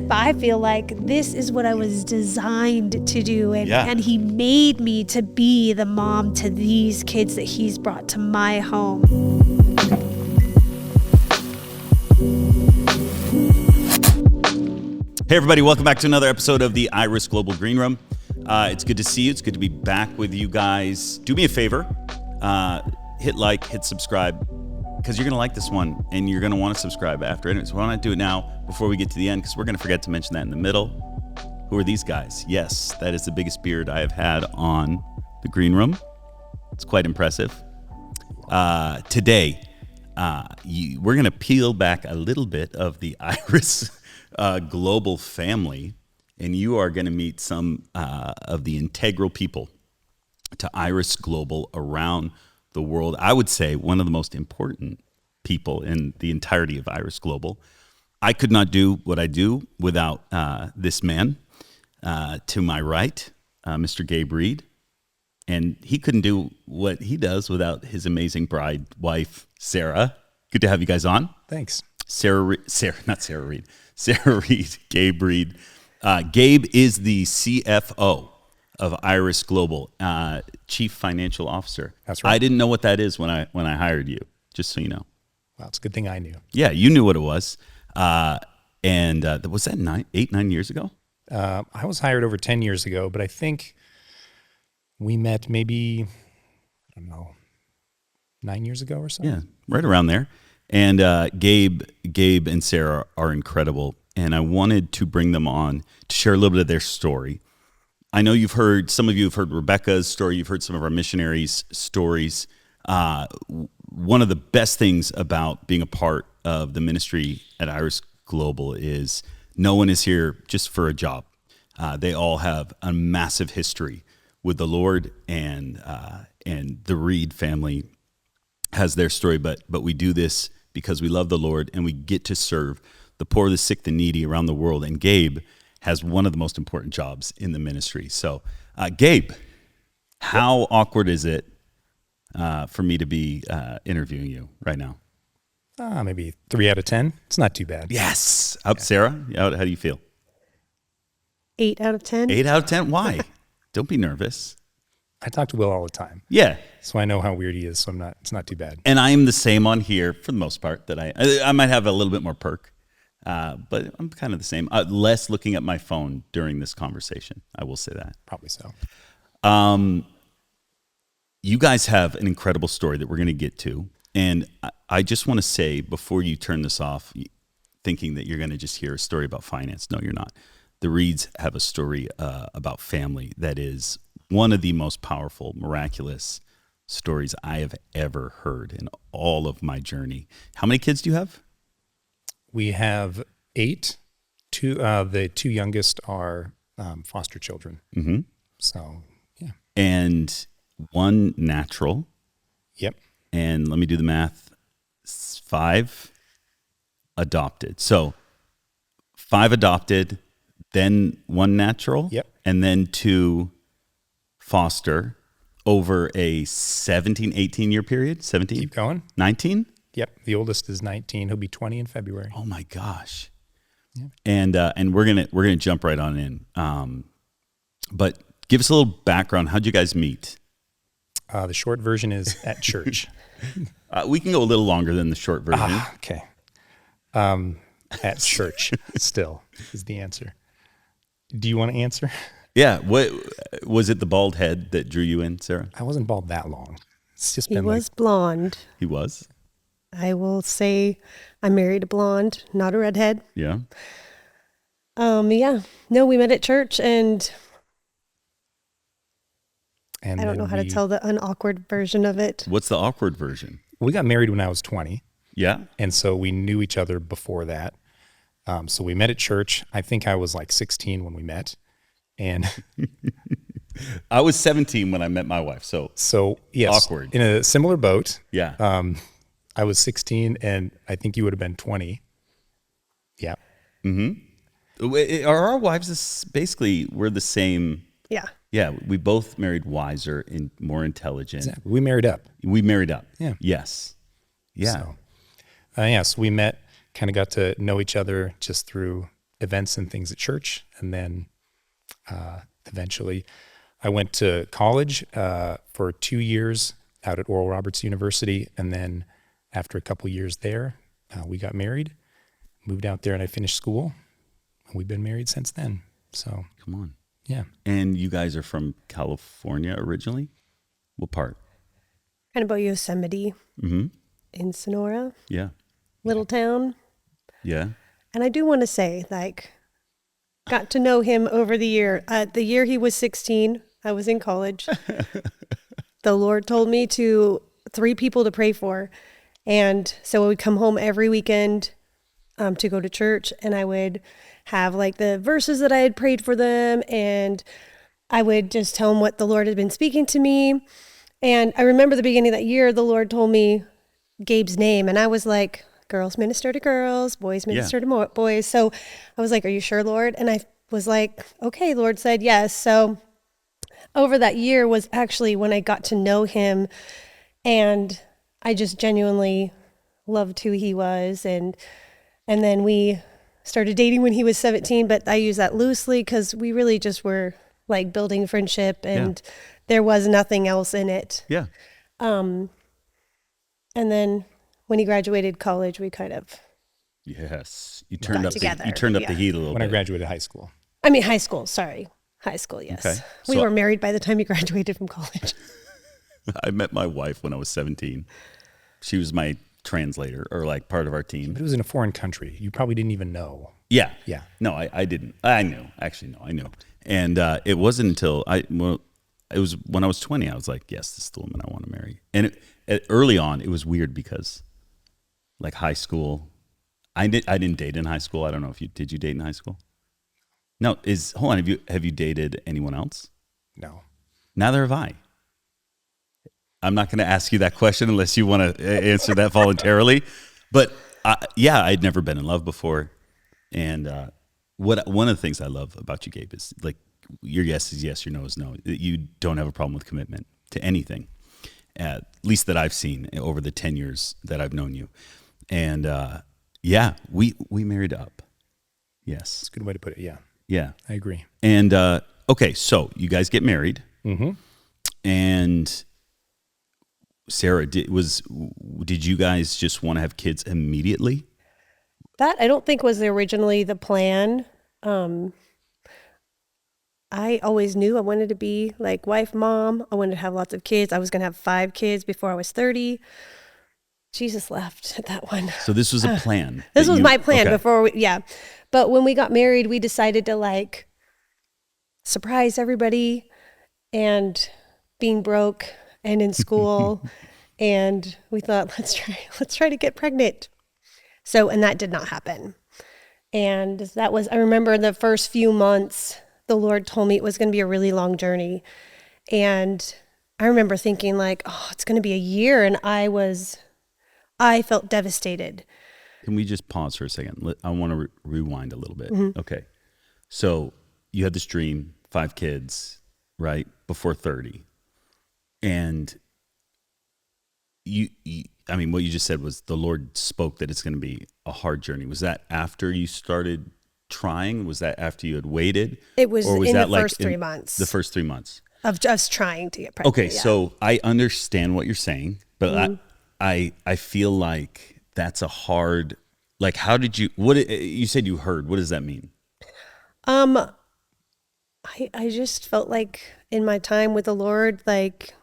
I feel like this is what I was designed to do. And he made me to be the mom to these kids that he's brought to my home. Hey everybody, welcome back to another episode of the Iris Global Green Room. It's good to see you. It's good to be back with you guys. Do me a favor, hit like, hit subscribe, because you're going to like this one and you're going to want to subscribe after it. So why not do it now before we get to the end, because we're going to forget to mention that in the middle. Who are these guys? Yes, that is the biggest beard I have had on the Green Room. It's quite impressive. Today, we're going to peel back a little bit of the Iris Global family, and you are going to meet some of the integral people to Iris Global around the world. I would say one of the most important people in the entirety of Iris Global. I could not do what I do without this man to my right, Mr. Gabe Reid, and he couldn't do what he does without his amazing bride, wife, Sarah. Good to have you guys on. Thanks. Sarah Reid, Gabe Reid. Gabe is the CFO of Iris Global, Chief Financial Officer. That's right. I didn't know what that is when I hired you, just so you know. Well, it's a good thing I knew. Yeah, you knew what it was. And was that 9 years ago? I was hired over 10 years ago, but I think we met maybe, 9 years ago or so. Yeah, right around there. And Gabe and Sarah are incredible, and I wanted to bring them on to share a little bit of their story. I know some of you have heard Rebecca's story, you've heard some of our missionaries' stories. One of the best things about being a part of the ministry at Iris Global is no one is here just for a job. They all have a massive history with the Lord, and the Reid family has their story, but we do this because we love the Lord and we get to serve the poor, the sick, the needy around the world. And Gabe has one of the most important jobs in the ministry. So, Gabe, how awkward is it for me to be interviewing you right now? Maybe 3 out of 10. It's not too bad. Yes. Sarah, how do you feel? 8 out of 10. 8 out of 10? Why? Don't be nervous. I talk to Will all the time. Yeah. So I know how weird he is, so it's not too bad. And I am the same on here for the most part. That I might have a little bit more perk, but I'm kind of the same. Less looking at my phone during this conversation. I will say that. Probably so. You guys have an incredible story that we're going to get to. And I just want to say, before you turn this off, thinking that you're going to just hear a story about finance. No, you're not. The Reids have a story about family that is one of the most powerful, miraculous stories I have ever heard in all of my journey. How many kids do you have? We have 8. The 2 youngest are foster children. Mm-hmm. So, yeah. And 1 natural. Yep. And let me do the math. 5 adopted. So 5 adopted, then 1 natural. Yep. And then 2 foster over a 17, 18-year period? 17? Keep going. 19? Yep. The oldest is 19. He'll be 20 in February. Oh my gosh. Yeah. And we're gonna jump right on in. But give us a little background. How'd you guys meet? The short version is at church. We can go a little longer than the short version. Okay. At church still is the answer. Do you want to answer? Yeah. What was it? The bald head that drew you in, Sarah? I wasn't bald that long. It's just He been was blonde. He was. I will say I married a blonde, not a redhead. Yeah. Yeah. No, we met at church, and I don't know how to tell the unawkward version of it. What's the awkward version? We got married when I was 20. Yeah. And so we knew each other before that. So we met at church. I think I was like 16 when we met. And I was 17 when I met my wife. So yes, awkward. In a similar boat. Yeah. I was 16 and I think you would have been 20. Yeah. Mm-hmm. Are our wives basically, we're the same? Yeah. Yeah. We both married wiser and more intelligent. Exactly. We married up. We married up. Yeah. Yes. Yeah. So we met, kind of got to know each other just through events and things at church. And then eventually I went to college for 2 years out at Oral Roberts University. And then after a couple years there, we got married, moved out there, and I finished school. And we've been married since then. So come on. Yeah. And you guys are from California originally? What part? Kind of about Yosemite in Sonora. Yeah. Little town. Yeah. And I do want to say, like, got to know him over the year. The year he was 16, I was in college. The Lord told me 3 people to pray for. And so I would come home every weekend to go to church, and I would have like the verses that I had prayed for them, and I would just tell them what the Lord had been speaking to me. And I remember the beginning of that year, the Lord told me Gabe's name, and I was like, girls minister to girls, boys minister to boys. So I was like, are you sure, Lord? And I was like, okay, Lord said yes. So over that year was actually when I got to know him, and I just genuinely loved who he was. And then we started dating when he was 17, but I use that loosely because we really just were like building friendship, and there was nothing else in it. Yeah. And then when he graduated college, we kind of Yes. You turned up together. the heat a little When bit. I graduated high school. I mean, high school, sorry. High school, yes. Okay. We So- were married by the time he graduated from college. I met my wife when I was 17. She was my translator, or like part of our team. But it was in a foreign country. You probably didn't even know. Yeah. Yeah. No, I didn't. I knew. Actually, no, I knew. And it wasn't until it was when I was 20, I was like, yes, this is the woman I want to marry. And early on, it was weird because like high school, I didn't date in high school. I don't know if did you date in high school? No, hold on. Have you dated anyone else? No. Neither have I. I'm not going to ask you that question unless you want to answer that voluntarily. But I'd never been in love before. And one of the things I love about you, Gabe, is like your yes is yes, your no is no. You don't have a problem with commitment to anything, at least that I've seen over the 10 years that I've known you. And we married up. Yes. It's a good way to put it. Yeah. Yeah. I agree. And okay, so you guys get married. Mm-hmm. And Sarah, did you guys just want to have kids immediately? That I don't think was originally the plan. I always knew I wanted to be like wife, mom. I wanted to have lots of kids. I was going to have 5 kids before I was 30. Jesus left at that one. So this was a plan. This was my plan okay. before But when we got married, we decided to like surprise everybody, and being broke and in school, and we thought, let's try to get pregnant. So, and that did not happen. And that was, I remember the first few months, the Lord told me it was going to be a really long journey. And I remember thinking like, oh, it's going to be a year. And I felt devastated. Can we just pause for a second? I want to rewind a little bit. Mm-hmm. Okay. So you had this dream, 5 kids, right? Before 30. And what you just said was the Lord spoke that it's going to be a hard journey. Was that after you started trying? Was that after you had waited? It was, or was in that the like first 3 months. The first 3 months. Of just trying to get pregnant. Okay, so I understand what you're saying, but I feel like that's a hard, like, how did you said you heard, what does that mean? I just felt like in my time with the Lord, like,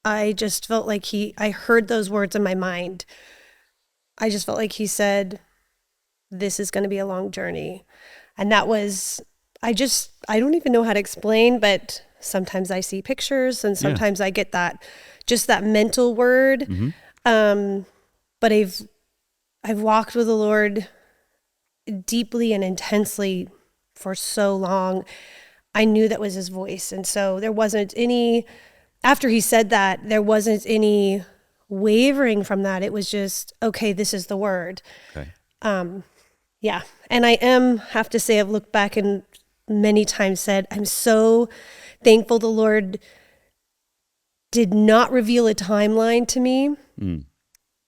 I just felt like I heard those words in my mind. I just felt like he said, this is going to be a long journey. And that was, I don't even know how to explain, but sometimes I see pictures and sometimes I get that mental word. Mm-hmm. But I've walked with the Lord deeply and intensely for so long. I knew that was his voice. And so there wasn't any, after he said that, there wasn't any wavering from that. It was just, okay, this is the word. Okay. Yeah. And I have to say, I've looked back and many times said, I'm so thankful the Lord did not reveal a timeline to me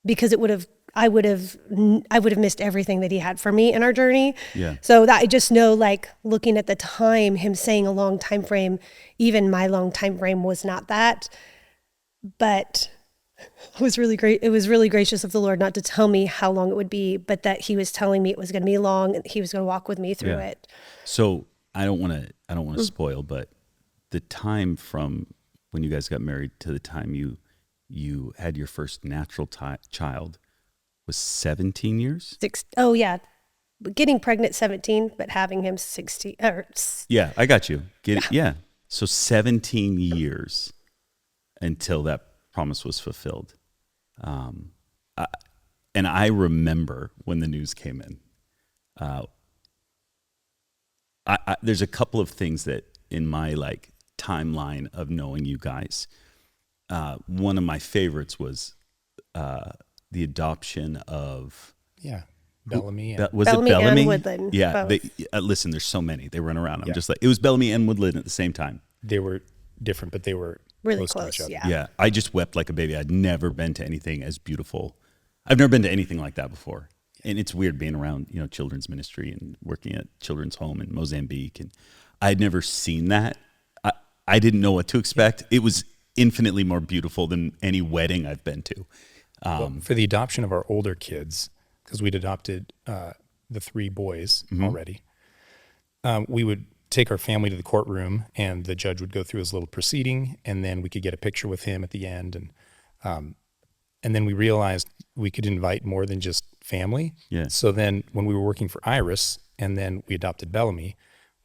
because it would have I would have missed everything that he had for me in our journey. Yeah. So that I just know, like, looking at the time, him saying a long time frame, even my long time frame was not that, but it was really great. It was really gracious of the Lord not to tell me how long it would be, but that he was telling me it was going to be long and he was going to walk with me through it. So I don't want to spoil, but the time from when you guys got married to the time you had your first natural child was 17 years? Oh yeah. Getting pregnant 17, but having him 16. Yeah, I got you. Yeah. So 17 years until that promise was fulfilled. And I remember when the news came in. There's a couple of things that in my like timeline of knowing you guys. One of my favorites was the adoption of Bellamy. was Bellamy it Bellamy and Woodland, Yeah. both. Listen, there's so many. They run around. I'm just like, it was Bellamy and Woodland at the same time. They were different, but they were Really close to each close, other. yeah. Yeah. I just wept like a baby. I'd never been to anything as beautiful. I've never been to anything like that before. And it's weird being around, children's ministry and working at children's home in Mozambique. And I'd never seen that. I didn't know what to expect. It was infinitely more beautiful than any wedding I've been to. Well, for the adoption of our older kids, because we'd adopted the 3 boys already, we would take our family to the courtroom, and the judge would go through his little proceeding, and then we could get a picture with him at the end. And then we realized we could invite more than just family. Yeah. So then when we were working for Iris, and then we adopted Bellamy,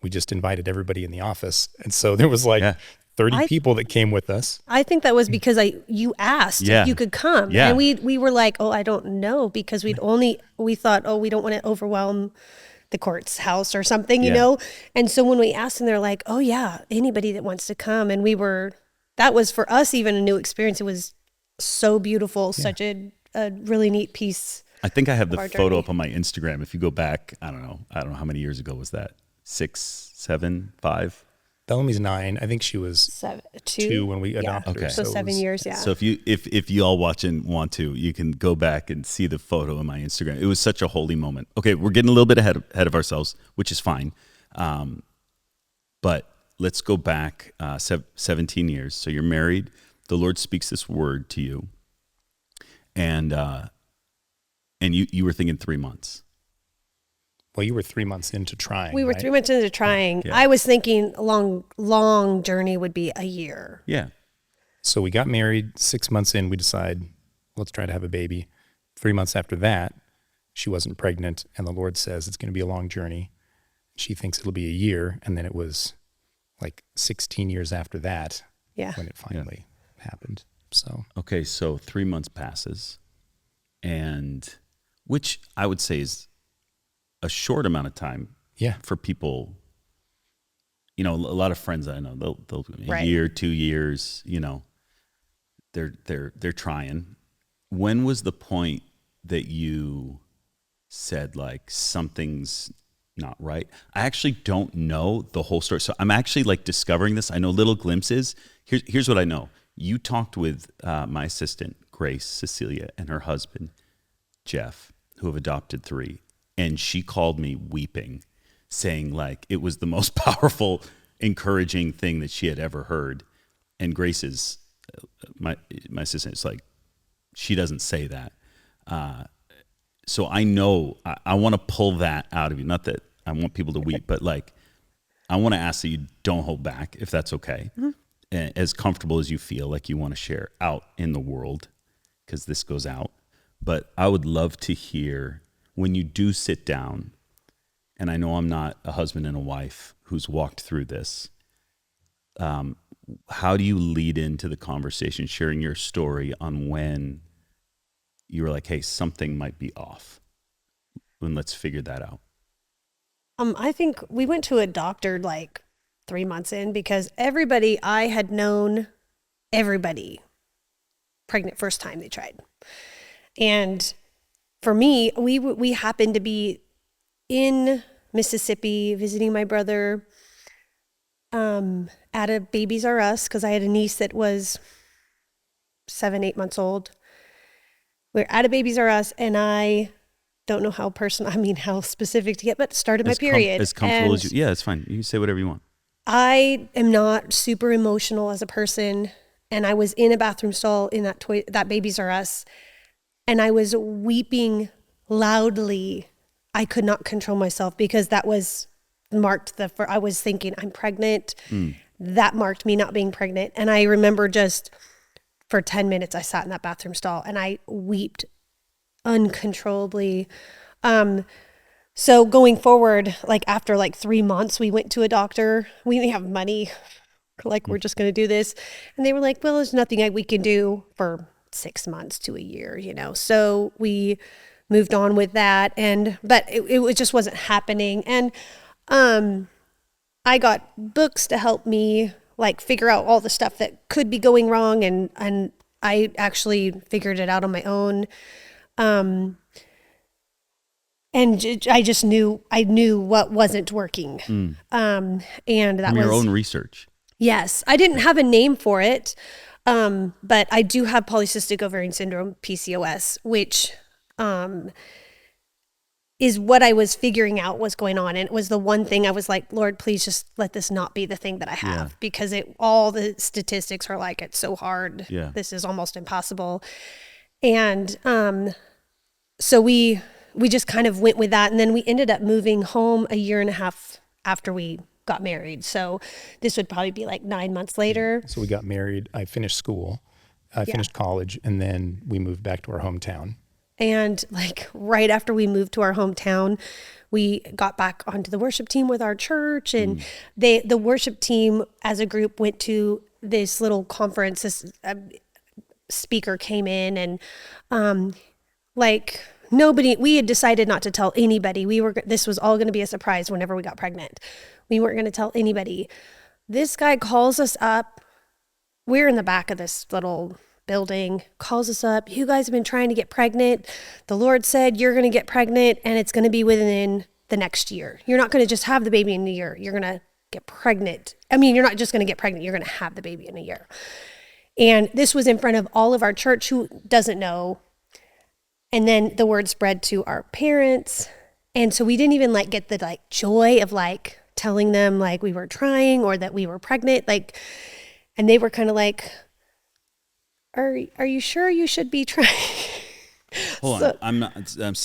we just invited everybody in the office. And so there was like 30 people that came with us. I think that was because you asked if you could come. Yeah. And we were like, oh, I don't know, because we thought, oh, we don't want to overwhelm the court's house or something, you know? And so when we asked them, they're like, oh yeah, anybody that wants to come. And that was for us even a new experience. It was so beautiful, such a really neat piece. I think I have the our photo journey. up on my Instagram. If you go back, I don't know how many years ago was that? 6, 7, 5? Bellamy's 9. I think she was 2 when we adopted her. Okay. So it 7 was- years, yeah. So if you all watching want to, you can go back and see the photo on my Instagram. It was such a holy moment. Okay, we're getting a little bit ahead of ourselves, which is fine. But let's go back 17 years. So you're married. The Lord speaks this word to you, and you were thinking 3 months. Well, you were 3 months into trying. We were right? 3 months into trying. Yeah. I was thinking a long journey would be a year. Yeah. So we got married. 6 months in, we decide, let's try to have a baby. 3 months after that, she wasn't pregnant, and the Lord says it's going to be a long journey. She thinks it'll be a year, and then it was like 16 years after that when it finally happened. So Okay, so 3 months passes, and which I would say is a short amount of time for people. A lot of friends I know, they'll a year, 2 years, they're trying. When was the point that you said like something's not right? I actually don't know the whole story. So I'm actually like discovering this. I know little glimpses. Here's what I know. You talked with my assistant, Grace, Cecilia, and her husband, Jeff, who have adopted 3. And she called me weeping, saying like it was the most powerful, encouraging thing that she had ever heard. And Grace is, my assistant, is like, she doesn't say that. So I know I want to pull that out of you. Not that I want people to weep, but like I want to ask that you don't hold back, if that's okay. Mm-hmm. As comfortable as you feel like you want to share out in the world, because this goes out. But I would love to hear when you do sit down, and I know I'm not a husband and a wife who's walked through this, how do you lead into the conversation, sharing your story on when you were like, hey, something might be off, and let's figure that out? I think we went to a doctor like 3 months in, because everybody I had known, everybody pregnant first time they tried. And for me, we happened to be in Mississippi visiting my brother at a Babies R Us, because I had a niece that was 7-8 months old. we're at a Babies R Us, and I don't know how how specific to get, but started my period. As comfortable as you. Yeah, it's fine. You can say whatever you want. I am not super emotional as a person, and I was in a bathroom stall in that Babies R Us, and I was weeping loudly. I could not control myself because that was I was thinking, I'm pregnant. That marked me not being pregnant. And I remember just for 10 minutes, I sat in that bathroom stall and I wept uncontrollably. So going forward, like after like 3 months, we went to a doctor. We didn't have money. Like, we're just going to do this. And they were like, well, there's nothing we can do for 6 months to a year, So we moved on with that. But it just wasn't happening. And I got books to help me like figure out all the stuff that could be going wrong. And I actually figured it out on my own. And I just knew what wasn't working. And that From was your own research. Yes. I didn't have a name for it. But I do have polycystic ovarian syndrome, PCOS, which, is what I was figuring out was going on. And it was the one thing I was like, Lord, please just let this not be the thing that I have, because all the statistics are like, it's so hard. Yeah. This is almost impossible. And, so we just kind of went with that. And then we ended up moving home a year and a half after we got married. So this would probably be like 9 months later. So we got married. I finished school. I finished college, and then we moved back to our hometown. And like right after we moved to our hometown, we got back onto the worship team with our church, and the worship team as a group went to this little conference. This speaker came in, and we had decided not to tell anybody. This was all going to be a surprise whenever we got pregnant. We weren't going to tell anybody. This guy calls us up. We're in the back of this little building, calls us up. You guys have been trying to get pregnant. The Lord said you're going to get pregnant, and it's going to be within the next year. You're not going to just have the baby in a year. You're going to get pregnant. I mean, you're not just going to get pregnant. You're going to have the baby in a year. And this was in front of all of our church who doesn't know. And then the word spread to our parents. And so we didn't even like get the like joy of like telling them like we were trying or that we were pregnant. Like, and they were kind of like, Are you sure you should be trying? Hold on. I'm not. There's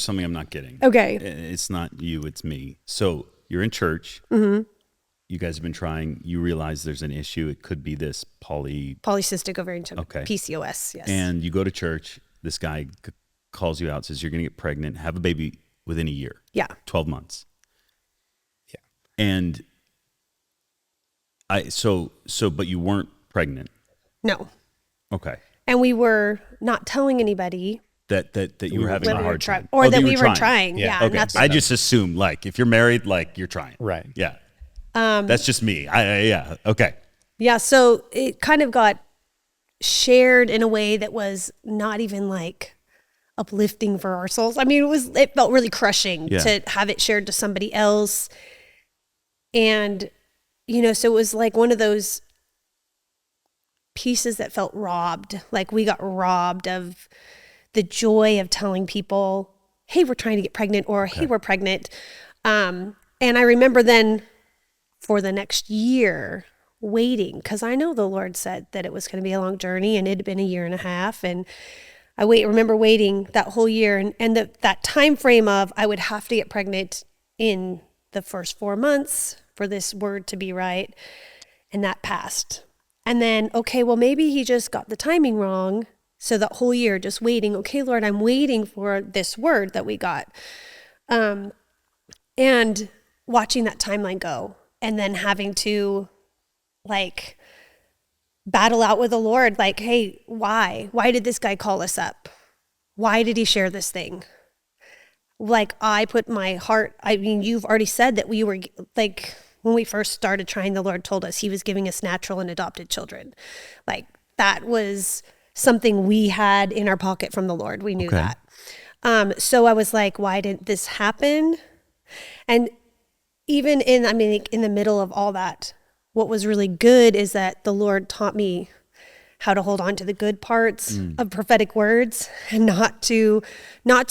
something I'm not getting. Okay. It's not you. It's me. So you're in church. You guys have been trying. You realize there's an issue. It could be this polycystic ovarian syndrome. Okay. PCOS. Yes. And you go to church. This guy calls you out. Says you're going to get pregnant. Have a baby within a year. Yeah. 12 months. Yeah. And but you weren't pregnant. No. Okay. And we were not telling anybody that you were having a hard time. Or that we were trying. Yeah. Okay. I just assume like if you're married, like you're trying. Right. Yeah. That's just me. Yeah. Okay. Yeah. So it kind of got shared in a way that was not even like uplifting for our souls. I mean, it felt really crushing to have it shared to somebody else. And, so it was like one of those pieces that felt robbed. Like we got robbed of the joy of telling people, hey, we're trying to get pregnant, or hey, we're pregnant. And I remember then for the next year waiting, because I know the Lord said that it was going to be a long journey, and it had been a year and a half. And I remember waiting that whole year, and that time frame of I would have to get pregnant in the first 4 months for this word to be right. And that passed. And then, okay, well, maybe he just got the timing wrong. So that whole year just waiting, okay, Lord, I'm waiting for this word that we got. And watching that timeline go, and then having to like battle out with the Lord, like, hey, why? Why did this guy call us up? Why did he share this thing? Like, I put my heart, I mean, you've already said that we were like, when we first started trying, the Lord told us he was giving us natural and adopted children. Like that was something we had in our pocket from the Lord. We knew that. So I was like, why didn't this happen? And even in the middle of all that, what was really good is that the Lord taught me how to hold on to the good parts of prophetic words and not to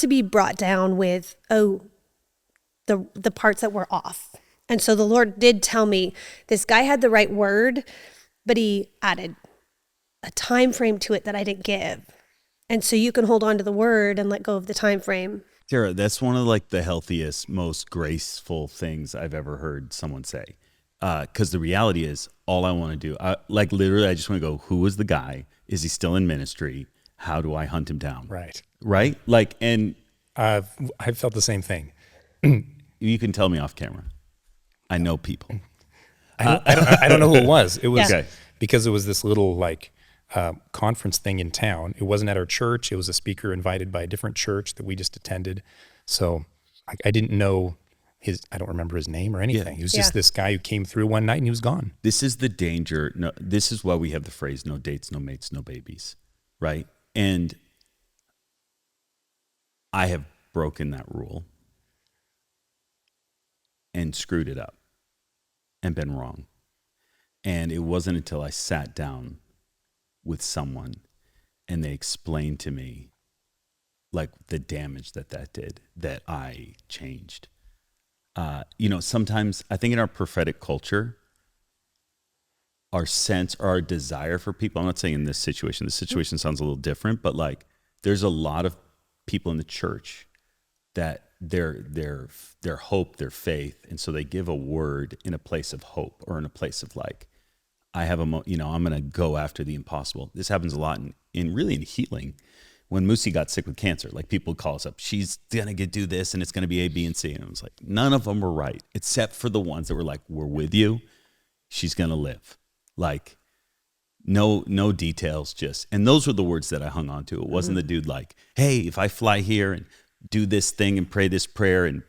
be brought down with, the parts that were off. And so the Lord did tell me this guy had the right word, but he added a time frame to it that I didn't give. And so you can hold on to the word and let go of the time frame. Sarah, that's one of like the healthiest, most graceful things I've ever heard someone say. Because the reality is, all I want to do, literally, I just want to go, who is the guy? Is he still in ministry? How do I hunt him down? Right. Right? Like, and I've felt the same thing. you can tell me off camera. I know people. I don't know who it was. It was Okay. because it was this little conference thing in town. It wasn't at our church. It was a speaker invited by a different church that we just attended. So I didn't know I don't remember his name or anything. Yeah. He was just this guy who came through one night and he was gone. This is the danger. No, this is why we have the phrase, no dates, no mates, no babies. Right? And I have broken that rule and screwed it up and been wrong. And it wasn't until I sat down with someone and they explained to me like the damage that did that I changed. Sometimes I think in our prophetic culture, our sense or our desire for people, I'm not saying in this situation sounds a little different, but like there's a lot of people in the church that their hope, their faith, and so they give a word in a place of hope or in a place of like, I'm going to go after the impossible. This happens a lot in healing. When Moosey got sick with cancer, like people call us up, she's going to do this and it's going to be A, B, and C. And I was like, none of them were right, except for the ones that were like, we're with you. She's going to live. Like no details, and those were the words that I hung on to. It wasn't the dude like, hey, if I fly here and do this thing and pray this prayer and,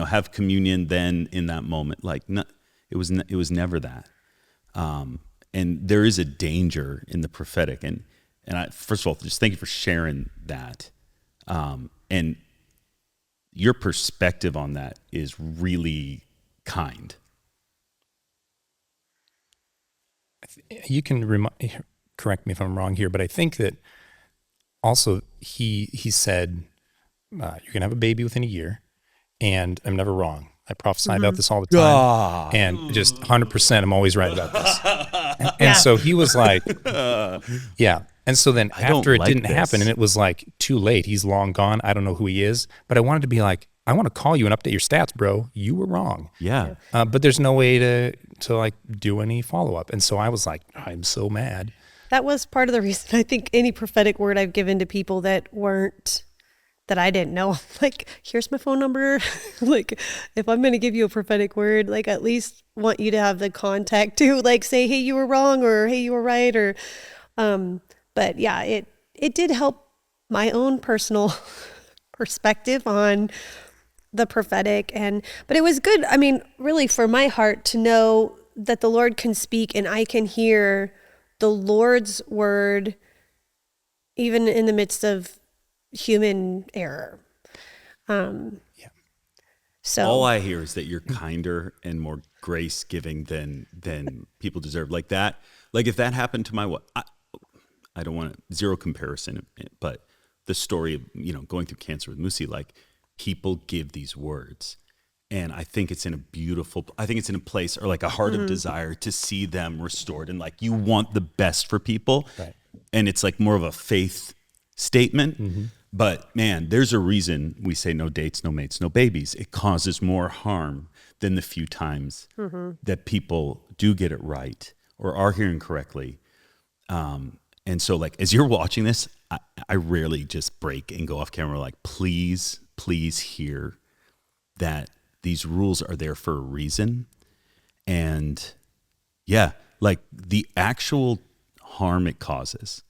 have communion then in that moment, like no, it was never that. And there is a danger in the prophetic. And I, first of all, just thank you for sharing that. And your perspective on that is really kind. You can correct me if I'm wrong here, but I think that also he said, you're going to have a baby within a year, and I'm never wrong. I prophesy about this all the time, and just 100%, I'm always right about this. And so he was like, yeah. And so then after it didn't happen, and it was like too late, he's long gone, I don't know who he is, but I wanted to be like, I want to call you and update your stats, bro. You were wrong. Yeah. But there's no way to like do any follow-up. And so I was like, I'm so mad. That was part of the reason I think any prophetic word I've given to people that I didn't know, like, here's my phone number. Like, if I'm going to give you a prophetic word, like, at least want you to have the contact to like say, hey, you were wrong, or hey, you were right. Or, but yeah, it did help my own personal perspective on the prophetic. But it was good. I mean, really for my heart to know that the Lord can speak and I can hear the Lord's word, even in the midst of human error. So all I hear is that you're kinder and more grace giving than people deserve. Like that, like if that happened to my, I don't want to, zero comparison, but the story of, going through cancer with Moosey, like people give these words. And I think it's in a place or like a heart of desire to see them restored. And like, you want the best for people. Right. And it's like more of a faith statement. But man, there's a reason we say no dates, no mates, no babies. It causes more harm than the few times that people do get it right or are hearing correctly. And so like, as you're watching this, I rarely just break and go off camera like, please hear that these rules are there for a reason. And yeah, like the actual harm it causes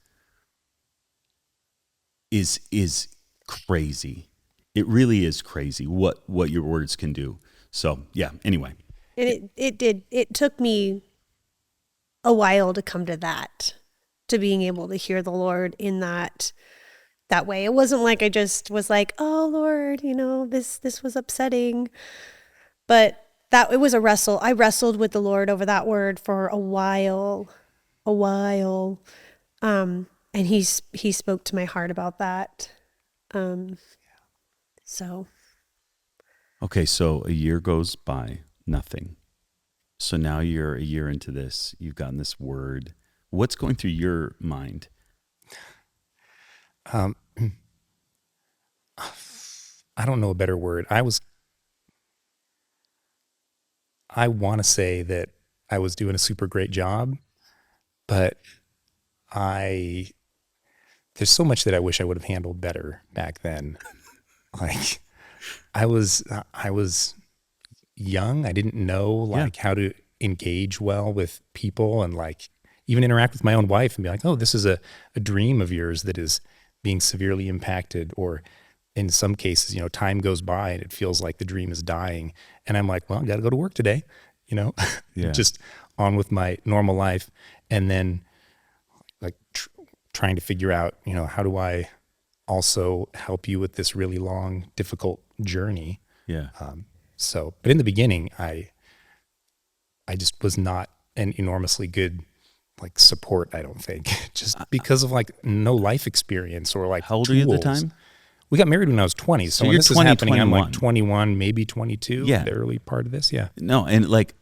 is crazy. It really is crazy what your words can do. So yeah, anyway. And it took me a while to come to that, to being able to hear the Lord in that way. It wasn't like I just was like, oh Lord, this was upsetting. But it was a wrestle. I wrestled with the Lord over that word for a while. And he spoke to my heart about that. So. Okay, so a year goes by, nothing. So now you're a year into this. You've gotten this word. What's going through your mind? I don't know a better word. I want to say that I was doing a super great job, but there's so much that I wish I would have handled better back then. Like I was young. I didn't know how to engage well with people and like even interact with my own wife and be like, oh, this is a dream of yours that is being severely impacted. Or in some cases, time goes by and it feels like the dream is dying. And I'm like, well, I got to go to work today, just on with my normal life. And then like trying to figure out, how do I also help you with this really long, difficult journey? Yeah. But in the beginning, I just was not an enormously good like support, I don't think, just because of like no life experience or like How old tools. were you at the time? We got married when I was 20. So when you're this 20, is happening, 21. I'm like 21, maybe 22, Yeah. the early part of this. Yeah. No, and like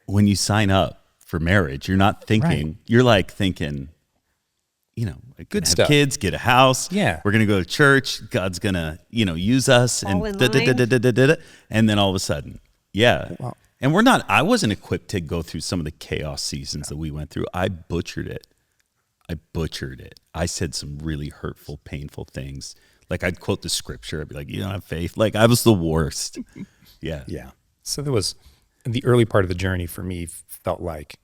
when you sign up for marriage, you're not thinking, you're like thinking, Good have stuff. kids, get a house. Yeah. We're going to go to church. God's going to, use us. Fall And in line. and then all of a sudden, yeah. Well, And I wasn't equipped to go through some of the chaos seasons that we went through. I butchered it. I said some really hurtful, painful things. Like I'd quote the scripture. I'd be like, you don't have faith. Like I was the worst. Yeah. Yeah. So there was the early part of the journey for me felt like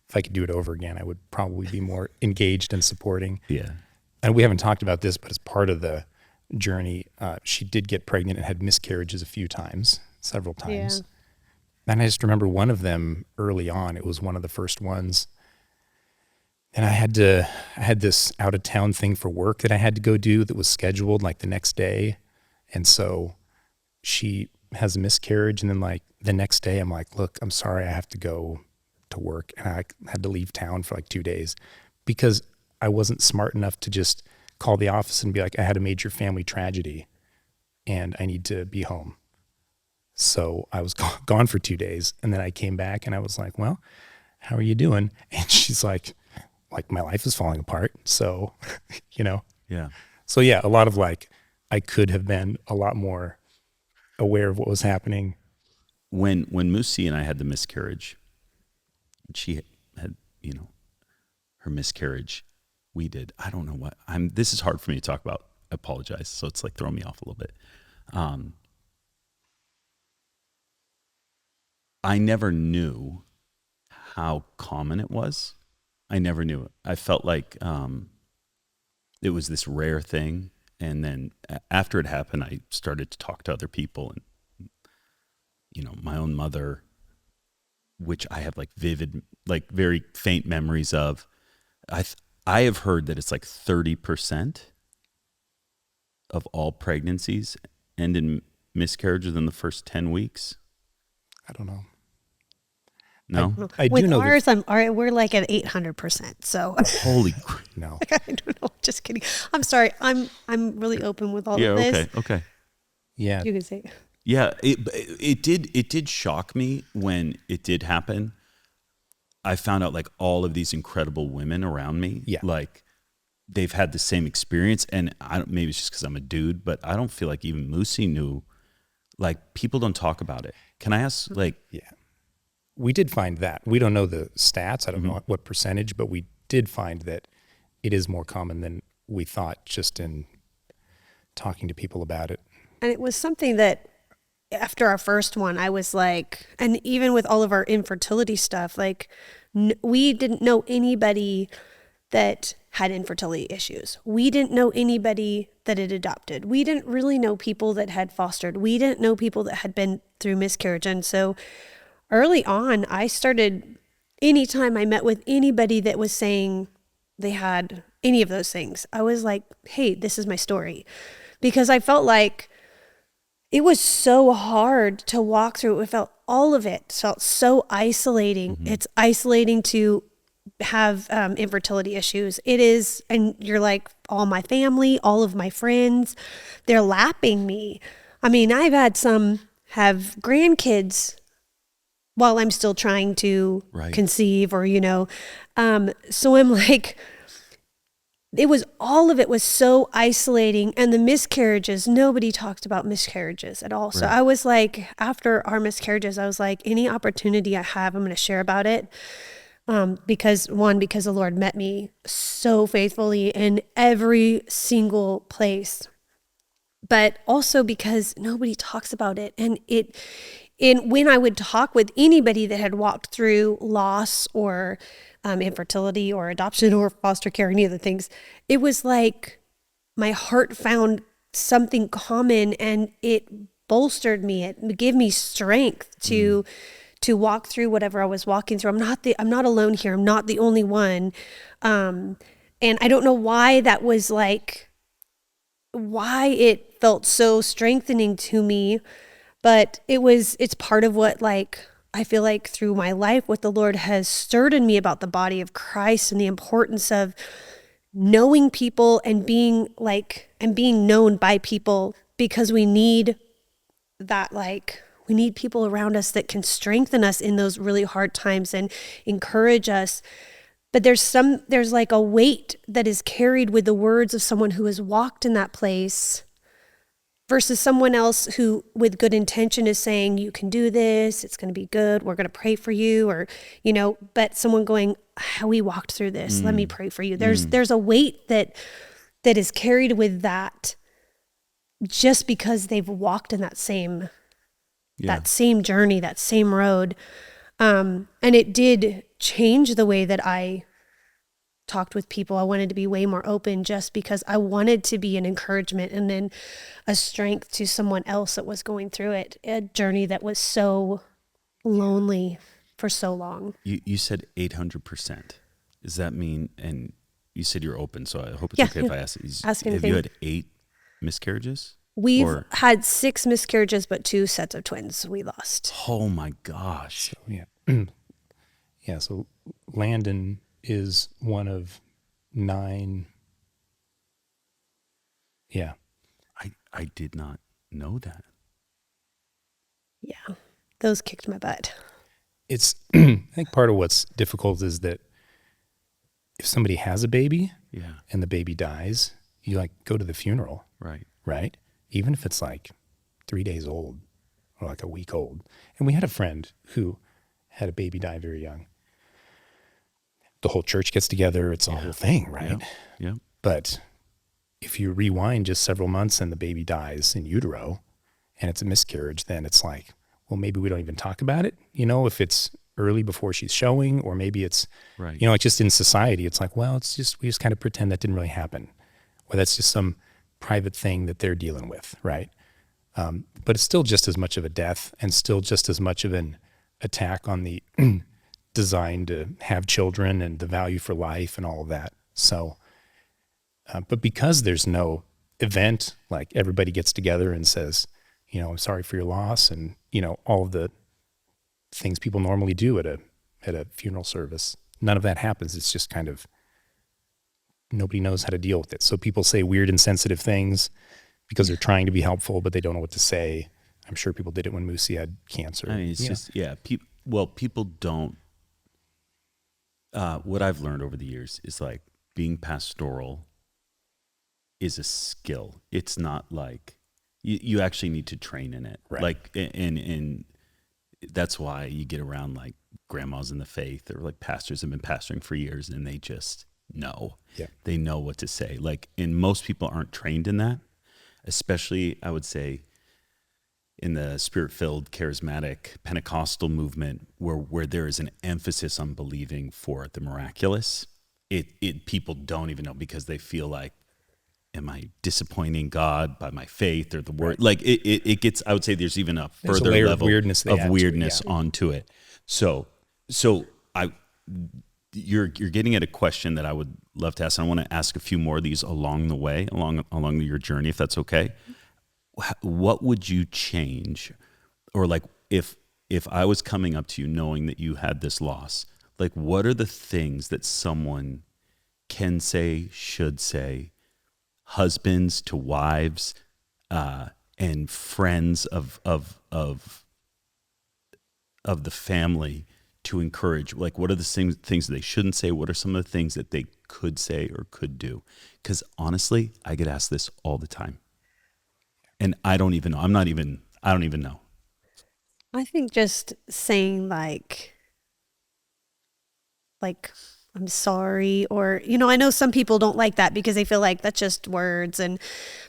if I could do it over again, I would probably be more engaged and supporting. Yeah. And we haven't talked about this, but as part of the journey, she did get pregnant and had miscarriages several times. Yeah. And I just remember one of them early on. It was one of the first ones. And I had this out of town thing for work that I had to go do that was scheduled like the next day. And so she has a miscarriage. And then like the next day I'm like, look, I'm sorry, I have to go to work. And I had to leave town for like 2 days because I wasn't smart enough to just call the office and be like, I had a major family tragedy and I need to be home. So I was gone for 2 days. And then I came back and I was like, well, how are you doing? And she's like my life is falling apart. So, Yeah. So yeah, a lot of like, I could have been a lot more aware of what was happening. When Moosey and I had the miscarriage, she had, her miscarriage, we did. I don't know what this is hard for me to talk about. I apologize. So it's like throwing me off a little bit. I never knew how common it was. I never knew it. I felt like it was this rare thing. And then after it happened, I started to talk to other people and, my own mother, which I have like vivid, like very faint memories of. I have heard that it's like 30% of all pregnancies end in miscarriage within the first 10 weeks. I don't know. No? I With do know ours, we're like at 800%. So Holy crap. no. I don't know. Just kidding. I'm sorry. I'm really open with all of this. Okay. Yeah. You can say. Yeah, it did shock me when it did happen. I found out like all of these incredible women around me, like they've had the same experience, and maybe it's just because I'm a dude, but I don't feel like even Moosey knew. Like people don't talk about it. Can I ask? Like, Yeah, we did find that. We don't know the stats. I don't know what percentage, but we did find that it is more common than we thought just in talking to people about it. And it was something that after our first one, I was like, and even with all of our infertility stuff, like we didn't know anybody that had infertility issues. We didn't know anybody that had adopted. We didn't really know people that had fostered. We didn't know people that had been through miscarriage. And so early on, I started, anytime I met with anybody that was saying they had any of those things, I was like, hey, this is my story. Because I felt like it was so hard to walk through. It felt, all of it felt so isolating. It's isolating to have infertility issues. It is, and you're like, all my family, all of my friends, they're lapping me. I mean, I've had some have grandkids while I'm still trying to conceive, or, so I'm like, all of it was so isolating. And the miscarriages, nobody talked about miscarriages at all. So I was like, after our miscarriages, I was like, any opportunity I have, I'm going to share about it. Because the Lord met me so faithfully in every single place, but also because nobody talks about it. And when I would talk with anybody that had walked through loss or infertility or adoption or foster care, any of the things, it was like my heart found something common, and it bolstered me. It gave me strength to walk through whatever I was walking through. I'm not alone here. I'm not the only one. And I don't know why that was why it felt so strengthening to me, but it's part of what, I feel like through my life, what the Lord has stirred in me about the body of Christ and the importance of knowing people and being known by people, because we need that, we need people around us that can strengthen us in those really hard times and encourage us. But there's like a weight that is carried with the words of someone who has walked in that place versus someone else who with good intention is saying, you can do this, it's going to be good, we're going to pray for you, or, but someone going, how we walked through this, let me pray for you. There's a weight that is carried with that, just because they've walked in that same journey, that same road. And it did change the way that I talked with people. I wanted to be way more open, just because I wanted to be an encouragement and then a strength to someone else that was going through it, a journey that was so lonely for so long. You said 800%. Does that mean, and you said you're open, so I hope it's okay if I ask anything. Have you had 8 miscarriages? We've had 6 miscarriages, but 2 sets of twins we lost. Oh my gosh. So, yeah. So Landon is one of 9. Yeah. I did not know that. Yeah. Those kicked my butt. It's, I think part of what's difficult is that if somebody has a baby and the baby dies, you go to the funeral. Right? Even if it's 3 days old or a week old. And we had a friend who had a baby die very young. The whole church gets together. It's a whole thing, right? Yeah. But if you rewind just several months and the baby dies in utero and it's a miscarriage, then it's well, maybe we don't even talk about it. If it's early before she's showing, or maybe it's, just in society, it's well, we just kind of pretend that didn't really happen. Or that's just some private thing that they're dealing with, right? But it's still just as much of a death, and still just as much of an attack on the design to have children and the value for life and all of that. So, but because there's no event, everybody gets together and says, I'm sorry for your loss, and all of the things people normally do at a funeral service, none of that happens. It's just kind of, nobody knows how to deal with it. So people say weird, insensitive things because they're trying to be helpful, but they don't know what to say. I'm sure people did it when Moosey had cancer. I mean, it's just, people don't, what I've learned over the years is being pastoral is a skill. It's not you actually need to train in it. Right. And that's why you get around grandmas in the faith, or pastors have been pastoring for years, and they just know. Yeah. They know what to say. And most people aren't trained in that, especially, I would say, in the spirit-filled, charismatic, Pentecostal movement, where there is an emphasis on believing for the miraculous. People don't even know, because they feel am I disappointing God by my faith or the word? It gets, I would say there's even a further level of weirdness onto it. So you're getting at a question that I would love to ask. I want to ask a few more of these along the way, along your journey, if that's okay. What would you change? Or if I was coming up to you knowing that you had this loss, Like, what are the things that someone can say, should say, husbands to wives, and friends of the family to encourage? Like, what are the things that they shouldn't say? What are some of the things that they could say or could do? Because honestly, I get asked this all the time, and I don't even know. I don't even know. I think just saying like I'm sorry, or I know some people don't like that because they feel like that's just words, but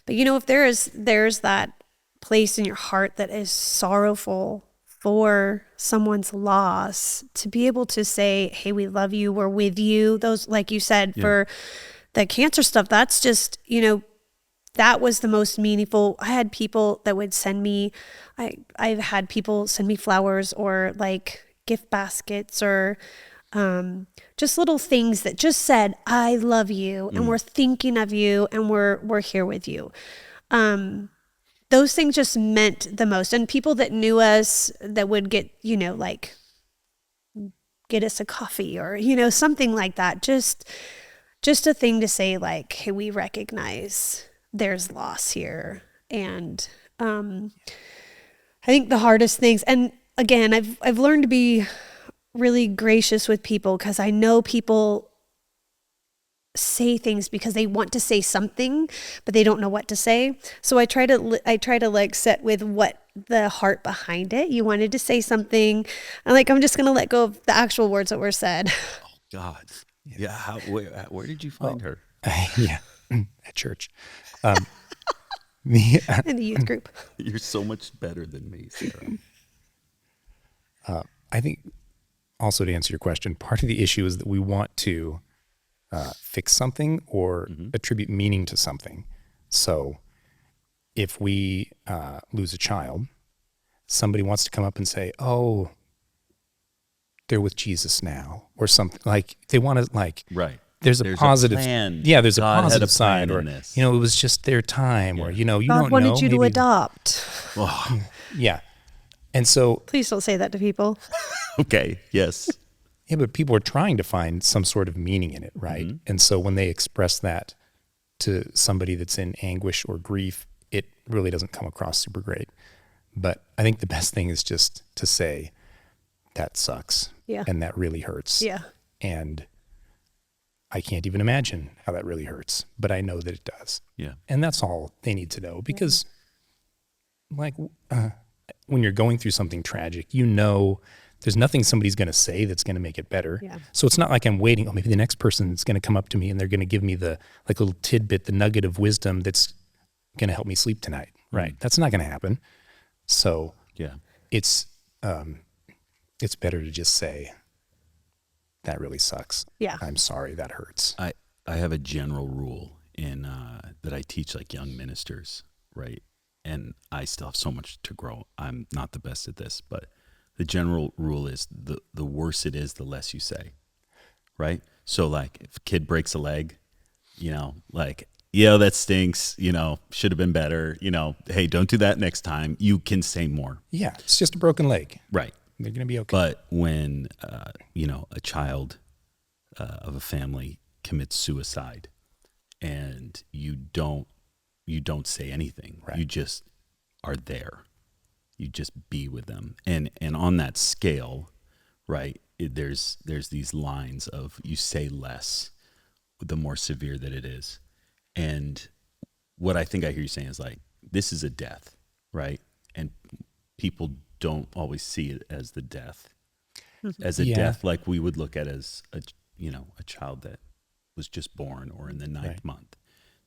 if there's that place in your heart that is sorrowful for someone's loss, to be able to say, hey, we love you, we're with you. Those, like you said, for the cancer stuff, that's just, that was the most meaningful. I had people that would send me, I've had people send me flowers or like gift baskets or just little things that just said, I love you and we're thinking of you and we're here with you. Those things just meant the most. And people that knew us that would get, like get us a coffee or, something like that. Just a thing to say like, hey, we recognize there's loss here. And I think the hardest things, and again, I've learned to be really gracious with people because I know people say things because they want to say something, but they don't know what to say. So I try to like set with what the heart behind it. You wanted to say something, and like I'm just gonna let go of the actual words that were said. Oh God, yeah. Where did you find her? Yeah, at church. In the youth group. You're so much better than me, Sarah. I think also, to answer your question, part of the issue is that we want to fix something or attribute meaning to something. So if we lose a child, somebody wants to come up and say, oh, they're with Jesus now, or something. Like they want to, like, Right. There's a positive plan. Yeah, there's God a positive had a plan side, or in this. it was just their time, or you God don't wanted know. you to maybe- adopt. Oh, Yeah, and so Please don't say that to people. okay. Yes. yeah, but people are trying to find some sort of meaning in it, right? And so when they express that to somebody that's in anguish or grief, it really doesn't come across super great. But I think the best thing is just to say, that sucks. Yeah. And that really hurts. Yeah. And I can't even imagine how that really hurts, but I know that it does. Yeah. And that's all they need to know, because like when you're going through something tragic, there's nothing somebody's going to say that's going to make it better. Yeah. So it's not like I'm waiting, maybe the next person is going to come up to me and they're going to give me the like little tidbit, the nugget of wisdom that's going to help me sleep tonight. Right. That's not going to happen. So Yeah. it's better to just say, that really sucks. Yeah. I'm sorry, that hurts. I have a general rule in that I teach like young ministers, right? And I still have so much to grow. I'm not the best at this, but the general rule is the worse it is, the less you say, right? So like if a kid breaks a leg, like, yeah, that stinks, should have been better, hey, don't do that next time. You can say more. Yeah, it's just a broken leg. Right. They're going to be okay. But when, a child of a family commits suicide and you don't say anything, Right. you just are there. You just be with them. And on that scale, right, there's these lines of you say less, the more severe that it is. And what I think I hear you saying is like, this is a death, right? And people don't always see it as the death, as a death like we would look at as a child that was just born or in the ninth month.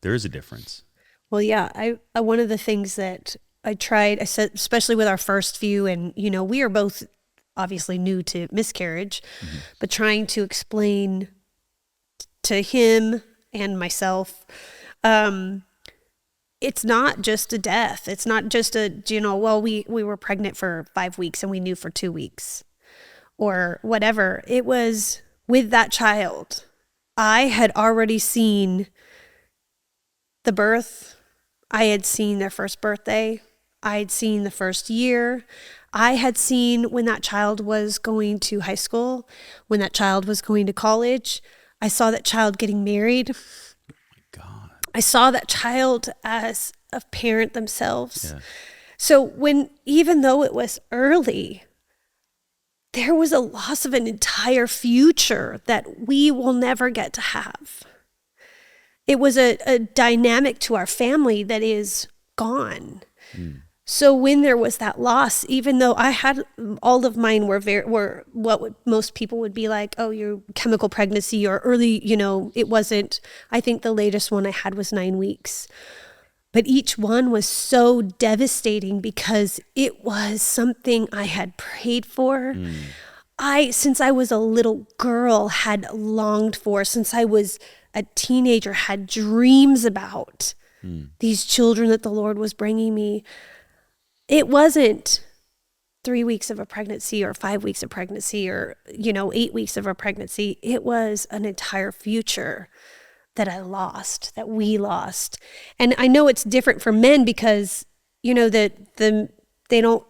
There is a difference. Well, yeah, I one of the things that I said, especially with our first few, and we are both obviously new to miscarriage, but trying to explain to him and myself, it's not just a death. It's not just we were pregnant for 5 weeks and we knew for 2 weeks or whatever. It was with that child. I had already seen the birth. I had seen their first birthday. I'd seen the first year. I had seen when that child was going to high school, when that child was going to college. I saw that child getting married. God. I saw that child as a parent themselves. Yeah. So even though it was early, there was a loss of an entire future that we will never get to have. It was a dynamic to our family that is gone. So when there was that loss, even though I had all of mine were most people would be like, oh, you're chemical pregnancy or early, it wasn't. I think the latest one I had was 9 weeks. But each one was so devastating because it was something I had prayed for. Since I was a little girl, had longed for, since I was a teenager, had dreams about these children that the Lord was bringing me. It wasn't 3 weeks of a pregnancy or 5 weeks of pregnancy or, 8 weeks of a pregnancy. It was an entire future that we lost. And I know it's different for men because, they don't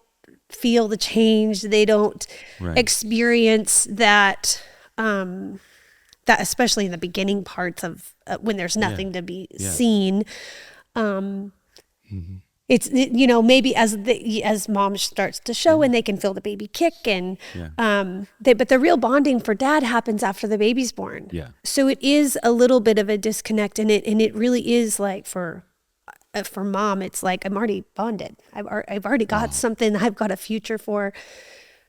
feel the change. They don't experience that, that especially in the beginning parts of when there's nothing to be seen. It's, maybe as mom starts to show and they can feel the baby kick and, but the real bonding for dad happens after the baby's born. Yeah. So it is a little bit of a disconnect and it really is like for mom, it's like, I'm already bonded. I've already got something I've got a future for.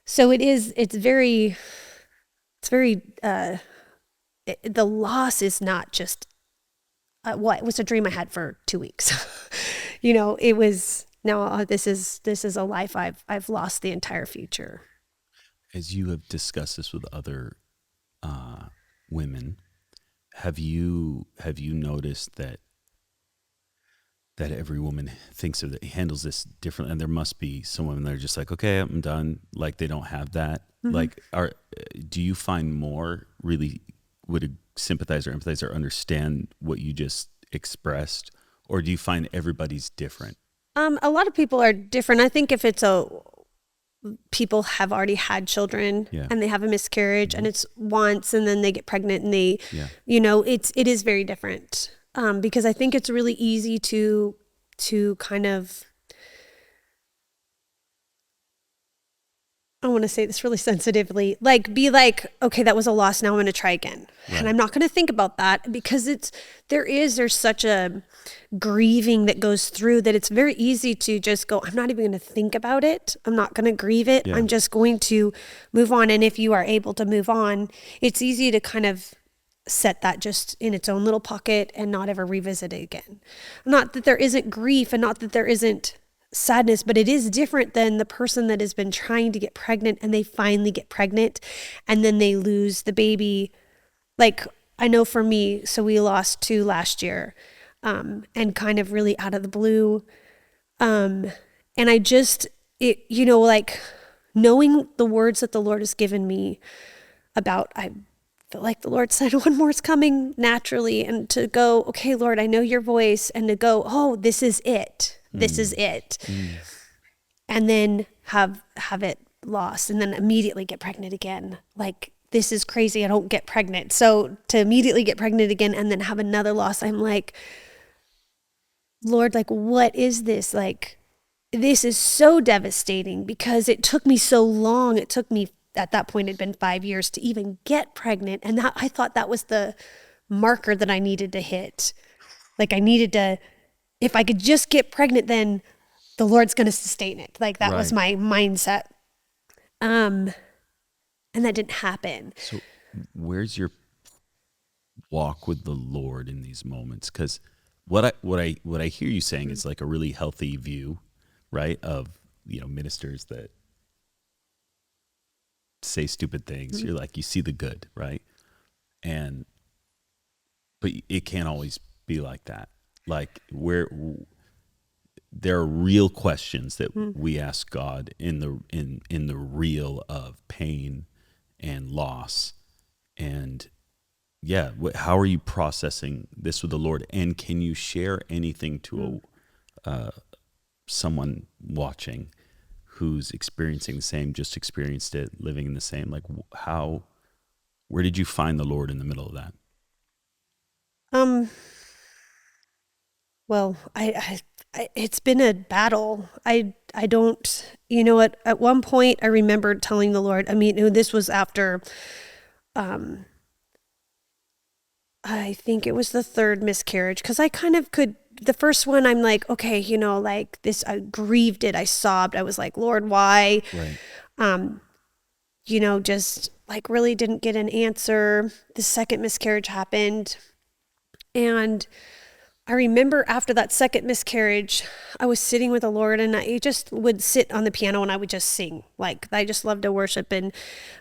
So it's very, the loss is not just, it was a dream I had for 2 weeks. It was, now this is a life I've lost the entire future. As you have discussed this with other women, have you noticed that every woman handles this differently, and there must be some women that are just like, okay, I'm done. Like they don't have that. Like, do you find more really would sympathize or empathize or understand what you just expressed, or do you find everybody's different? A lot of people are different. I think if people have already had children and they have a miscarriage and it's once and then they get pregnant and they, it is very different. Because I think it's really easy to kind of, I want to say this really sensitively, be like, okay, that was a loss. Now I'm going to try again. Right. And I'm not going to think about that because there's such a grieving that goes through that it's very easy to just go, I'm not even going to think about it. I'm not going to grieve it. Yeah. I'm just going to move on. And if you are able to move on, it's easy to kind of set that just in its own little pocket and not ever revisit it again. Not that there isn't grief and not that there isn't sadness, but it is different than the person that has been trying to get pregnant and they finally get pregnant and then they lose the baby. Like I know for me, so we lost 2 last year, and kind of really out of the blue. And I just, like knowing the words that the Lord has given me about, I feel like the Lord said one more is coming naturally, and to go, okay, Lord, I know your voice, and to go, oh, this is it. This is it. And then have it lost and then immediately get pregnant again. Like, this is crazy. I don't get pregnant. So to immediately get pregnant again and then have another loss, I'm like, Lord, like, what is this? Like, this is so devastating because it took me so long. It took me, at that point, it'd been 5 years to even get pregnant. And that, I thought that was the marker that I needed to hit. Like, I needed to, if I could just get pregnant, then the Lord's going to sustain it. Like, that was my mindset. And that didn't happen. So where's your walk with the Lord in these moments? Because what I hear you saying is like a really healthy view, right? Of, ministers that say stupid things. You're like, you see the good, right? But it can't always be like that. Like, there are real questions that we ask God in the real of pain and loss, and how are you processing this with the Lord? And can you share anything to someone watching who's experiencing the same, just experienced it, living in the same, like where did you find the Lord in the middle of that? Well, it's been a battle. I don't, you know, at one point I remember telling the Lord, I mean, this was after, I think it was the third miscarriage, because I kind of could, the first one, I'm like, okay, you know, like this, I grieved it. I sobbed. I was like, Lord, why? Right. You know, just like really didn't get an answer. The second miscarriage happened. And I remember after that second miscarriage, I was sitting with the Lord, and I just would sit on the piano and I would just sing. Like, I just love to worship, and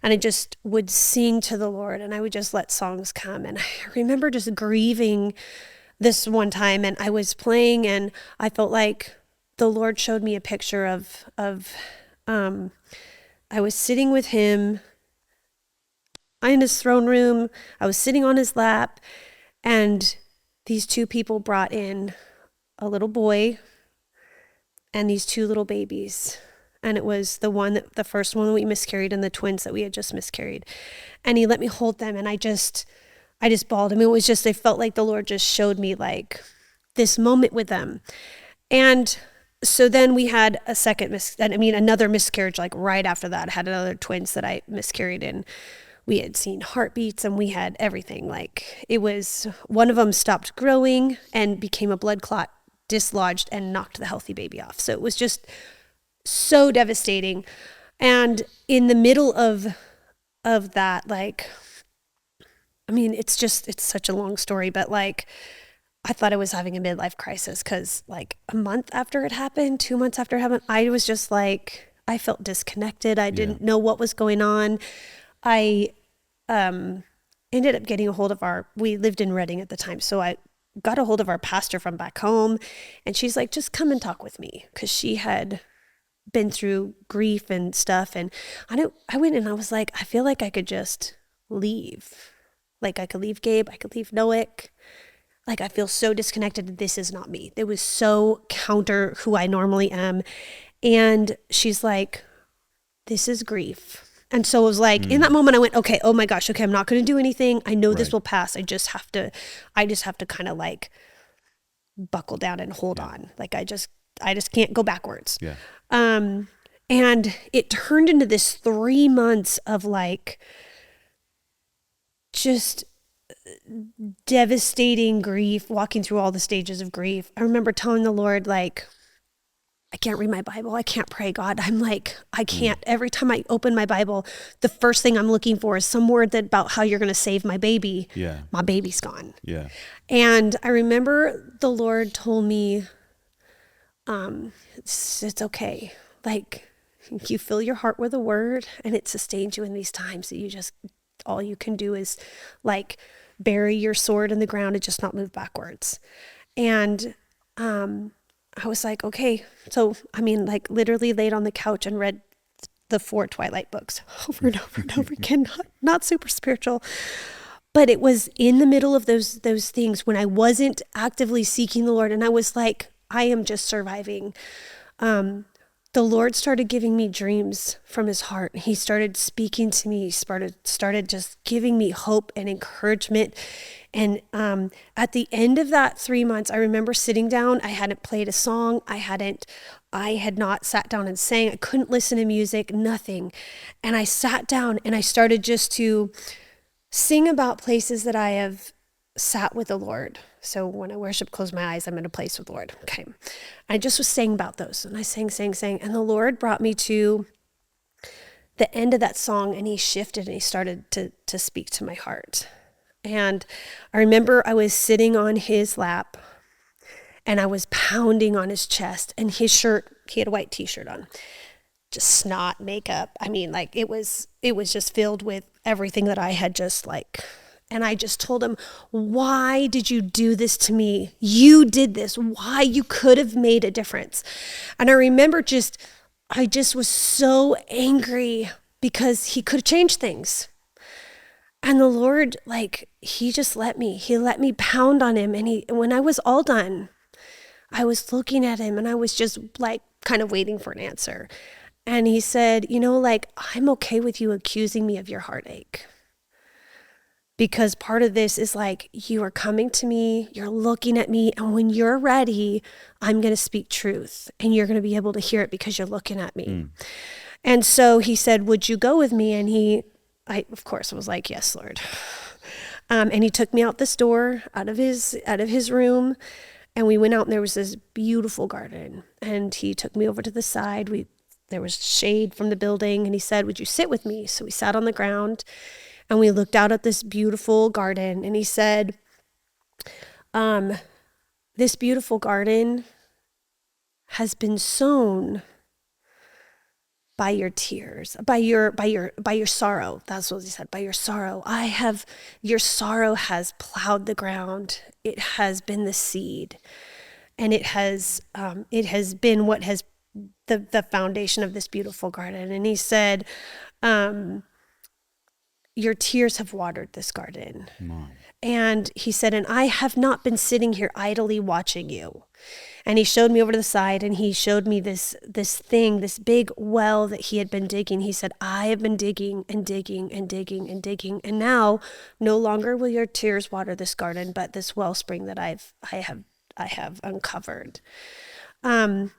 I just would sing to the Lord, and I would just let songs come. And I remember just grieving this one time, and I was playing, and I felt like the Lord showed me a picture of I was sitting with him in his throne room. I was sitting on his lap, and these two people brought in a little boy and these two little babies. And it was the first one that we miscarried, and the twins that we had just miscarried. And he let me hold them, and I just bawled. I mean, it felt like the Lord just showed me like this moment with them. And so then we had another miscarriage, like right after that. I had another twins that I miscarried, and we had seen heartbeats, and we had everything. Like, it was, one of them stopped growing and became a blood clot, dislodged, and knocked the healthy baby off. So it was just so devastating. And in the middle of that, like, I mean, it's such a long story, but like, I thought I was having a midlife crisis, because like a month after it happened, 2 months after it happened, I was just like, I felt disconnected. I didn't know what was going on. I ended up getting a hold of we lived in Reading at the time. So I got a hold of our pastor from back home, and she's like, just come and talk with me. 'Cause she had been through grief and stuff. And I went, and I was like, I feel like I could just leave. Like, I could leave Gabe. I could leave Noack. Like, I feel so disconnected. This is not me. It was so counter who I normally am. And she's like, this is grief. And so it was like, in that moment I went, okay, oh my gosh, okay, I'm not going to do anything. I know this will pass. I just have to kind of like buckle down and hold on. Like, I just can't go backwards. Yeah. And it turned into this 3 months of like, just devastating grief, walking through all the stages of grief. I remember telling the Lord, like, I can't read my Bible. I can't pray, God. I'm like, I can't. Every time I open my Bible, the first thing I'm looking for is some word about how you're going to save my baby. Yeah. My baby's gone. Yeah. And I remember the Lord told me, it's okay. Like, you fill your heart with a word, and it sustains you in these times that all you can do is like bury your sword in the ground and just not move backwards. And, I was like, okay. So, I mean, like, literally laid on the couch and read the 4 Twilight books over and over and over again. Not super spiritual, but it was in the middle of those things when I wasn't actively seeking the Lord, and I was like, I am just surviving. The Lord started giving me dreams from his heart. He started speaking to me. He started just giving me hope and encouragement. And at the end of that 3 months, I remember sitting down. I hadn't played a song. I had not sat down and sang. I couldn't listen to music, nothing. And I sat down and I started just to sing about places that I have sat with the Lord. So when I worship, close my eyes, I'm in a place with the Lord. Okay. I just was saying about those, and I sang. And the Lord brought me to the end of that song, and he shifted and he started to speak to my heart. And I remember I was sitting on his lap, and I was pounding on his chest, and his shirt, he had a white t-shirt on, just snot, makeup. I mean, like, it was just filled with everything that I had just like. And I just told him, why did you do this to me? You did this. Why? You could have made a difference. And I remember I just was so angry because he could have changed things. And the Lord, like, he let me pound on him. And when I was all done, I was looking at him and I was just like kind of waiting for an answer. And he said, like, I'm okay with you accusing me of your heartache. Because part of this is like, you are coming to me, you're looking at me, and when you're ready, I'm going to speak truth and you're going to be able to hear it because you're looking at me. And so he said, would you go with me? And I of course was like, yes, Lord. And he took me out this door, out of his room, and we went out and there was this beautiful garden. And he took me over to the side. There was shade from the building, and he said, would you sit with me? So we sat on the ground. And we looked out at this beautiful garden, and he said, this beautiful garden has been sown by your tears, by your sorrow. That's what he said, by your sorrow. Your sorrow has plowed the ground. It has been the seed, and it has been what has the foundation of this beautiful garden. And he said, your tears have watered this garden. Mom. And he said, and I have not been sitting here idly watching you. And he showed me over to the side, and he showed me this big well that he had been digging. He said, I have been digging and digging and digging and digging. And now no longer will your tears water this garden, but this wellspring that I have uncovered. And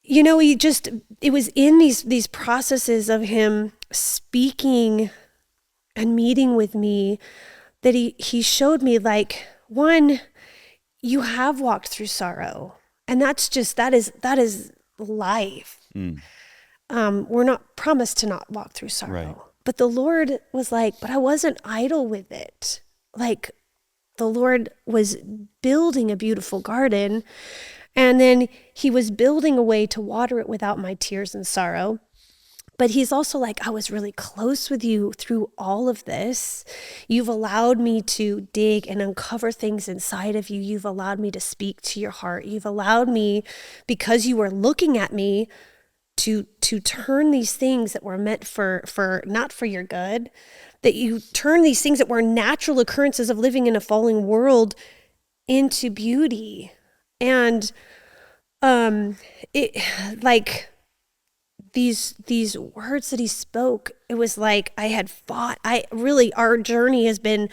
it was in these processes of him speaking and meeting with me that he showed me, like, one, you have walked through sorrow, and that is life. We're not promised to not walk through sorrow. Right. But the Lord was like, but I wasn't idle with it. Like, the Lord was building a beautiful garden, and then he was building a way to water it without my tears and sorrow. But he's also like, I was really close with you through all of this. You've allowed me to dig and uncover things inside of you. You've allowed me to speak to your heart. You've allowed me, because you were looking at me, to turn these things that were meant for not for your good, that you turn these things that were natural occurrences of living in a falling world into beauty. And these words that he spoke, it was like I had fought. Our journey has been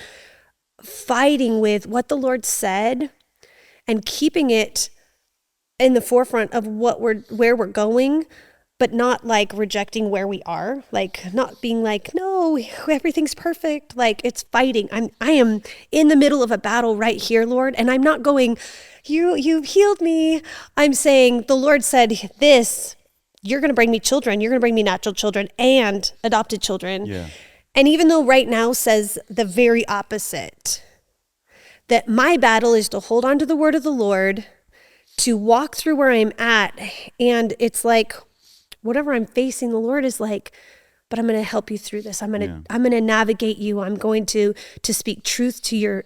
fighting with what the Lord said and keeping it in the forefront of where we're going, but not like rejecting where we are, like not being like, no, everything's perfect. Like, it's fighting. I am in the middle of a battle right here, Lord. And I'm not going, you've healed me. I'm saying, the Lord said this, you're going to bring me children. You're going to bring me natural children and adopted children. Yeah. And even though right now says the very opposite, that my battle is to hold on to the word of the Lord, to walk through where I'm at. And it's like, whatever I'm facing, the Lord is like, but I'm going to help you through this. I'm going to navigate you. I'm going to speak truth to your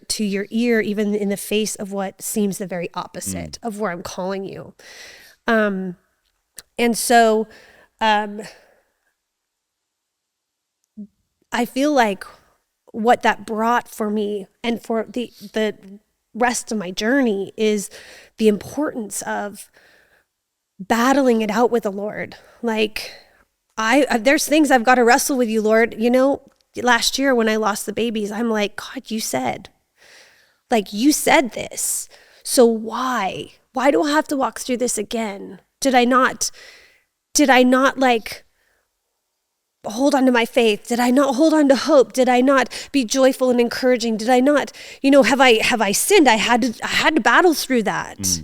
ear, even in the face of what seems the very opposite of where I'm calling you. And so, I feel like what that brought for me and for the rest of my journey is the importance of battling it out with the Lord. Like, there's things I've got to wrestle with you, Lord. Last year when I lost the babies, I'm like, God, you said this. So why do I have to walk through this again? Did I not like hold on to my faith? Did I not hold on to hope? Did I not be joyful and encouraging? Did I not, have I sinned? I had to battle through that.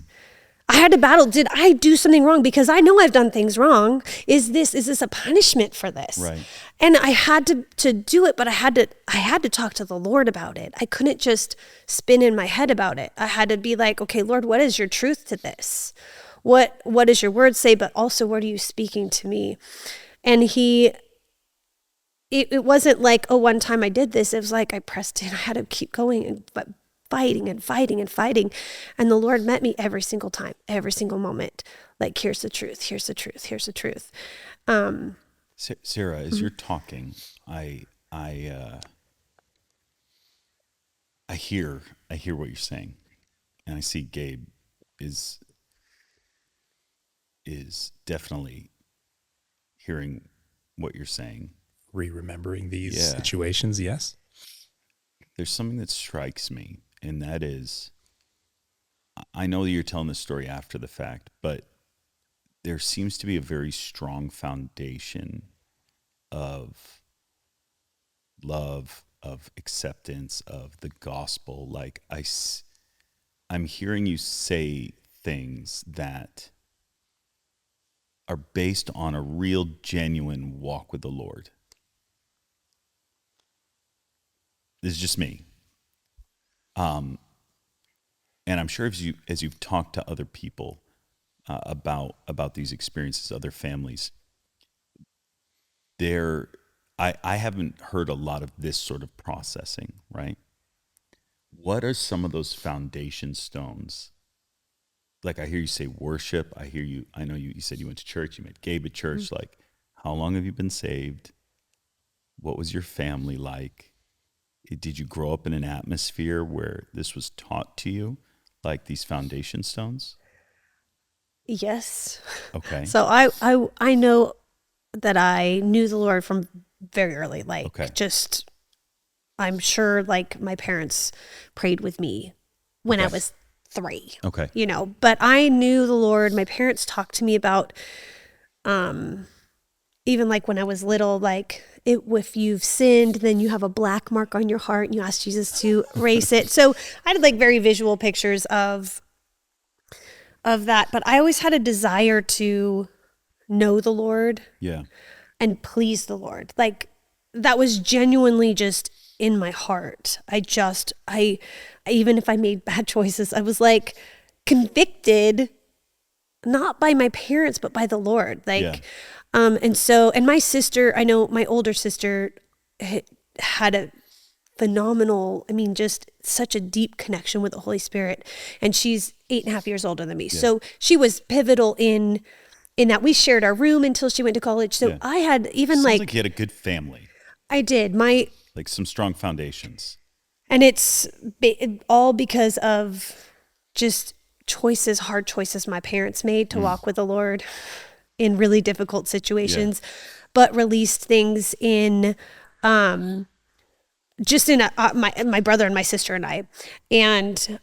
I had to battle. Did I do something wrong? Because I know I've done things wrong. Is this a punishment for this? Right. And I had to do it, but I had to talk to the Lord about it. I couldn't just spin in my head about it. I had to be like, okay, Lord, what is your truth to this? What does your word say? But also, what are you speaking to me? And it wasn't like, oh, one time I did this. It was like I pressed in. I had to keep going but fighting and fighting and fighting. And the Lord met me every single time, every single moment. Like, here's the truth. Here's the truth. Here's the truth. Sarah, as you're talking, I hear what you're saying, and I see Gabe is definitely hearing what you're saying. Remembering these Yeah. situations, yes. There's something that strikes me, and that is, I know that you're telling the story after the fact, but there seems to be a very strong foundation of love, of acceptance, of the gospel. Like I'm hearing you say things that are based on a real, genuine walk with the Lord. This is just me. And I'm sure as you've talked to other people about these experiences, other families, I haven't heard a lot of this sort of processing, right? What are some of those foundation stones? Like, I hear you say worship. I know you said you went to church, you met Gabe at church. Mm-hmm. Like, how long have you been saved? What was your family like? Did you grow up in an atmosphere where this was taught to you, like these foundation stones? Yes. Okay. So I know that I knew the Lord from very early. Like, Okay. just, I'm sure like my parents prayed with me when I Okay. was 3. Okay. You know, but I knew the Lord. My parents talked to me about, even like when I was little, like if you've sinned, then you have a black mark on your heart and you ask Jesus to erase it. So I had like very visual pictures of that, but I always had a desire to know the Lord Yeah. and please the Lord. Like, that was genuinely just in my heart. I even if I made bad choices, I was like convicted, not by my parents, but by the Lord. Like, Yeah. and my sister, I know my older sister had a phenomenal, I mean, just such a deep connection with the Holy Spirit. And she's 8.5 years older than me. Yeah. So she was pivotal in that. We shared our room until she went to college. So Yeah. I had even Sounds like like you had a good family, I did like some strong foundations. and it's all because of just hard choices my parents made to walk with the Lord in really difficult situations, but released things in, just in my brother and my sister and I. And,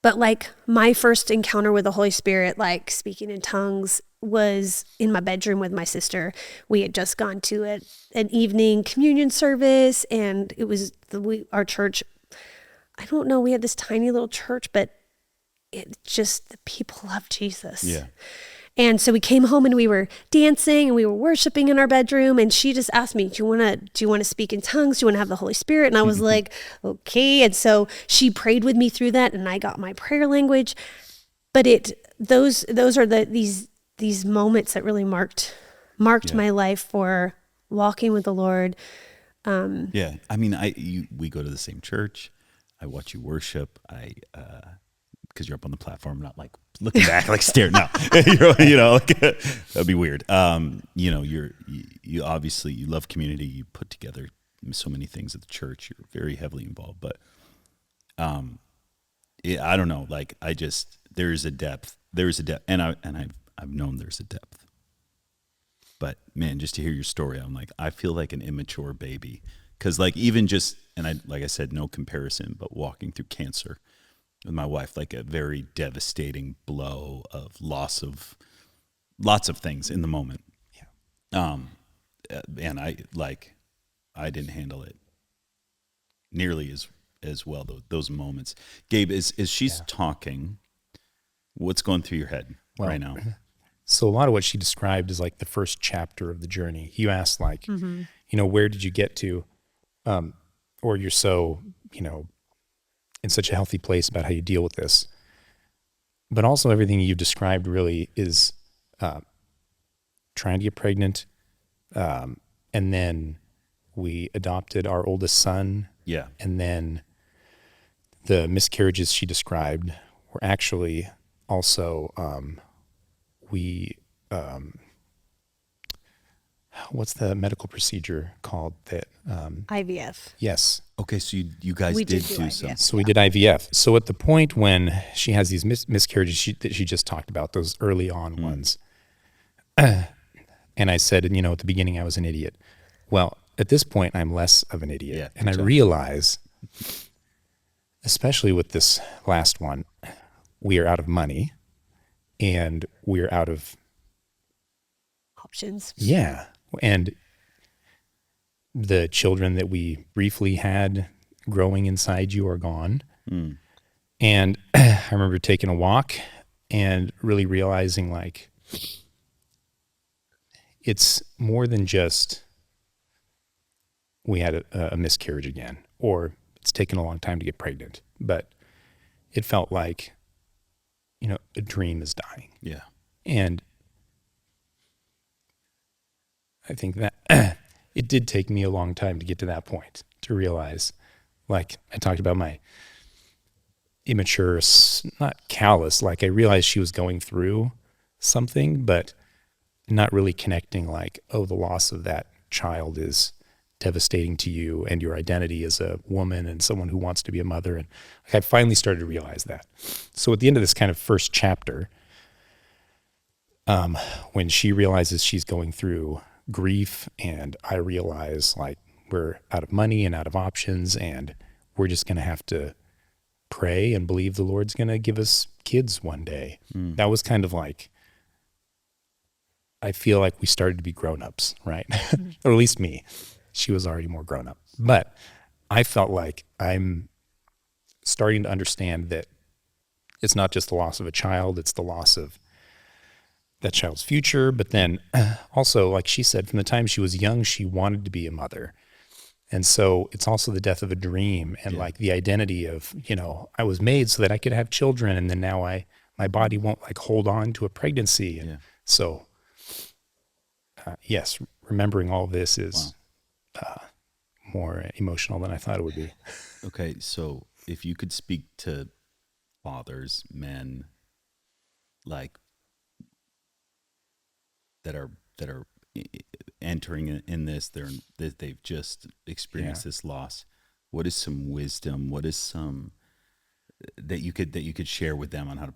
but like my first encounter with the Holy Spirit, like speaking in tongues, was in my bedroom with my sister. We had just gone to an evening communion service, and it was our church. I don't know. We had this tiny little church, but the people loved Jesus. Yeah. And so we came home and we were dancing and we were worshiping in our bedroom. And she just asked me, do you want to speak in tongues? Do you want to have the Holy Spirit? And I was like, okay. And so she prayed with me through that, and I got my prayer language. But those are these moments that really marked my life for walking with the Lord. Yeah. I mean, we go to the same church. I watch you worship. Because you're up on the platform, not like looking back, like staring. No, like, that'd be weird. You obviously, you love community. You put together so many things at the church. You're very heavily involved, but I don't know. Like, there is a depth, and I've known there's a depth. But man, just to hear your story, I'm like, I feel like an immature baby, because like even just, and like I said, no comparison, but walking through cancer with my wife, like a very devastating blow of loss of lots of things in the moment. Yeah. And I didn't handle it nearly as well, those moments. Gabe, as she's talking, what's going through your head right now? So a lot of what she described is like the first chapter of the journey. You asked like, where did you get to? Or you're so, in such a healthy place about how you deal with this. But also everything you've described really is trying to get pregnant. And then we adopted our oldest son. Yeah. And then the miscarriages she described were actually also, what's the medical procedure called that? IVF. Yes. Okay, so you guys We did did do do IVF. some. So we did IVF. So at the point when she has these miscarriages that she just talked about, those early on ones, and I said, at the beginning I was an idiot. Well, at this point I'm less of an idiot. Yeah, And I good job. realize, especially with this last one, we are out of money and we're out of, Options. yeah. And the children that we briefly had growing inside you are gone. And I remember taking a walk and really realizing like it's more than just we had a miscarriage again, or it's taken a long time to get pregnant, but it felt like, a dream is dying. Yeah. And I think that it did take me a long time to get to that point, to realize, like I talked about my immature, not callous, like I realized she was going through something, but not really connecting like, oh, the loss of that child is devastating to you and your identity as a woman and someone who wants to be a mother. And like, I finally started to realize that. So at the end of this kind of first chapter, when she realizes she's going through grief and I realize like we're out of money and out of options and we're just going to have to pray and believe the Lord's going to give us kids one day. That was kind of like, I feel like we started to be grown-ups, right? Or at least me. She was already more grown up. But I felt like I'm starting to understand that it's not just the loss of a child, it's the loss of that child's future. But then also, like she said, from the time she was young, she wanted to be a mother. And so it's also the death of a dream and like the identity of, I was made so that I could have children. And then now my body won't like hold on to a pregnancy. And so, yes, remembering all of this is more emotional than I thought it would be. Okay, so if you could speak to fathers, men, like that are entering in this, they've just experienced this loss. What is some wisdom? What is some that you could share with them on how to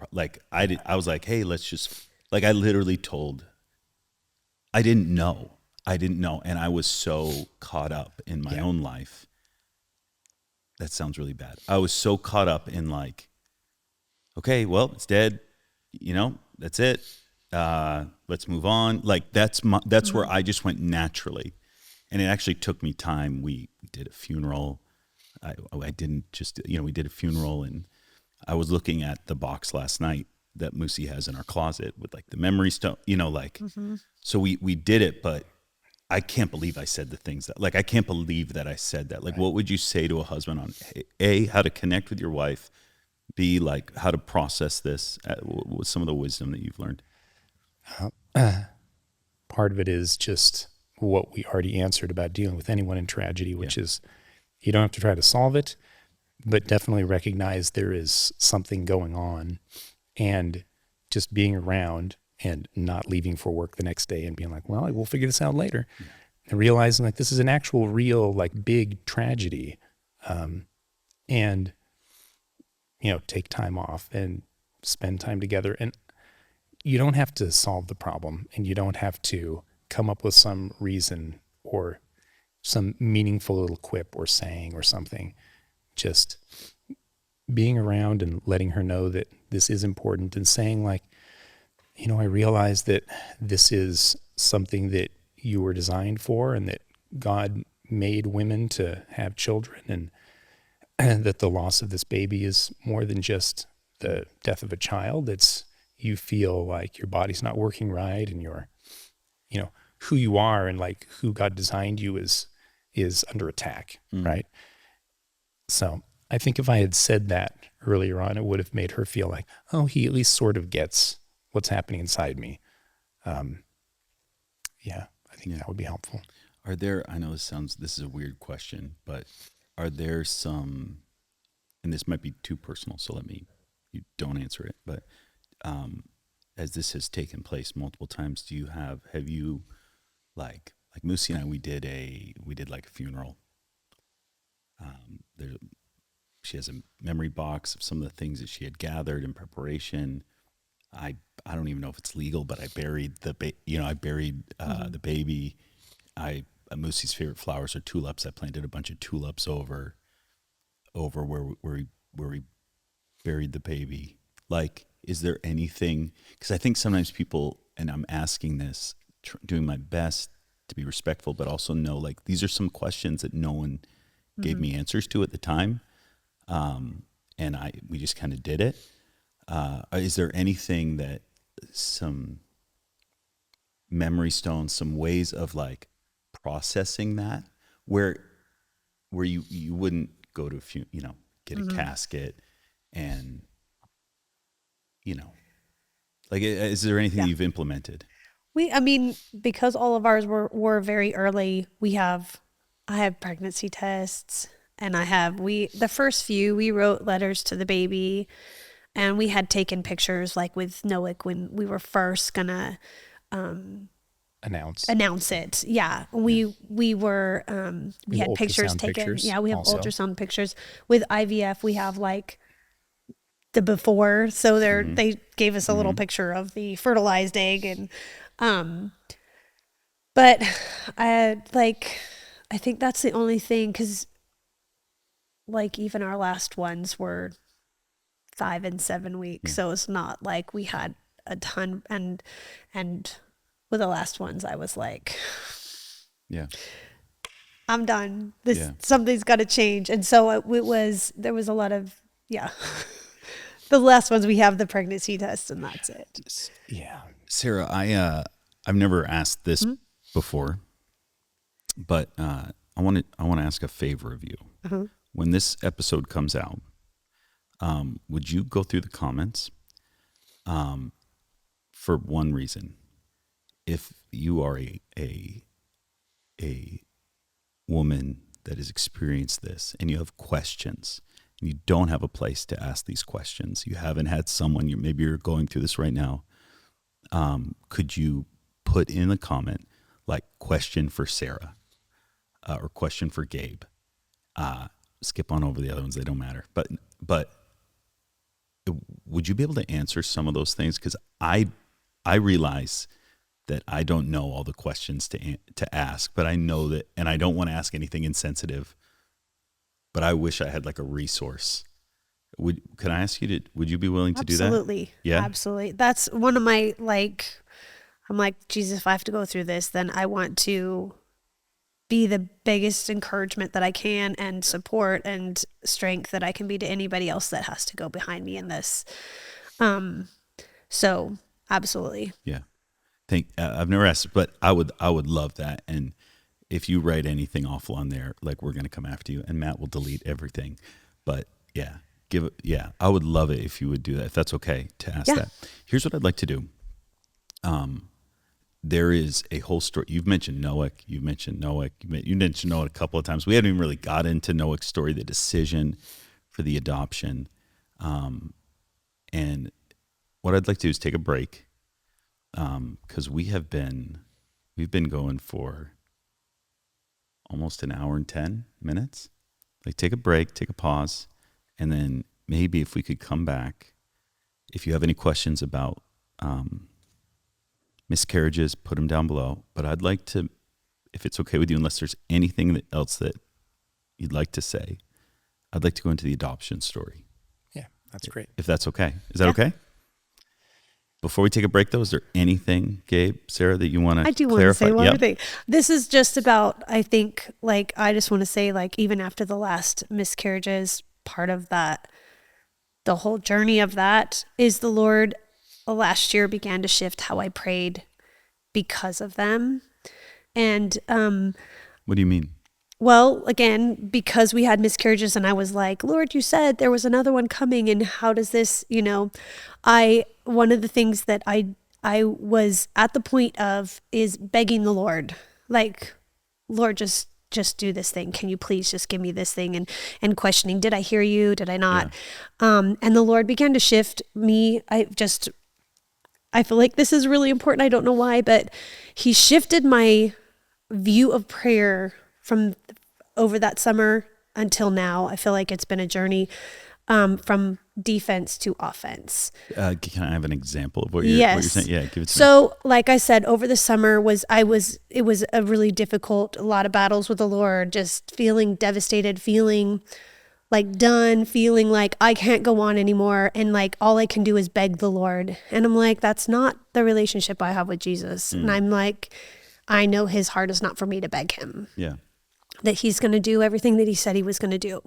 I was like, hey, let's just I literally told. I didn't know, and I was so caught up in my own life. That sounds really bad. I was so caught up in like, okay, well, it's dead. That's it. Let's move on. Like that's where I just went naturally, and it actually took me time. We did a funeral. I didn't just we did a funeral, and I was looking at the box last night that Moosey has in our closet with like the memory stone. So we did it, but I can't believe I said the things that I can't believe that I said that. Like, what would you say to a husband on A, how to connect with your wife, B, like how to process this? What's some of the wisdom that you've learned? Part of it is just what we already answered about dealing with anyone in tragedy, which is you don't have to try to solve it, but definitely recognize there is something going on, and just being around and not leaving for work the next day and being like, well, we'll figure this out later. And realizing like this is an actual real like big tragedy. And, take time off and spend time together. And you don't have to solve the problem, and you don't have to come up with some reason or some meaningful little quip or saying or something. Just being around and letting her know that this is important, and saying like, I realize that this is something that you were designed for, and that God made women to have children, and that the loss of this baby is more than just the death of a child. It's you feel like your body's not working right, and you're, who you are and like who God designed you is under attack, right? So I think if I had said that earlier on, it would have made her feel like, oh, he at least sort of gets what's happening inside me. I think that would be helpful. Are there, I know this is a weird question, but are there some, and this might be too personal, so you don't answer it, but as this has taken place multiple times, have you like like Moosey and I, we did like a funeral. There, she has a memory box of some of the things that she had gathered in preparation. I don't even know if it's legal, but I buried the the baby. Moosey's favorite flowers are tulips. I planted a bunch of tulips over where we buried the baby. Like, is there anything? Because I think sometimes people, and I'm asking this, doing my best to be respectful, but also know, like, these are some questions that no one gave me answers to at the time, and we just kind of did it. Is there anything that, some memory stones, some ways of like processing that, where you wouldn't go to get a casket and like, is there anything you've implemented? Because all of ours were very early, I have pregnancy tests, and the first few, we wrote letters to the baby, and we had taken pictures, like with Noah when we were first gonna announce it. Yeah. We had pictures taken. Yeah. We have ultrasound pictures. With IVF, we have like the before. So they gave us a little picture of the fertilized egg, and, but I think that's the only thing, 'cause like even our last ones were 5 and 7 weeks. So it's not like we had a ton, and with the last ones, I was like, I'm done. Something's got to change. And so there was a lot of, the last ones we have the pregnancy test, and that's it. Yeah. Sarah, I've never asked this before, but I want to ask a favor of you. When this episode comes out, would you go through the comments? For one reason, if you are a woman that has experienced this and you have questions and you don't have a place to ask these questions, you haven't had someone, maybe you're going through this right now, could you put in a comment like question for Sarah or question for Gabe? Skip on over the other ones, they don't matter. But would you be able to answer some of those things? Because I realize that I don't know all the questions to ask, but I know that, and I don't want to ask anything insensitive, but I wish I had like a resource. Can I ask you would you be willing to do that? Absolutely. Yeah. Absolutely. That's one of my, I'm like, Jesus, if I have to go through this, then I want to be the biggest encouragement that I can, and support and strength that I can be to anybody else that has to go behind me in this. So absolutely. Yeah. I've never asked, but I would love that. And if you write anything awful on there, like, we're going to come after you, and Matt will delete everything. But I would love it if you would do that, if that's okay to ask that. Here's what I'd like to do. There is a whole story. You've mentioned Noah. You mentioned Noah a couple of times. We haven't even really got into Noah's story, the decision for the adoption. And what I'd like to do is take a break, because we've been going for almost an hour and 10 minutes. Like, take a break, take a pause, and then maybe if we could come back, if you have any questions about miscarriages, put them down below. But I'd like to, if it's okay with you, unless there's anything else that you'd like to say, I'd like to go into the adoption story. Yeah, that's great. If that's okay. Is that okay? Before we take a break, though, is there anything, Gabe, Sarah, that you want to clarify? I do want to say one more thing. This is just about, I think, like, I just want to say, like, even after the last miscarriages, part of that, the whole journey of that is the Lord last year began to shift how I prayed because of them. And what do you mean? Well, again, because we had miscarriages, and I was like, Lord, you said there was another one coming, and how does this, one of the things that I was at the point of is begging the Lord, like, Lord, just do this thing. Can you please just give me this thing? And questioning, did I hear you? Did I not? Yeah. And the Lord began to shift me. I feel like this is really important. I don't know why, but he shifted my view of prayer from over that summer until now. I feel like it's been a journey from defense to offense. Can I have an example of what you're saying? Yeah, give it to me. So, like I said, over the summer it was a really difficult, a lot of battles with the Lord, just feeling devastated, feeling like done, feeling like I can't go on anymore. And like, all I can do is beg the Lord. And I'm like, that's not the relationship I have with Jesus. And I'm like, I know his heart is not for me to beg him. Yeah. That he's going to do everything that he said he was going to do.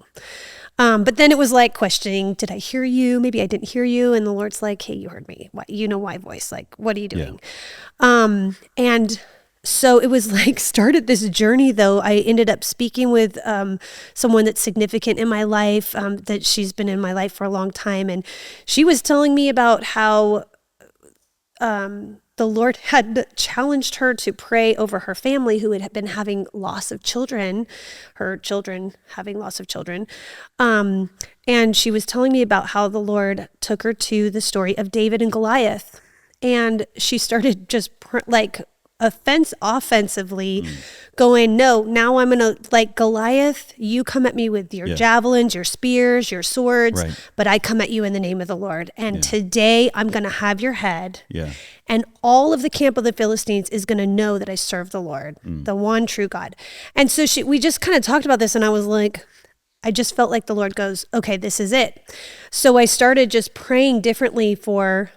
But then it was like questioning, did I hear you? Maybe I didn't hear you. And the Lord's like, hey, you heard me. What, you know my voice. Like, what are you doing? Yeah. And so it was like started this journey though. I ended up speaking with someone that's significant in my life, that she's been in my life for a long time. And she was telling me about how the Lord had challenged her to pray over her family who had been having loss of children, her children having loss of children. And she was telling me about how the Lord took her to the story of David and Goliath. And she started just offensively going, no, now I'm going to, like, Goliath, you come at me with your javelins, your spears, your swords, but I come at you in the name of the Lord. And today I'm going to have your head. Yeah. And all of the camp of the Philistines is going to know that I serve the Lord, the one true God. And so we just kind of talked about this, and I was like, I just felt like the Lord goes, okay, this is it. So I started just praying differently for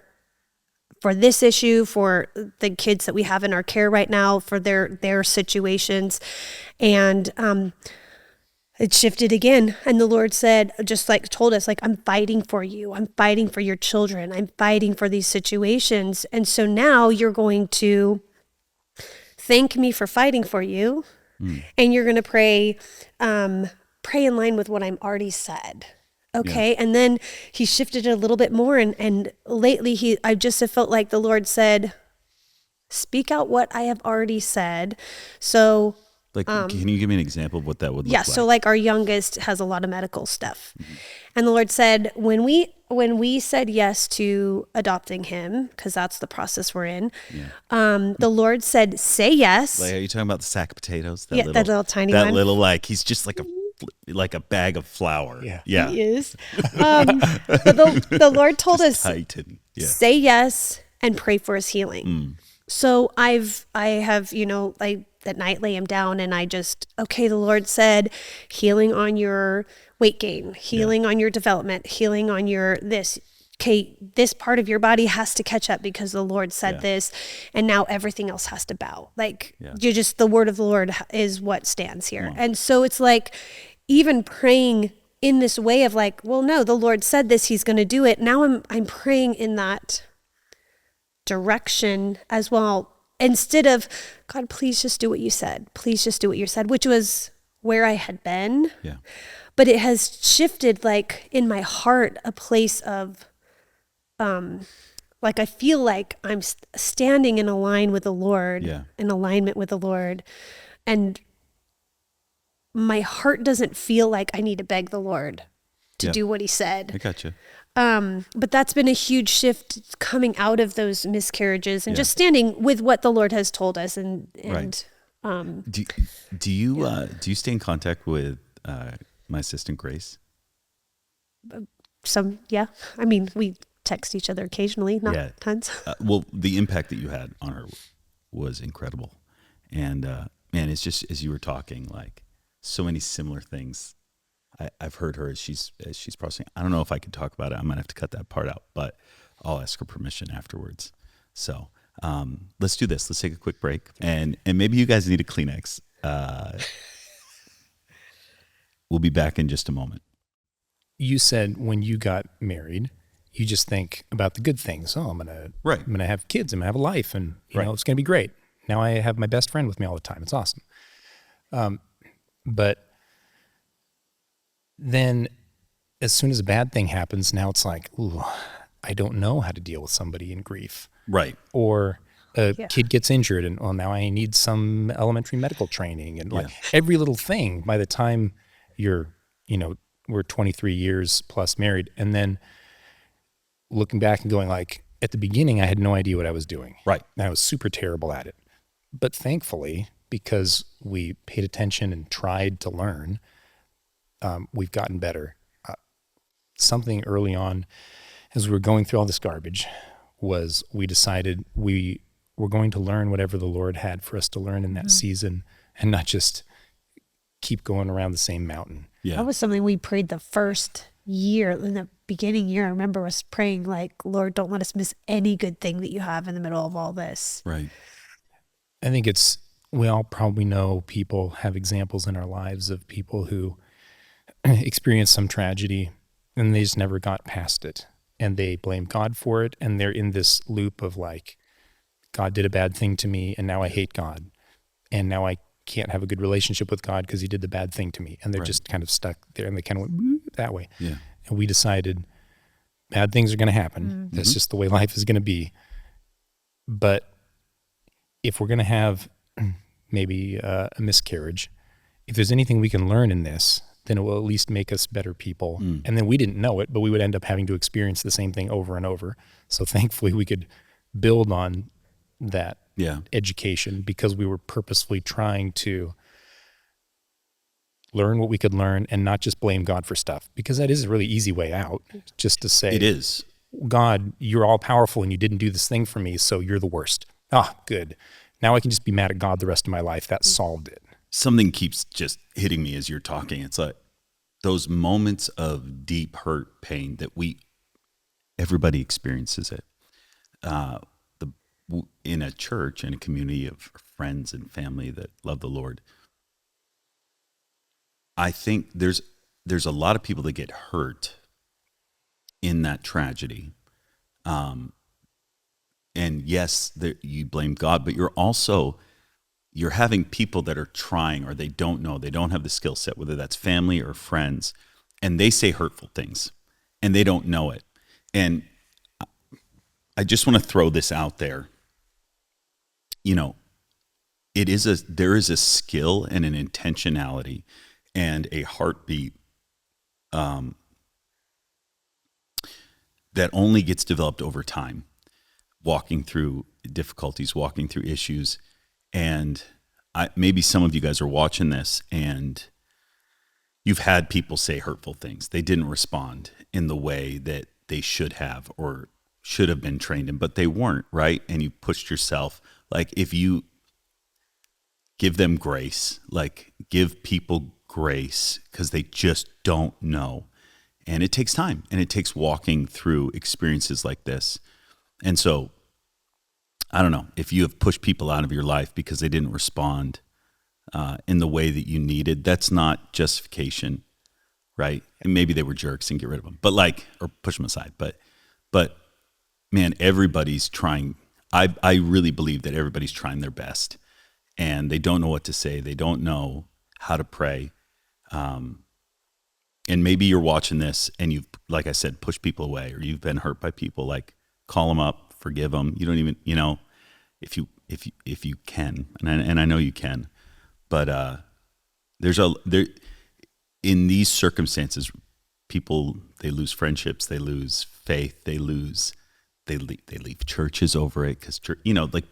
this issue, for the kids that we have in our care right now, for their situations. And it shifted again. And the Lord said, just like told us, like, I'm fighting for you. I'm fighting for your children. I'm fighting for these situations. And so now you're going to thank me for fighting for you. And you're going to pray in line with what I'm already said. Okay. Yeah. And then he shifted it a little bit more. And lately I just have felt like the Lord said, speak out what I have already said. So, like, can you give me an example of what that would look like? Yeah. So like our youngest has a lot of medical stuff. And the Lord said, when we said yes to adopting him, because that's the process we're in, the Lord said, say yes. Like, are you talking about the sack of potatoes? That little tiny one. That little, like, he's just like a bag of flour. Yeah. He is. But the Lord told us, say yes and pray for his healing. So I have, like at night lay him down and I just, okay, the Lord said healing on your weight gain, healing on your development, healing on your this. Okay, this part of your body has to catch up because the Lord said this, and now everything else has to bow. Like, the word of the Lord is what stands here. And so it's like, even praying in this way of like, well, no, the Lord said this, he's going to do it. Now I'm praying in that direction as well. Instead of, God, please just do what you said. Please just do what you said, which was where I had been. Yeah. But it has shifted, like, in my heart, a place of, like, I feel like I'm standing in alignment with the Lord, in alignment with the Lord. And my heart doesn't feel like I need to beg the Lord to do what he said. I gotcha. But that's been a huge shift coming out of those miscarriages and just standing with what the Lord has told us. And do you stay in contact with my assistant Grace? I mean, we text each other occasionally, not tons. Well, the impact that you had on her was incredible. And man, it's just, as you were talking, like, so many similar things I've heard her as she's processing. I don't know if I can talk about it. I might have to cut that part out, but I'll ask her permission afterwards. So let's do this. Let's take a quick break, and maybe you guys need a Kleenex. We'll be back in just a moment. You said when you got married, you just think about the good things. Oh, I'm gonna have kids. I'm gonna have a life, and you know it's gonna be great. Now I have my best friend with me all the time. It's awesome. But then as soon as a bad thing happens, now it's like, ooh, I don't know how to deal with somebody in grief. Right. Or a kid gets injured and, well, now I need some elementary medical training. And like every little thing, by the time you're, we're 23 years plus married. And then looking back and going like, at the beginning, I had no idea what I was doing. Right. And I was super terrible at it. But thankfully, because we paid attention and tried to learn, we've gotten better. Something early on, as we were going through all this garbage, was we decided we were going to learn whatever the Lord had for us to learn in that season, and not just keep going around the same mountain. Yeah. That was something we prayed the first year, in the beginning year. I remember us praying like, Lord, don't let us miss any good thing that you have in the middle of all this. Right. I think we all probably know people, have examples in our lives of people who experienced some tragedy and they just never got past it, and they blame God for it, and they're in this loop of like, God did a bad thing to me and now I hate God, and now I can't have a good relationship with God because he did the bad thing to me, and they're just kind of stuck there, and they kind of went that way. Yeah. And we decided bad things are going to happen. That's just the way life is going to be. But if we're going to have maybe a miscarriage, if there's anything we can learn in this, then it will at least make us better people. And then we didn't know it, but we would end up having to experience the same thing over and over. So thankfully we could build on that education, because we were purposefully trying to learn what we could learn and not just blame God for stuff, because that is a really easy way out, just to say, It is. God, you're all powerful and you didn't do this thing for me, so you're the worst. Good. Now I can just be mad at God the rest of my life. That solved it. Something keeps just hitting me as you're talking. It's like those moments of deep hurt, pain that everybody experiences it. In a church, in a community of friends and family that love the Lord, I think there's a lot of people that get hurt in that tragedy. And yes, you blame God, but you're having people that are trying, or they don't know, they don't have the skill set, whether that's family or friends, and they say hurtful things and they don't know it. And I just want to throw this out there. There is a skill and an intentionality and a heartbeat that only gets developed over time, walking through difficulties, walking through issues. And maybe some of you guys are watching this and you've had people say hurtful things. They didn't respond in the way that they should have or should have been trained in, but they weren't, right? And you pushed yourself. Like, if you give them grace, like give people grace, because they just don't know. And it takes time, and it takes walking through experiences like this. And so, I don't know, if you have pushed people out of your life because they didn't respond in the way that you needed, that's not justification, right? And maybe they were jerks and get rid of them, or push them aside. But man, everybody's trying. I really believe that everybody's trying their best, and they don't know what to say. They don't know how to pray. And maybe you're watching this and you've, like I said, pushed people away, or you've been hurt by people. Like, call them up, forgive them. You don't even, if you can, and I know you can, but in these circumstances, people, they lose friendships, they lose faith, they leave churches over it, because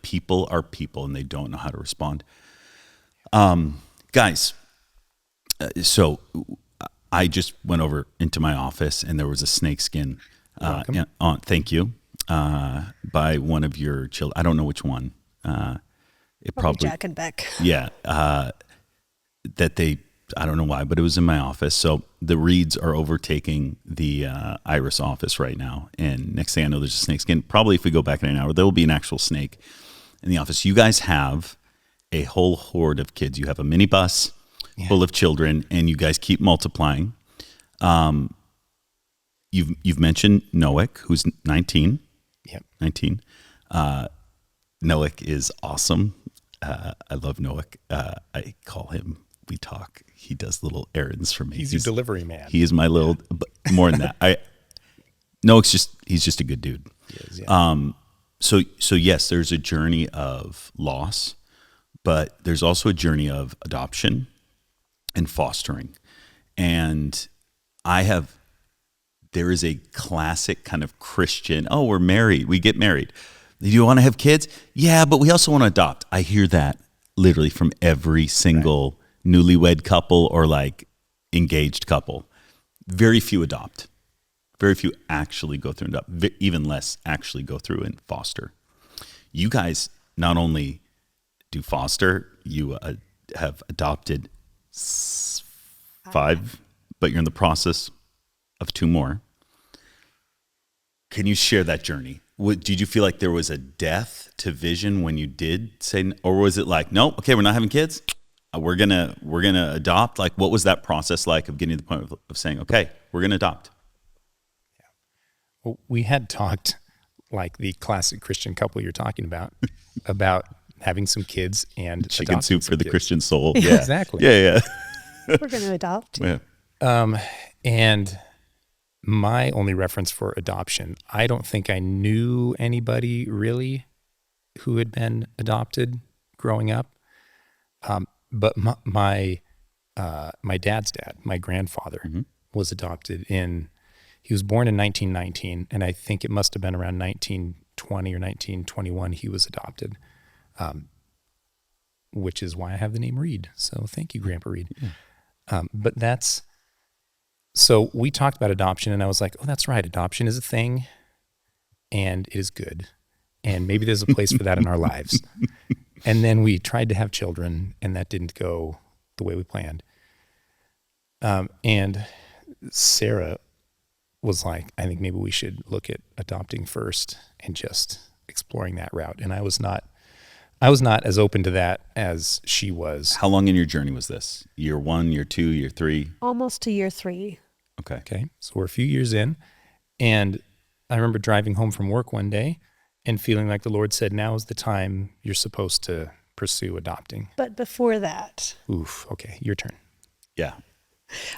people are people and they don't know how to respond. Guys, so I just went over into my office and there was a snakeskin thank you, by one of your children. I don't know which one. It probably Jack and Beck. Yeah. I don't know why, but it was in my office. So the Reids are overtaking the Iris office right now. And next thing I know, there's a snakeskin. Probably if we go back in an hour, there will be an actual snake in the office. You guys have a whole horde of kids. You have a minibus full of children, and you guys keep multiplying. You've mentioned Noak, who's 19. Yep. 19. Noak is awesome. I love Noak. I call him, we talk. He does little errands for me. He's your delivery man. He is my little, but more than that. Noak's he's just a good dude. He is, yeah. So yes, there's a journey of loss, but there's also a journey of adoption and fostering. And there is a classic kind of Christian, we're married, we get married. Do you want to have kids? Yeah, but we also want to adopt. I hear that literally from every single newlywed couple or like engaged couple. Very few adopt. Very few actually go through and adopt. Even less actually go through and foster. You guys not only do foster, you have adopted 5, but you're in the process of 2 more. Can you share that journey? Did you feel like there was a death to vision when you did say, or was it like, no, okay, we're not having kids, we're gonna adopt? Like, what was that process like of getting to the point of saying, okay, we're gonna adopt? Yeah. Well, we had talked, like the classic Christian couple you're talking about having some kids and chicken soup for the kids. Christian soul. Yeah, exactly. Yeah. We're going to adopt. Yeah. And my only reference for adoption, I don't think I knew anybody really who had been adopted growing up. But my dad's dad, my grandfather, was adopted he was born in 1919, and I think it must have been around 1920 or 1921 he was adopted, which is why I have the name Reid. So thank you, Grandpa Reid. Yeah. So we talked about adoption, and I was like, oh, that's right. Adoption is a thing, and it is good. And maybe there's a place for that in our lives. And then we tried to have children, and that didn't go the way we planned. And Sarah was like, I think maybe we should look at adopting first and just exploring that route. And I was not as open to that as she was. How long in your journey was this? Year 1, year 2, year 3? Almost to year 3. Okay. So we're a few years in, and I remember driving home from work one day and feeling like the Lord said, now is the time you're supposed to pursue adopting. But before that. Oof. Okay. Your turn. Yeah.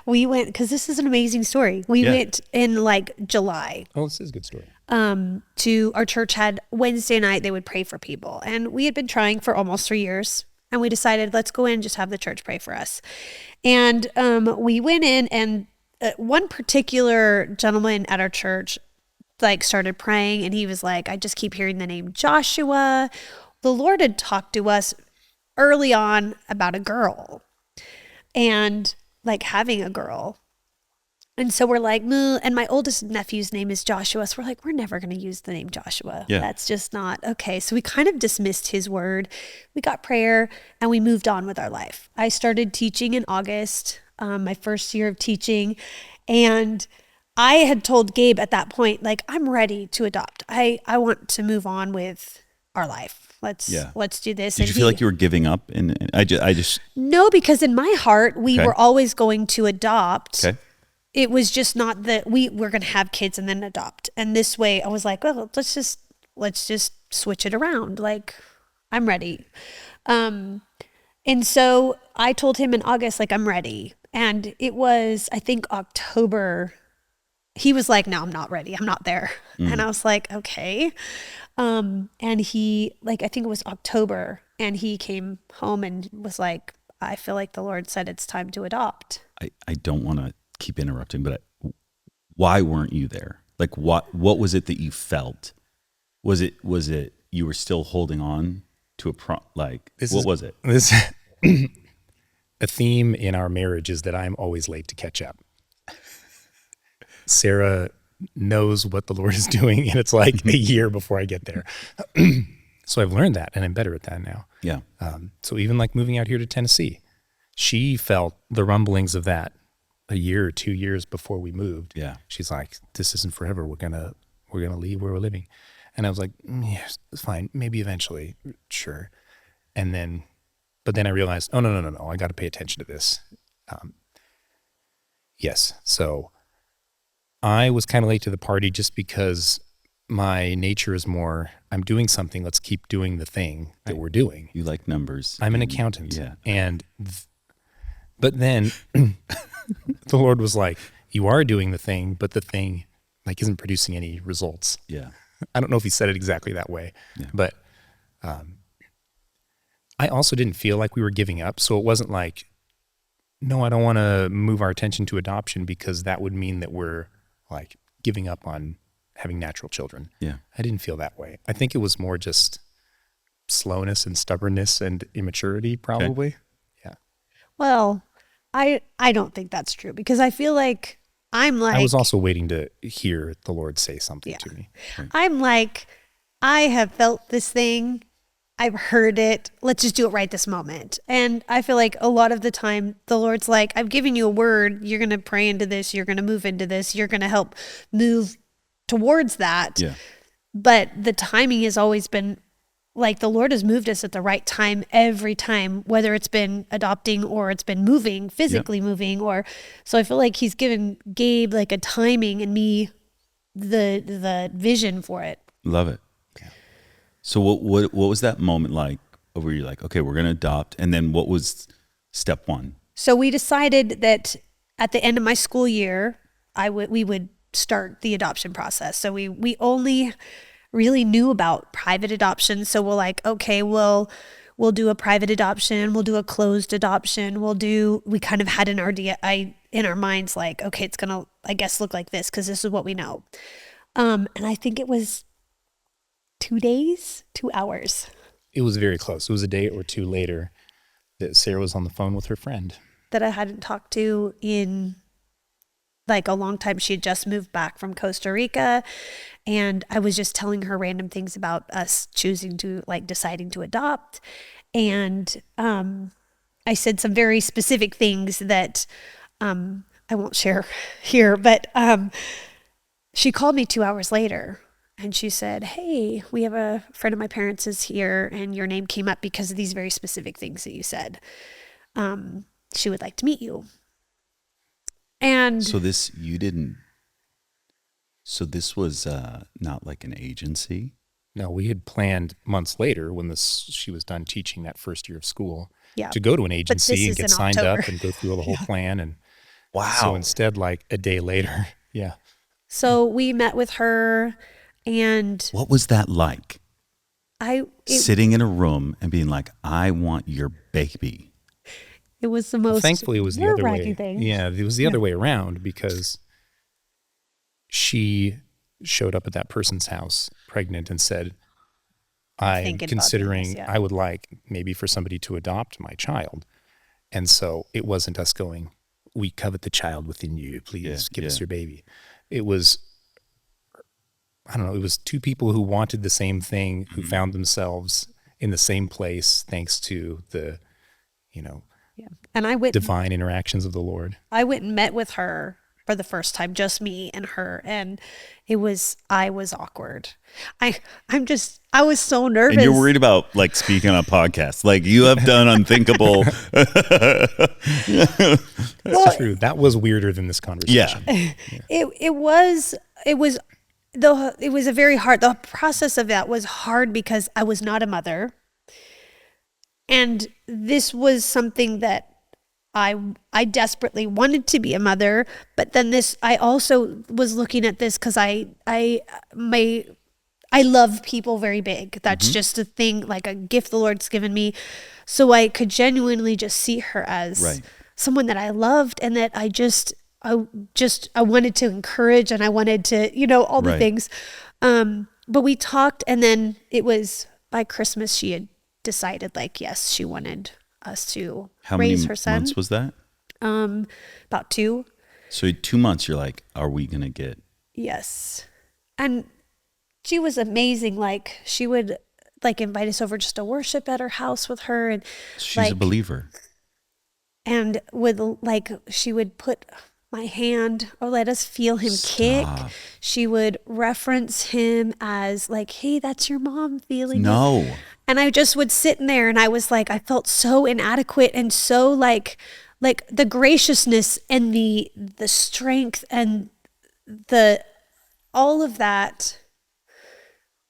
We went, because this is an amazing story. We went in like July. Oh, this is a good story. To our church had Wednesday night, they would pray for people. And we had been trying for almost 3 years. And we decided, let's go in and just have the church pray for us. And we went in, and one particular gentleman at our church like started praying, and he was like, I just keep hearing the name Joshua. The Lord had talked to us early on about a girl and like having a girl. And so we're like, no. And my oldest nephew's name is Joshua. So we're like, we're never going to use the name Joshua. Yeah. That's just not okay. So we kind of dismissed his word. We got prayer and we moved on with our life. I started teaching in August, my first year of teaching. And I had told Gabe at that point, like, I'm ready to adopt. I want to move on with our life. Let's do this. Did you feel like you were giving up? And I just no, because in my heart, we were always going to adopt. Okay. It was just not that we're going to have kids and then adopt. And this way I was like, well, let's just switch it around. Like, I'm ready. And so I told him in August, like, I'm ready. And it was, I think, October. He was like, no, I'm not ready. I'm not there. And I was like, okay. And he, like, I think it was October, and he came home and was like, I feel like the Lord said it's time to adopt. I don't want to keep interrupting, but why weren't you there? Like, what was it that you felt? Was it you were still holding on to what was it? This a theme in our marriage is that I'm always late to catch up. Sarah knows what the Lord is doing, and it's like a year before I get there. So I've learned that, and I'm better at that now. Yeah. So even like moving out here to Tennessee, she felt the rumblings of that a year or 2 years before we moved. Yeah. She's like, this isn't forever. We're gonna leave where we're living. And I was like, yes, fine. Maybe eventually. Sure. But then I realized, oh, no. I got to pay attention to this. Yes. So I was kind of late to the party just because my nature is more, I'm doing something. Let's keep doing the thing that we're doing. You like numbers. I'm an accountant. Yeah. But then the Lord was like, you are doing the thing, but the thing like isn't producing any results. Yeah. I don't know if he said it exactly that way, but I also didn't feel like we were giving up. So it wasn't like, no, I don't want to move our attention to adoption because that would mean that we're like giving up on having natural children. Yeah. I didn't feel that way. I think it was more just slowness and stubbornness and immaturity, probably. Yeah. Well, I don't think that's true, because I feel like I was also waiting to hear the Lord say something to me. Right. I'm like, I have felt this thing. I've heard it. Let's just do it right this moment. And I feel like a lot of the time the Lord's like, I've given you a word. You're going to pray into this. You're going to move into this. You're going to help move towards that. Yeah. But the timing has always been like, the Lord has moved us at the right time every time, whether it's been adopting or it's been moving, physically moving, or so I feel like he's given Gabe like a timing and me the vision for it. Love it. So what was that moment like where you're like, okay, we're going to adopt, and then what was step one? So we decided that at the end of my school year, we would start the adoption process. So we only really knew about private adoption. So we're like, okay, we'll do a private adoption. We'll do a closed adoption. We kind of had an idea in our minds, like, okay, it's going to, I guess, look like this, because this is what we know. And I think it was 2 days, 2 hours. It was very close. It was a day or two later that Sarah was on the phone with her friend That I hadn't talked to in like a long time. She had just moved back from Costa Rica, and I was just telling her random things about us deciding to adopt. And I said some very specific things that I won't share here, but she called me 2 hours later. And she said, hey, we have a friend of my parents is here, and your name came up because of these very specific things that you said. She would like to meet you. And So this was not like an agency? No, we had planned months later when she was done teaching that first year of school yeah, to go to an agency and is get in signed October. up and go through the whole plan. And Wow. so instead, like a day later, yeah. So we met with her, and What was that like? it Sitting in a room and being like, I want your baby. was the most Thankfully, it was the other way. nerve-wracking thing. Yeah, it was the other way around, because she showed up at that person's house pregnant and said, I'm thinking about considering, doing this, yeah. I would like maybe for somebody to adopt my child. And so it wasn't us going, we covet the child within you. Please give us your baby. It was, I don't know, it was two people who wanted the same thing, who found themselves in the same place thanks to the, Yeah. And I went divine interactions of the Lord. I went and met with her for the first time, just me and her, and I was awkward. I was so nervous. And you're worried about like speaking on a podcast. Like you have done unthinkable. That's true. That was weirder than this conversation. Yeah. It was a very hard, the process of that was hard because I was not a mother. And this was something that I desperately wanted to be a mother, but then I also was looking at this because I love people very big. That's just a thing, like a gift the Lord's given me. So I could genuinely just see her as someone that I loved, and that I wanted to encourage, and I wanted to, all the things. But we talked, and then it was by Christmas she had decided, like, yes, she wanted us to raise her son. How many months was that? About 2. So 2 months, you're like, are we going to get? Yes. And she was amazing. Like, she would like invite us over just to worship at her house with her. And She's a believer. And she would put my hand or let us feel him kick. She would reference him as like, hey, that's your mom feeling it. And I just would sit in there, and I was like, I felt so inadequate, and so like the graciousness and the strength and all of that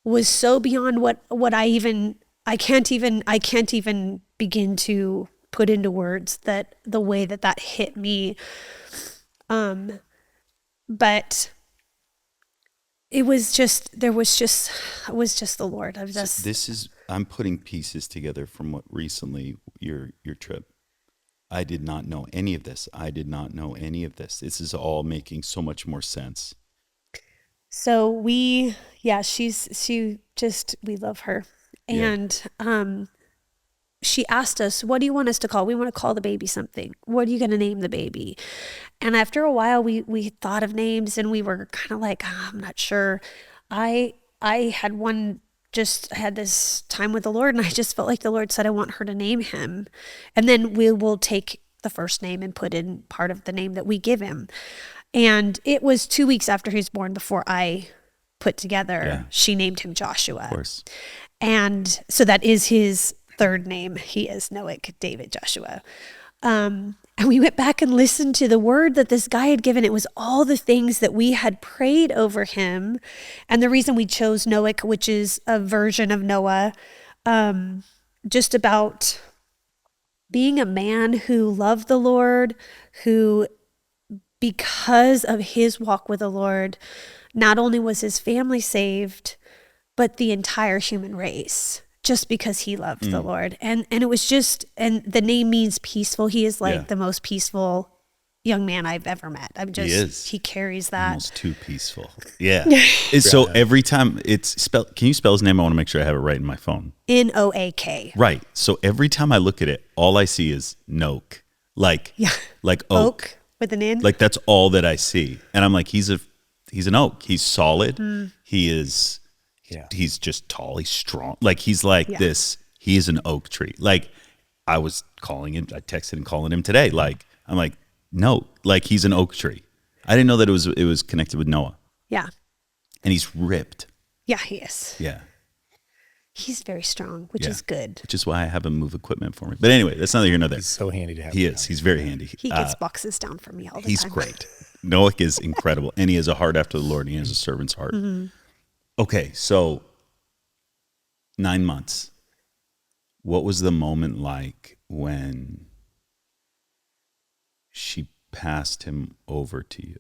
was so beyond what I can't even begin to put into words, that the way that hit me. But it was just the Lord. I'm putting pieces together from what recently your trip. I did not know any of this. This is all making so much more sense. So we love her. And she asked us, what do you want us to call? We want to call the baby something. What are you going to name the baby? And after a while, we thought of names, and we were kind of like, I'm not sure. I had this time with the Lord, and I just felt like the Lord said, I want her to name him. And then we will take the first name and put in part of the name that we give him. And it was 2 weeks after he was born before I put together, she named him Joshua. Of course. And so that is his third name. He is Noach David Joshua. And we went back and listened to the word that this guy had given. It was all the things that we had prayed over him. And the reason we chose Noach, which is a version of Noah, just about being a man who loved the Lord, who, because of his walk with the Lord, not only was his family saved, but the entire human race, just because he loved the Lord. And it was just, and the name means peaceful. He is like the most peaceful young man I've ever met. He carries that. Almost too peaceful. Yeah. So every time it's spelled, can you spell his name? I want to make sure I have it right in my phone. Noak. Right. So every time I look at it, all I see is Noak. Like oak. With an N. Like that's all that I see. And I'm like, he's an oak. He's solid. He is, he's just tall. He's strong. Like he's like this. He is an oak tree. Like I was calling him, I texted and calling him today. Like, I'm like, no, like he's an oak tree. I didn't know that it was connected with Noah. Yeah. And he's ripped. Yeah, he is. Yeah. He's very strong, which is good. Which is why I have him move equipment for me. But anyway, that's neither here nor there. He's so handy to have. He is. He's very handy. He gets boxes down for me all the time. He's great. Noah is incredible. And he has a heart after the Lord. And he has a servant's heart. Okay, so 9 months. What was the moment like when she passed him over to you?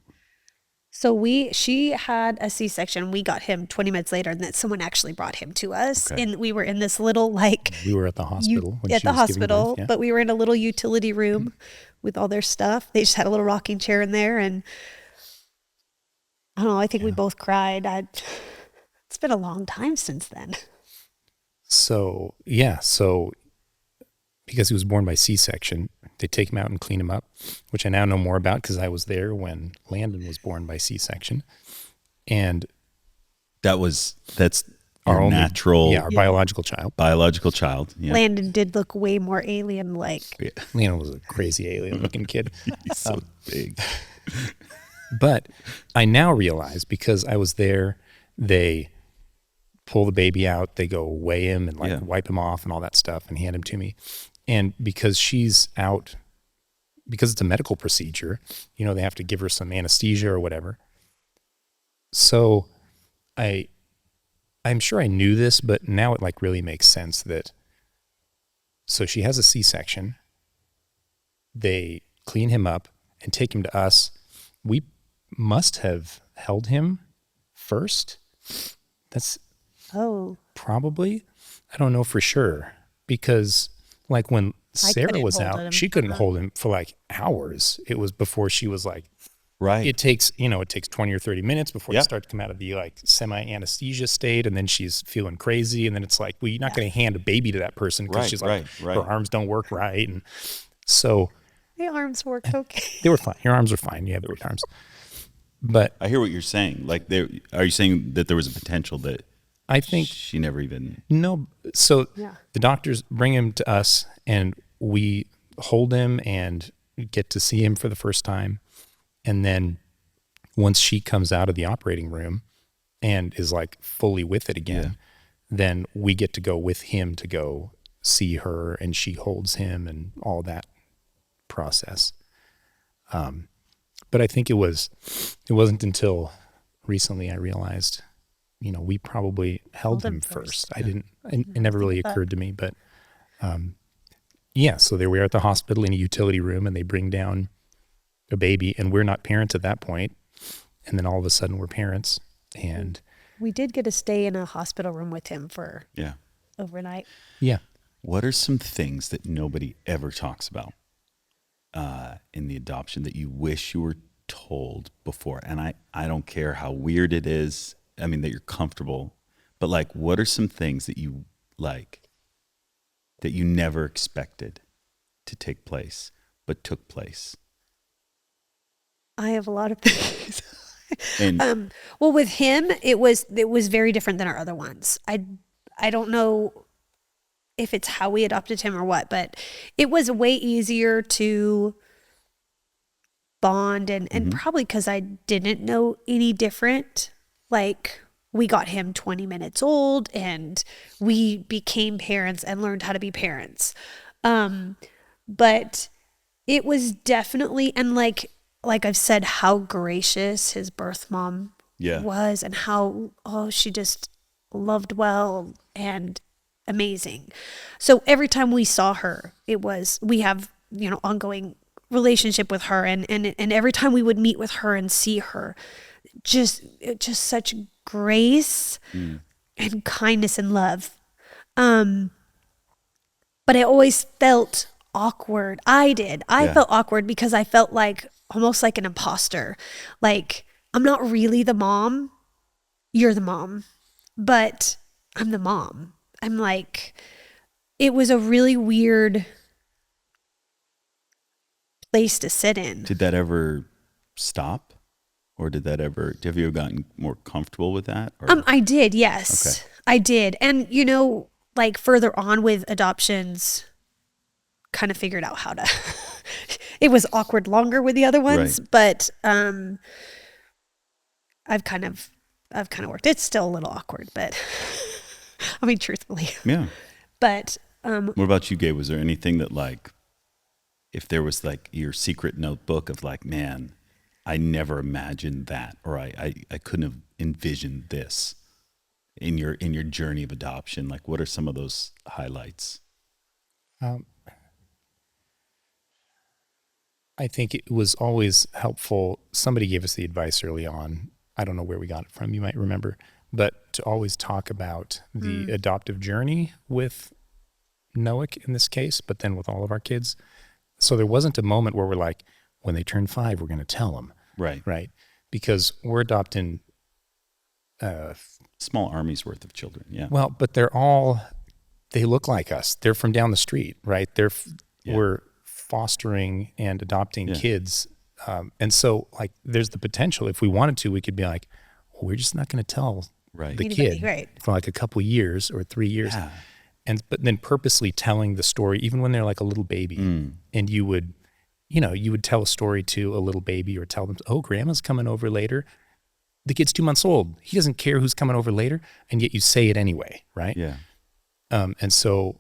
So she had a C-section. We got him 20 minutes later, and then someone actually brought him to us. Okay. And we were in this little we were at the hospital. But we were in a little utility room with all their stuff. They just had a little rocking chair in there, and I don't know. I think we both cried. It's been a long time since then. So because he was born by C-section, they take him out and clean him up, which I now know more about because I was there when Landon was born by C-section. And that's our only, natural, our biological child. Yeah. Landon did look way more alien-like. Yeah. Landon was a crazy alien-looking kid. He's so big. But I now realize, because I was there, they pull the baby out, they go weigh him and wipe him off and all that stuff and hand him to me. And because she's out, because it's a medical procedure, they have to give her some anesthesia or whatever. So I'm sure I knew this, but now it like really makes sense that, so she has a C-section, they clean him up and take him to us. We must have held him first. That's probably, I don't know for sure, because like when Sarah was out, she couldn't hold him for like hours. It was before she was like, right. It takes 20 or 30 minutes before you start to come out of the like semi-anesthesia state, and then she's feeling crazy, and then it's like, well, you're not going to hand a baby to that person because she's like, her arms don't work right, and so the arms worked okay. They were fine. Your arms are fine. You have great arms. But I hear what you're saying. Like, are you saying that there was a potential that I think she never even? No. So the doctors bring him to us, and we hold him and get to see him for the first time. And then once she comes out of the operating room and is like fully with it again, then we get to go with him to go see her, and she holds him and all that process. But I think it wasn't until recently I realized, we probably held him first. It never really occurred to me, but so there we are at the hospital in a utility room, and they bring down a baby, and we're not parents at that point. And then all of a sudden we're parents, and we did get to stay in a hospital room with him for overnight. Yeah. What are some things that nobody ever talks about in the adoption that you wish you were told before? And I don't care how weird it is. I mean, that you're comfortable, but like, what are some things that you like that you never expected to take place, but took place? I have a lot of things. And Well, with him, it was very different than our other ones. I don't know if it's how we adopted him or what, but it was way easier to bond and probably because I didn't know any different. Like, we got him 20 minutes old and we became parents and learned how to be parents. But it was definitely, and like I've said, how gracious his birth mom was, and how, she just loved well and amazing. So every time we saw her, we have, ongoing relationship with her. And every time we would meet with her and see her, just such grace and kindness and love. But I always felt awkward. I felt awkward because I felt like almost like an imposter. Like, I'm not really the mom. You're the mom, but I'm the mom. I'm like, it was a really weird place to sit in. did that ever stop? Or have you ever gotten more comfortable with that? Or? I did, yes. Okay. I did. And, like further on with adoptions, kind of figured out how to, it was awkward longer with the other ones, Right. but I've kind of worked. It's still a little awkward, but I mean, truthfully. Yeah. But What about you, Gabe? Was there anything that, like, if there was like your secret notebook of like, man, I never imagined that, or I couldn't have envisioned this in your journey of adoption? Like, what are some of those highlights? I think it was always helpful. Somebody gave us the advice early on. I don't know where we got it from. You might remember, but to always talk about the adoptive journey with Noah in this case, but then with all of our kids. So there wasn't a moment where we're like, when they turn 5, we're going to tell them. Right. Right. Because we're adopting Small army's worth of children. Yeah. well, but they look like us. They're from down the street, right? We're fostering and adopting kids. And so, like, there's the potential, if we wanted to, we could be like, well, we're just not going to tell the kid for like a couple years or 3 years. Yeah. But then purposely telling the story, even when they're like a little baby, and you would tell a story to a little baby or tell them, oh, grandma's coming over later. The kid's 2 months old. He doesn't care who's coming over later. And yet you say it anyway. Right. Yeah. And so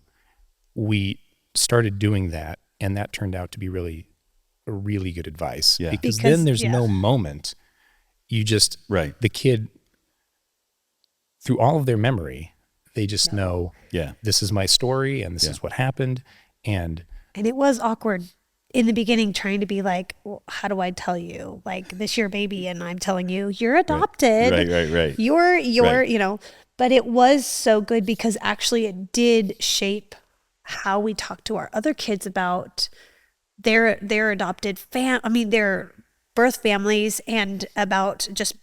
we started doing that, and that turned out to be really good advice. Yeah. Because then there's no moment. You just, the kid, through all of their memory, they just know, this is my story and this is what happened. And it was awkward in the beginning, trying to be like, well, how do I tell you? Like, this your baby, and I'm telling you, you're adopted. Right. You're but it was so good because actually it did shape how we talk to our other kids about their adopted their birth families, and about just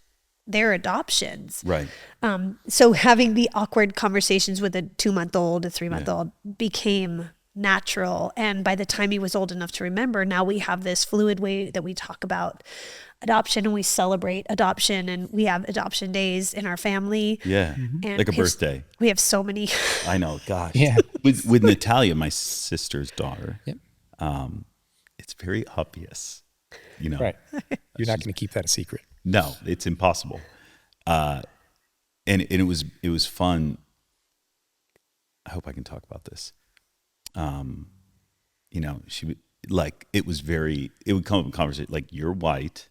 their adoptions. Right. So having the awkward conversations with a 2-month-old, a 3-month-old became natural. And by the time he was old enough to remember, now we have this fluid way that we talk about adoption, and we celebrate adoption, and we have adoption days in our family. Yeah. And Like a birthday. We have so many. I know. Gosh. Yeah. With Natalia, my sister's daughter, Yep. it's very obvious, Right. You're not going to keep that a secret. No, it's impossible. And it was fun. I hope I can talk about this. She would, like, it would come up in conversation, like, you're white,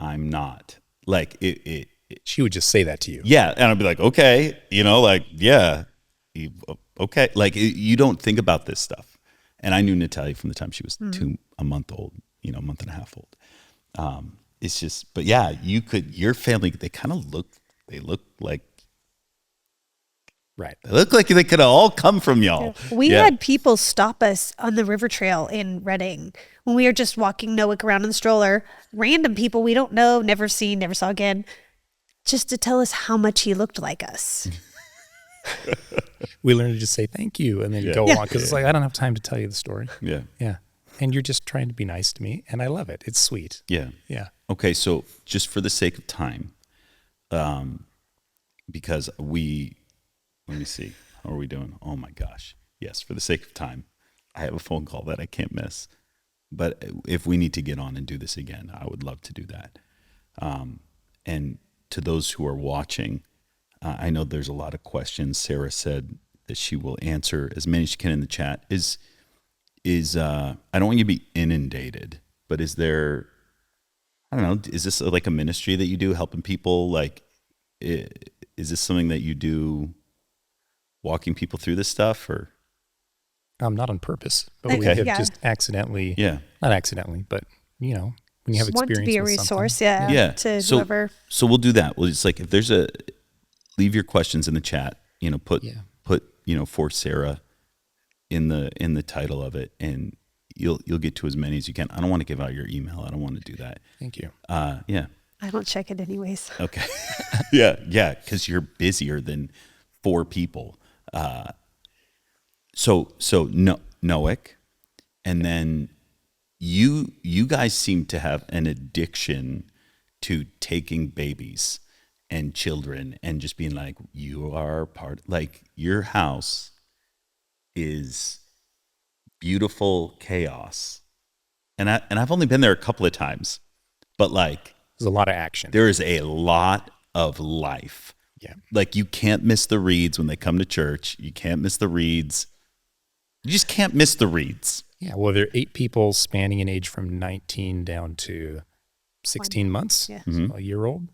I'm not. Like, it She would just say that to you. yeah. And I'd be like, okay, like, yeah, okay. Like, you don't think about this stuff. And I knew Natalia from the time she was a month old, a month and a half old. It's just, but yeah, your family, they kind of look like, Right. they look like they could have all come from y'all. We had people stop us on the river trail in Redding when we were just walking Noah around in the stroller. Random people we don't know, never seen, never saw again, just to tell us how much he looked like us. We learn to just say thank you and then Yeah. go Yeah. on, because it's like, I don't have time to tell you the story. Yeah. Yeah. And you're just trying to be nice to me, and I love it. It's sweet. Yeah. Yeah. Okay, so just for the sake of time, because let me see, how are we doing? Oh my gosh. Yes, for the sake of time, I have a phone call that I can't miss. But if we need to get on and do this again, I would love to do that. And to those who are watching, I know there's a lot of questions. Sarah said that she will answer as many as she can in the chat. I don't want you to be inundated, but is there, I don't know, is this like a ministry that you do helping people? Like, is this something that you do walking people through this stuff, or? Not on purpose, but we Okay. have Yeah. just accidentally, Yeah. not accidentally, but when you have Want experience to be a with resource, something. yeah, to So, whoever. So we'll do that. Well, it's like, if there's leave your questions in the chat, put, for Sarah in the title of it, and you'll get to as many as you can. I don't want to give out your email. I don't want to do that. Thank you. Yeah. I don't check it anyways. Okay. Yeah. Cause you're busier than 4 people. So Noack, and then you guys seem to have an addiction to taking babies and children and just being like, you are part, like your house is beautiful chaos. And I've only been there a couple of times, but like There's a lot of action. there is a lot of life. Yeah. Like you can't miss the Reeds when they come to church. You can't miss the Reeds. You just can't miss the Reeds. Yeah. Well, there are 8 people spanning an age from 19 down to 16 months, Yeah. so a year old.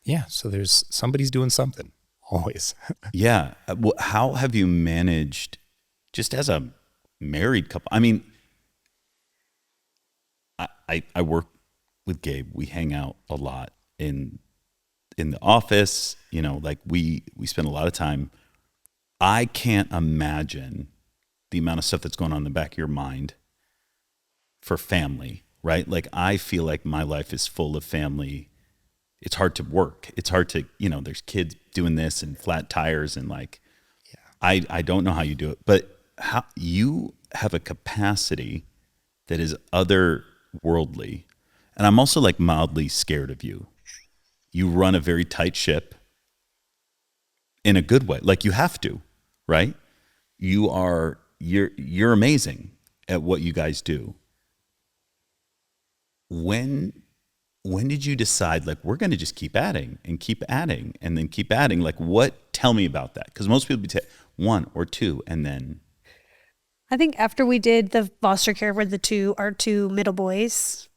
Yeah. So somebody's doing something always. Yeah. Well, how have you managed, just as a married couple? I mean, I work with Gabe. We hang out a lot in the office. Like we spend a lot of time. I can't imagine the amount of stuff that's going on in the back of your mind for family, right? Like I feel like my life is full of family. It's hard to work. It's hard to, there's kids doing this and flat tires and like, I don't know how you do it, but how you have a capacity that is otherworldly. And I'm also like mildly scared of you. You run a very tight ship in a good way. Like you have to, right? You're amazing at what you guys do. When did you decide, like, we're going to just keep adding and keep adding and then keep adding? Like, tell me about that. Because most people take 1 or 2 and then. I think after we did the foster care with our two middle boys,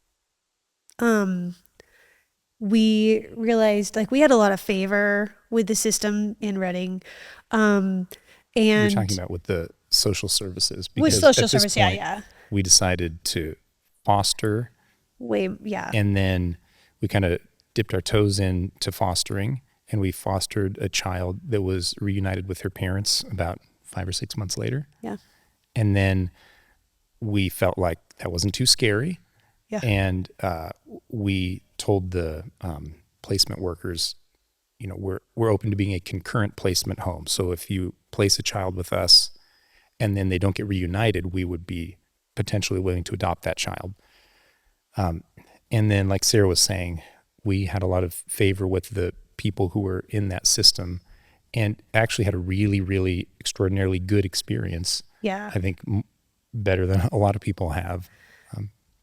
we realized like we had a lot of favor with the system in Reading. And You're talking about with the social services. with Because social at this service, point, yeah. we decided to foster, Yeah. and then we kind of dipped our toes into fostering, and we fostered a child that was reunited with her parents about 5 or 6 months later. Yeah. And then we felt like that wasn't too scary. Yeah. And we told the placement workers, we're open to being a concurrent placement home. So if you place a child with us and then they don't get reunited, we would be potentially willing to adopt that child. And then, like Sarah was saying, we had a lot of favor with the people who were in that system and actually had a really, really extraordinarily good experience. Yeah. I think better than a lot of people have.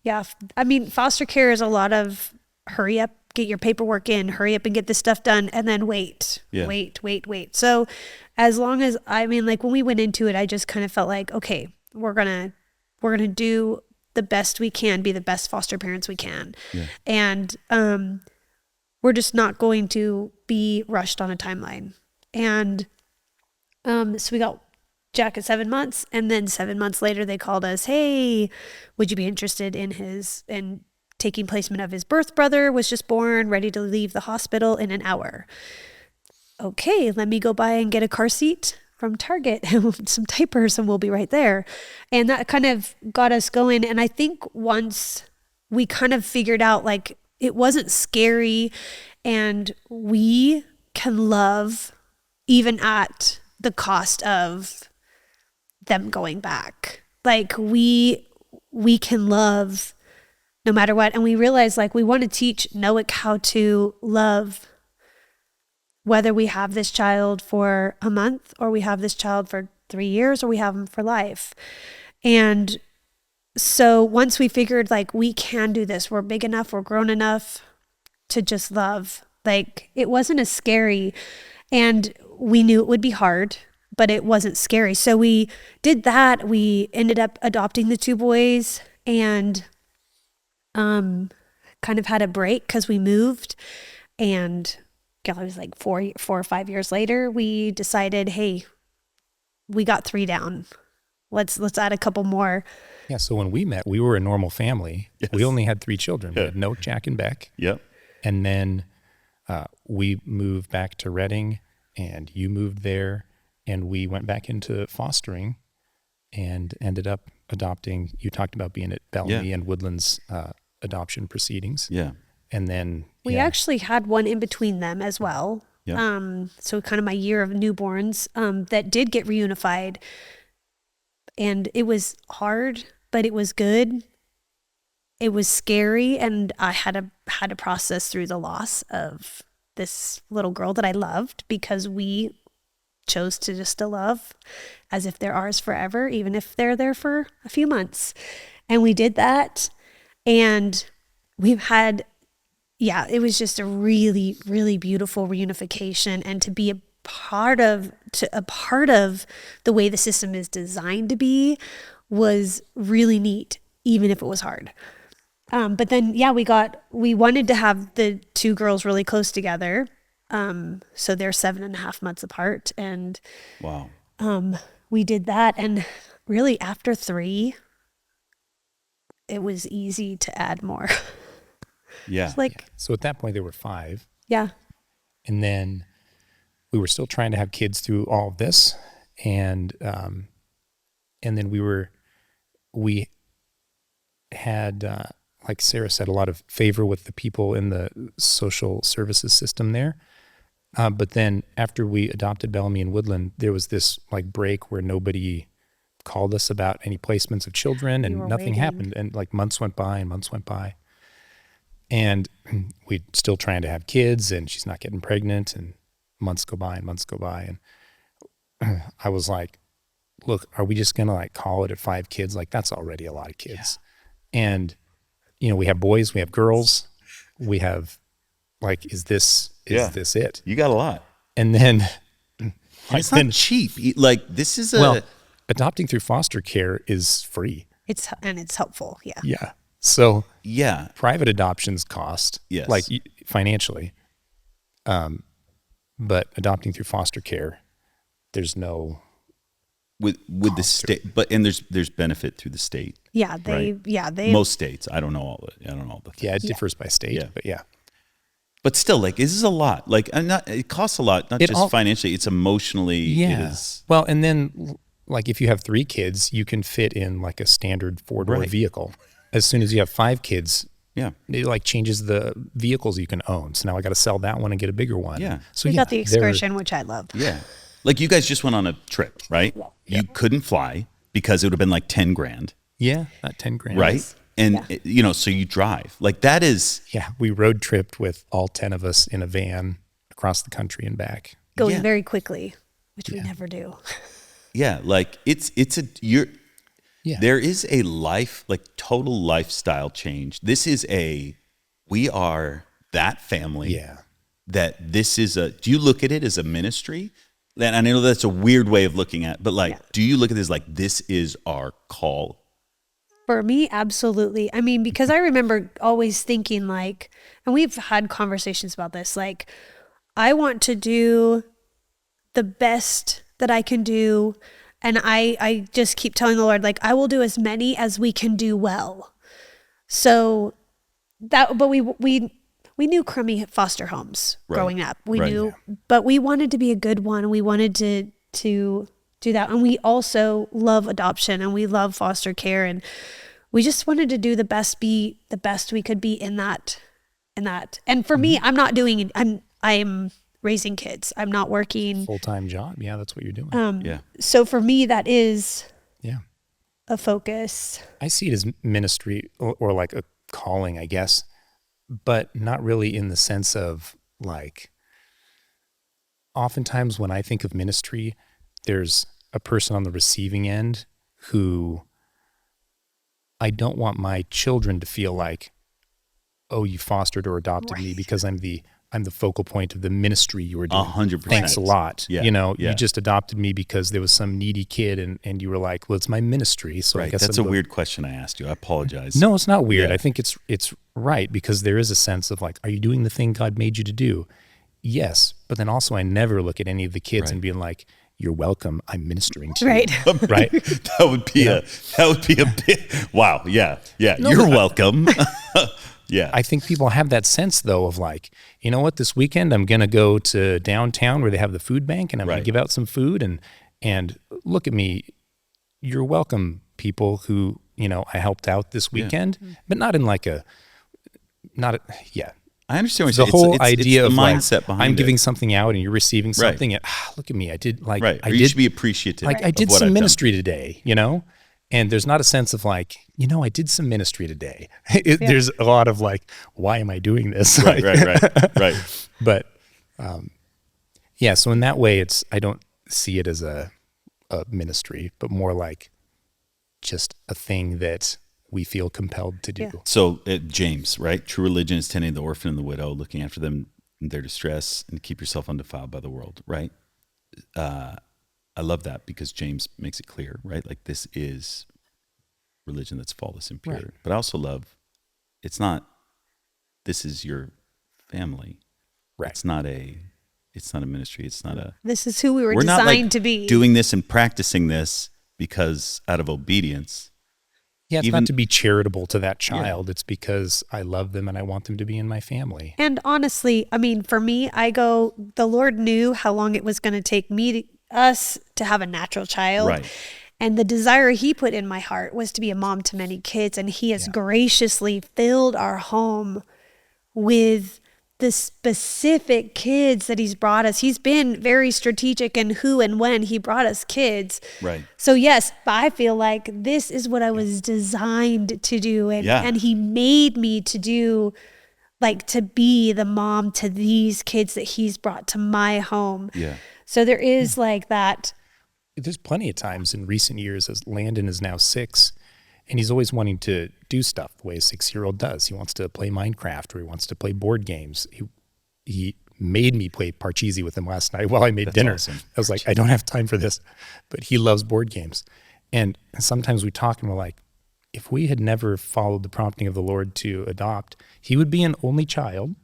Yeah. I mean, foster care is a lot of hurry up, get your paperwork in, hurry up and get this stuff done, and then wait. So as long as, like when we went into it, I just kind of felt like, okay, we're going to do the best we can, be the best foster parents we can. Yeah. And we're just not going to be rushed on a timeline. And so we got Jack at 7 months, and then 7 months later they called us, hey, would you be interested in taking placement of his birth brother, was just born, ready to leave the hospital in an hour. Okay, let me go by and get a car seat from Target and some diapers, and we'll be right there. And that kind of got us going. And I think once we kind of figured out like it wasn't scary and we can love even at the cost of them going back. Like we can love no matter what. And we realize like we want to teach Noah how to love, whether we have this child for a month or we have this child for 3 years or we have them for life. And so once we figured like we can do this, we're big enough, we're grown enough to just love, like it wasn't as scary, and we knew it would be hard, but it wasn't scary. So we did that. We ended up adopting the 2 boys and kind of had a break because we moved, and it was like 4 or 5 years later, we decided, hey, we got 3 down. Let's add a couple more. Yeah. So when we met, we were a normal family. Yes. We only had 3 children. We had Noah, Jack, and Beck. Yep. And then we moved back to Reading, and you moved there, and we went back into fostering and ended up adopting. You talked about being at Bellamy and Woodlands adoption proceedings. Yeah. And then We actually had one in between them as well. Yeah. So kind of my year of newborns that did get reunified, and it was hard, but it was good. It was scary, and I had to process through the loss of this little girl that I loved, because we chose to just to love as if they're ours forever, even if they're there for a few months. And we did that, and we've had, it was just a really, really beautiful reunification, and to be a part of the way the system is designed to be was really neat, even if it was hard. But then, we wanted to have the 2 girls really close together. So they're 7.5 months apart. And Wow. We did that. And really after 3, it was easy to add more. Yeah. It's like, so at that point, there were 5. yeah. And then we were still trying to have kids through all of this. And then we had, like Sarah said, a lot of favor with the people in the social services system there. But then after we adopted Bellamy and Woodland, there was this like break where nobody called us about any placements of children, and nothing happened. And like months went by and months went by. And we're still trying to have kids, and she's not getting pregnant, and months go by and months go by. And I was like, look, are we just going to like call it at 5 kids? Like that's already a lot of kids. Yeah. And we have boys, we have girls, we have like, is this it? You got a lot. And then it's not cheap. Like this is adopting through foster care is free. It's helpful. Yeah. Yeah. So yeah, private adoptions cost, like financially. But adopting through foster care, there's no with the state, but and there's benefit through the state. Yeah, they most states. I don't know all the things. Yeah, it differs by state, but yeah. But still, like, this is a lot. Like, it costs a lot, not just financially. It's emotionally. Yeah. It is. Well, and then, like, if you have 3 kids, you can fit in like a standard 4-door vehicle. As soon as you have 5 kids, it like changes the vehicles you can own. So now I got to sell that one and get a bigger one. Yeah. So we got the excursion, which I love. Yeah. Like you guys just went on a trip, right? Yeah. You couldn't fly because it would have been like $10,000. Yeah, not $10,000. Right. And so you drive. Like that is. Yeah. We road tripped with all 10 of us in a van across the country and back. Going very quickly, which we never do. Yeah. Like there is a total lifestyle change. This is we are that family. Yeah. That this is do you look at it as a ministry? And I know that's a weird way of looking at it, but do you look at this like this is our call? For me, absolutely. I mean, because I remember always thinking like, and we've had conversations about this, like, I want to do the best that I can do. And I just keep telling the Lord, like, I will do as many as we can do well. So but we knew crummy foster homes growing up. We knew, but we wanted to be a good one. We wanted to do that. And we also love adoption and we love foster care. And we just wanted to do the best we could be in that. And for me, I'm raising kids. I'm not working. Full-time job. Yeah, that's what you're doing. Yeah. So for me, that is Yeah. a focus. I see it as ministry or like a calling, I guess, but not really in the sense of like, oftentimes when I think of ministry, there's a person on the receiving end who I don't want my children to feel like, oh, you fostered or adopted me because I'm the focal point of the ministry you were doing. 100%. Thanks a lot. Yeah. You know, Yeah. you just adopted me because there was some needy kid and you were like, well, it's my ministry. So I Right. guess That's a weird question I asked you. I apologize. No, it's not weird. Yeah. I think it's right because there is a sense of like, are you doing the thing God made you to do? Yes. But then also I never look at any of the kids and being like, you're welcome. I'm ministering to Right. you. Right. That would be a bit. Wow. Yeah. Yeah. No, You're but welcome. Yeah. I think people have that sense though of like, you know what, this weekend I'm going to go to downtown where they have the food bank and I'm going to give out some food and look at me. You're welcome, people who, you know, I helped out this weekend, but not in like I understand what the you're saying. whole It's idea the of mindset like, behind I'm it. giving something out and you're receiving something. And, look at me. I did like, Right. I Or you did should be appreciative. like, I of did what some I've done. ministry today, you know? And there's not a sense of like, you know, I did some ministry today. There's a lot of like, why am I doing this? Right. Like, Right. But yeah, so in that way, I don't see it as a ministry, but more like just a thing that we feel compelled to do. Yeah. So James, right? True religion is tending the orphan and the widow, looking after them in their distress, and keep yourself undefiled by the world, right? I love that because James makes it clear, right? Like this is religion that's flawless and pure. Right. But I also love, this is your family. Right. It's not a ministry. It's not a, This is who we were we're designed not like to be. doing this and practicing this because out of obedience. Yeah, it's not to be charitable to that child. It's because I love them and I want them to be in my family. And honestly, I mean, for me, the Lord knew how long it was going to take us to have a natural child. Right. And the desire he put in my heart was to be a mom to many kids. And he has graciously filled our home with the specific kids that he's brought us. He's been very strategic in who and when he brought us kids. Right. So yes, I feel like this is what I was designed to do. And he made me to do, like, to be the mom to these kids that he's brought to my home. Yeah. So there is like that. There's plenty of times in recent years as Landon is now 6 and he's always wanting to do stuff the way a 6-year-old does. He wants to play Minecraft or he wants to play board games. He made me play Parcheesi with him last night while I made dinner. Awesome. I was like, I don't have time for this, but he loves board games. And sometimes we talk and we're like, if we had never followed the prompting of the Lord to adopt, he would be an only child.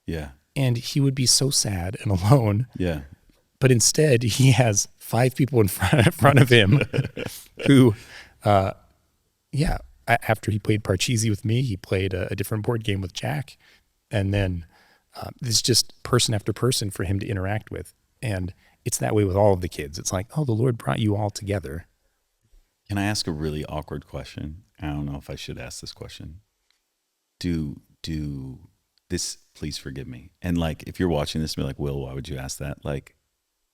Yeah. And he would be so sad and alone. Yeah. But instead, he has 5 people in front of him who, after he played Parcheesi with me, he played a different board game with Jack. And then it's just person after person for him to interact with. And it's that way with all of the kids. It's like, oh, the Lord brought you all together. Can I ask a really awkward question? I don't know if I should ask this question. Do this, please forgive me. And like, if you're watching this, be like, Will, why would you ask that? Like,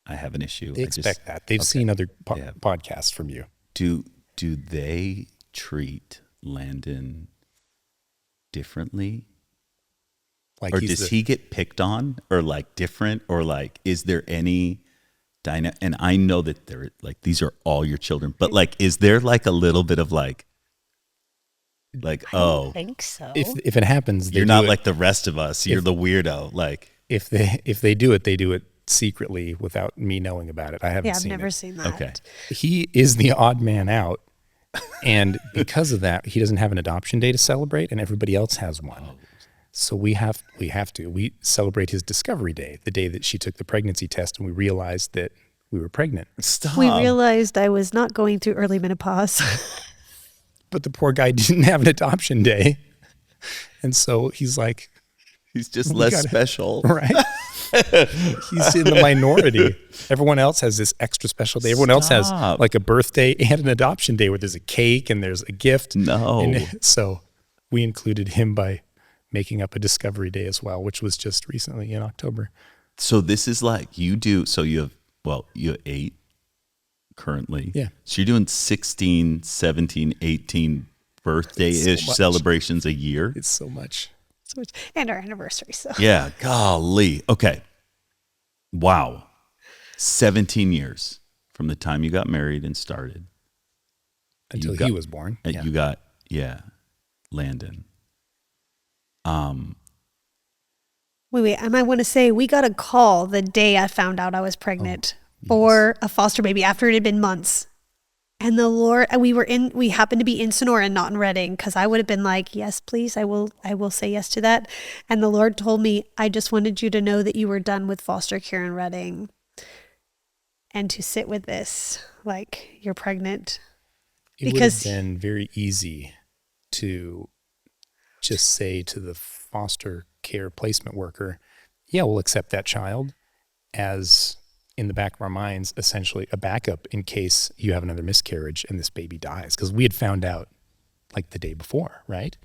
I have an issue. They expect that. They've seen other podcasts from you. Do they treat Landon differently? Like, or does he get picked on or like different, or like, is there any dynamic? And I know that they're like, these are all your children, but like, is there like a little bit of like, I think so. If it happens, you're not like the rest of us. You're the weirdo. Like, if they do it secretly without me knowing about it. I haven't seen it. I've never seen that. Okay. He is the odd man out. And because of that, he doesn't have an adoption day to celebrate and everybody else has one. So we celebrate his discovery day, the day that she took the pregnancy test and we realized that we were pregnant. Stop. We realized I was not going through early menopause. But the poor guy didn't have an adoption day. And so he's like, he's just less special. Right? He's in the minority. Everyone else has this extra special day. Everyone else has like a birthday and an adoption day where there's a cake and there's a gift. No. And so we included him by making up a discovery day as well, which was just recently in October. So this is like you do. So you have 8 currently. Yeah. So you're doing 16, 17, 18 birthday-ish much. celebrations a year. It's so much. And our anniversary. So Yeah. Golly. Okay. Wow. 17 years from the time you got married and started. Until got- he was born. And Yeah. you got, Landon. wait. And I want to say we got a call the day I found out I was pregnant for a foster baby after it had been months. And the Lord, we happened to be in Sonora and not in Redding, because I would have been like, yes, please, I will say yes to that. And the Lord told me, I just wanted you to know that you were done with foster care in Redding, and to sit with this, like, you're pregnant. It Because- would have been very easy to just say to the foster care placement worker, yeah, we'll accept that child as, in the back of our minds, essentially a backup in case you have another miscarriage and this baby dies. Because we had found out like the day before, right?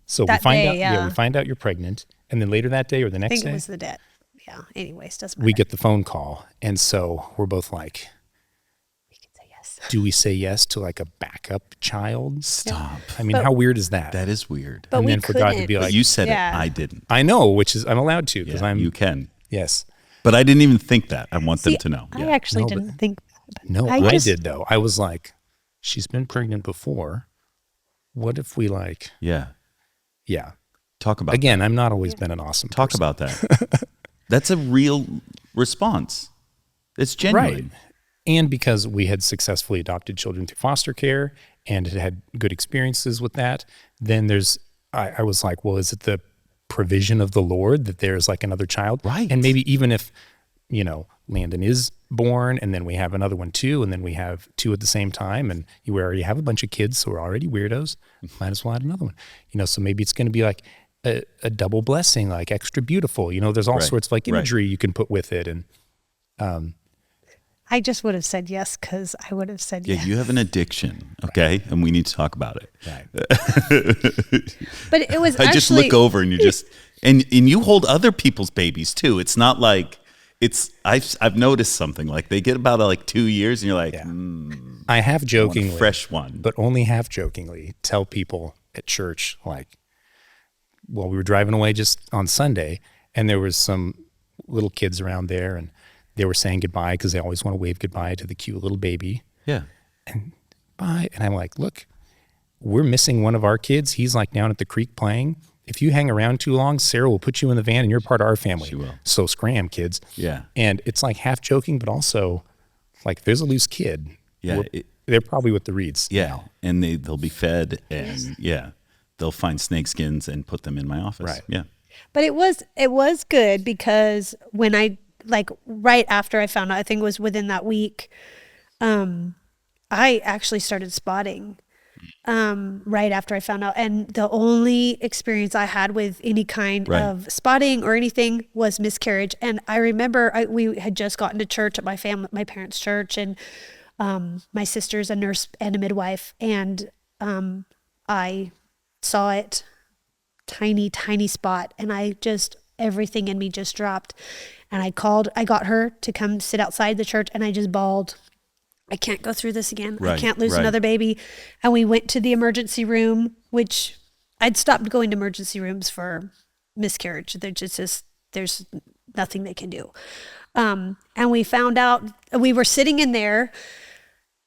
So That we find day, out, yeah. we find out you're pregnant, and then later that day or the I next think day, it was the debt. Yeah. Anyways, doesn't matter. we get the phone call, and so we're both like, We can say yes. do we say yes to like a backup child? Stop. I mean, But- how weird is that? That is weird. But and we then for God to couldn't. be But like, you said Yeah. it. I didn't. I know, which is I'm allowed to because Yeah, I'm you can. yes. But I didn't even think that. I want See, them to know. I actually No, but- didn't think that. No, I I just- did though. I was like, she's been pregnant before. What if we like? Yeah. Yeah. Talk about Again, I'm not always been an awesome. Talk person. about that. That's a real response. It's genuine. Right. And because we had successfully adopted children through foster care and had had good experiences with that, then I was like, well, is it the provision of the Lord that there's like another child? Right. And maybe even if, Landon is born and then we have another one too, and then we have 2 at the same time, and you already have a bunch of kids, so we're already weirdos, might as well add another one. So maybe it's going to be like a double blessing, like extra beautiful. There's all Right. sorts of like Right. imagery you can put with it. And I just would have said yes, because I would have said Yeah, yes. you have an addiction, okay? And we need to talk about it. right. But it was I just look over and you just and you hold other people's babies too. It's not like I've noticed something like they get about like 2 years and you're like, Yeah. I want I have a jokingly, fresh one. but only half jokingly, tell people at church, like, well, we were driving away just on Sunday, and there was some little kids around there, and they were saying goodbye because they always want to wave goodbye to the cute little baby. Yeah. Bye. And I'm like, look, we're missing one of our kids. He's like down at the creek playing. If you hang around too long, Sarah will put you in the van and you're part of our family. She will. So scram, kids. Yeah. And it's like half joking, but also like, if there's a loose kid, Yeah, they're probably with the Reeds. Yeah. now. And they'll be fed and they'll find snake skins and put them in my office. Right. Yeah. But it was good, because when I, like, right after I found out, I think it was within that week, I actually started spotting right after I found out. And the only experience I had with any kind Right. of spotting or anything was miscarriage. And I remember we had just gotten to church at my parents' church, and my sister's a nurse and a midwife, and I saw it, tiny spot, and everything in me just dropped. And I got her to come sit outside the church, and I just bawled, I can't go through this again. I Right, can't lose right. another baby. And we went to the emergency room, which I'd stopped going to emergency rooms for miscarriage. There's nothing they can do. And we found out, we were sitting in there,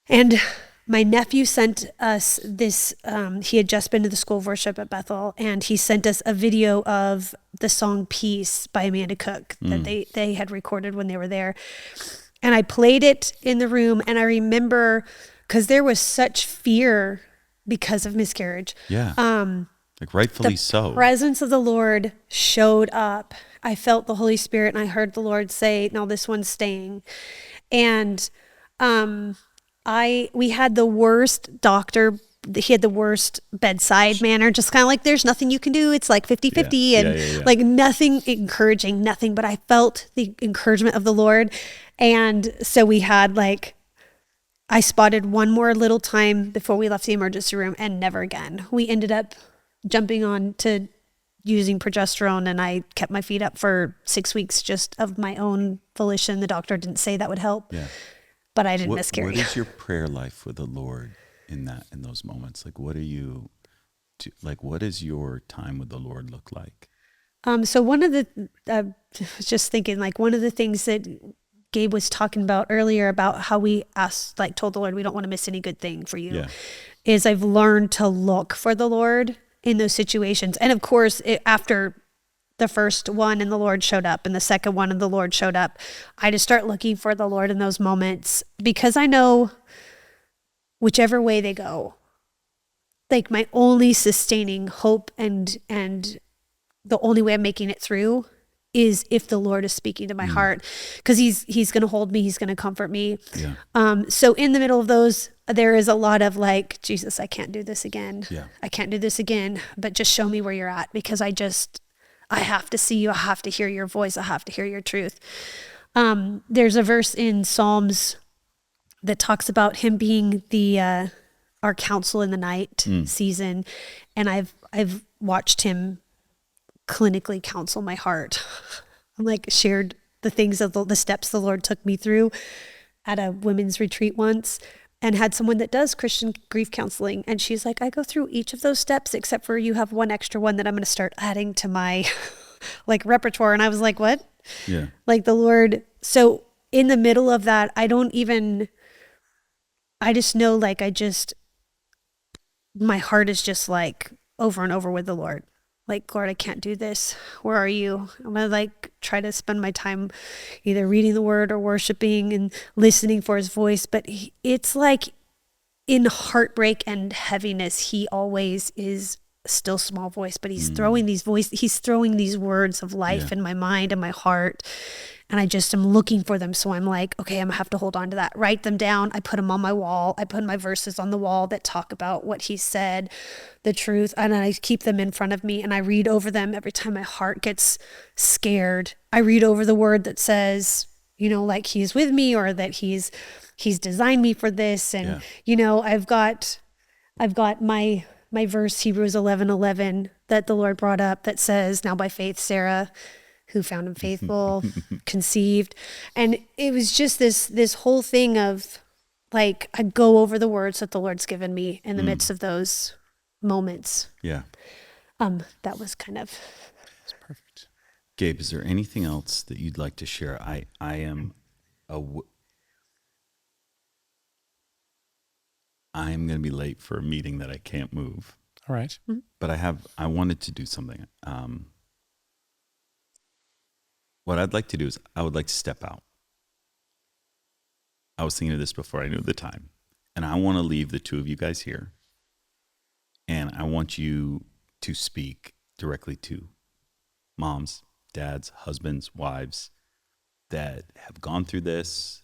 and my nephew sent us this, he had just been to the school of worship at Bethel, and he sent us a video of the song Peace by Amanda Cook that they had recorded when they were there. And I played it in the room, and I remember, because there was such fear because of miscarriage. Yeah. Like rightfully so. Presence of the Lord showed up. I felt the Holy Spirit, and I heard the Lord say, no, this one's staying. And we had the worst doctor. He had the worst bedside manner, just kind of like, there's nothing you can do. It's like 50-50 Yeah. and Yeah. like nothing encouraging, nothing. But I felt the encouragement of the Lord. And so we had I spotted one more little time before we left the emergency room, and never again. We ended up jumping on to using progesterone, and I kept my feet up for 6 weeks just of my own volition. The doctor didn't say that would help, Yeah. but I didn't miscarry. What is your prayer life with the Lord in those moments? Like, what what does your time with the Lord look like? So one of the, just thinking, like, one of the things that Gabe was talking about earlier about how we told the Lord, we don't want to miss any good thing for you, is I've learned to look for the Lord in those situations. And of course, after the first one and the Lord showed up, and the second one and the Lord showed up, I just start looking for the Lord in those moments, because I know whichever way they go, like, my only sustaining hope and the only way I'm making it through is if the Lord is speaking to my heart, because he's going to hold me. He's going to comfort me. Yeah. So in the middle of those, there is a lot of like, Jesus, I can't do this again. Yeah. I can't do this again, but just show me where you're at, because I have to see you. I have to hear your voice. I have to hear your truth. There's a verse in Psalms that talks about him being our counsel in the night season. And I've watched him clinically counsel my heart. I'm like, shared the things of the steps the Lord took me through at a women's retreat once, and had someone that does Christian grief counseling. And she's like, I go through each of those steps, except for you have one extra one that I'm going to start adding to my like repertoire. And I was like, what? Yeah. Like, the Lord. So in the middle of that, I just know, like, my heart is just like over and over with the Lord. Like, Lord, I can't do this. Where are you? I'm going to like try to spend my time either reading the word or worshiping and listening for his voice. But it's like, in heartbreak and heaviness, he always is still small voice, but he's throwing these words of life in my mind and my heart. And I just am looking for them. So I'm like, okay, I'm gonna have to hold on to that. Write them down. I put them on my wall. I put my verses on the wall that talk about what he said, the truth. And I keep them in front of me, and I read over them every time my heart gets scared. I read over the word that says, like, he's with me, or that he's designed me for this. And, I've got my verse, Hebrews 11:11, that the Lord brought up, that says, now by faith, Sarah, who found him faithful, conceived. And it was just this whole thing of, like, I go over the words that the Lord's given me in the midst of those moments. Yeah. That was kind of. That's perfect. Gabe, is there anything else that you'd like to share? I am going to be late for a meeting that I can't move. All right. But I wanted to do something. What I'd like to do is I would like to step out. I was thinking of this before I knew the time. And I want to leave the two of you guys here. And I want you to speak directly to moms, dads, husbands, wives that have gone through this.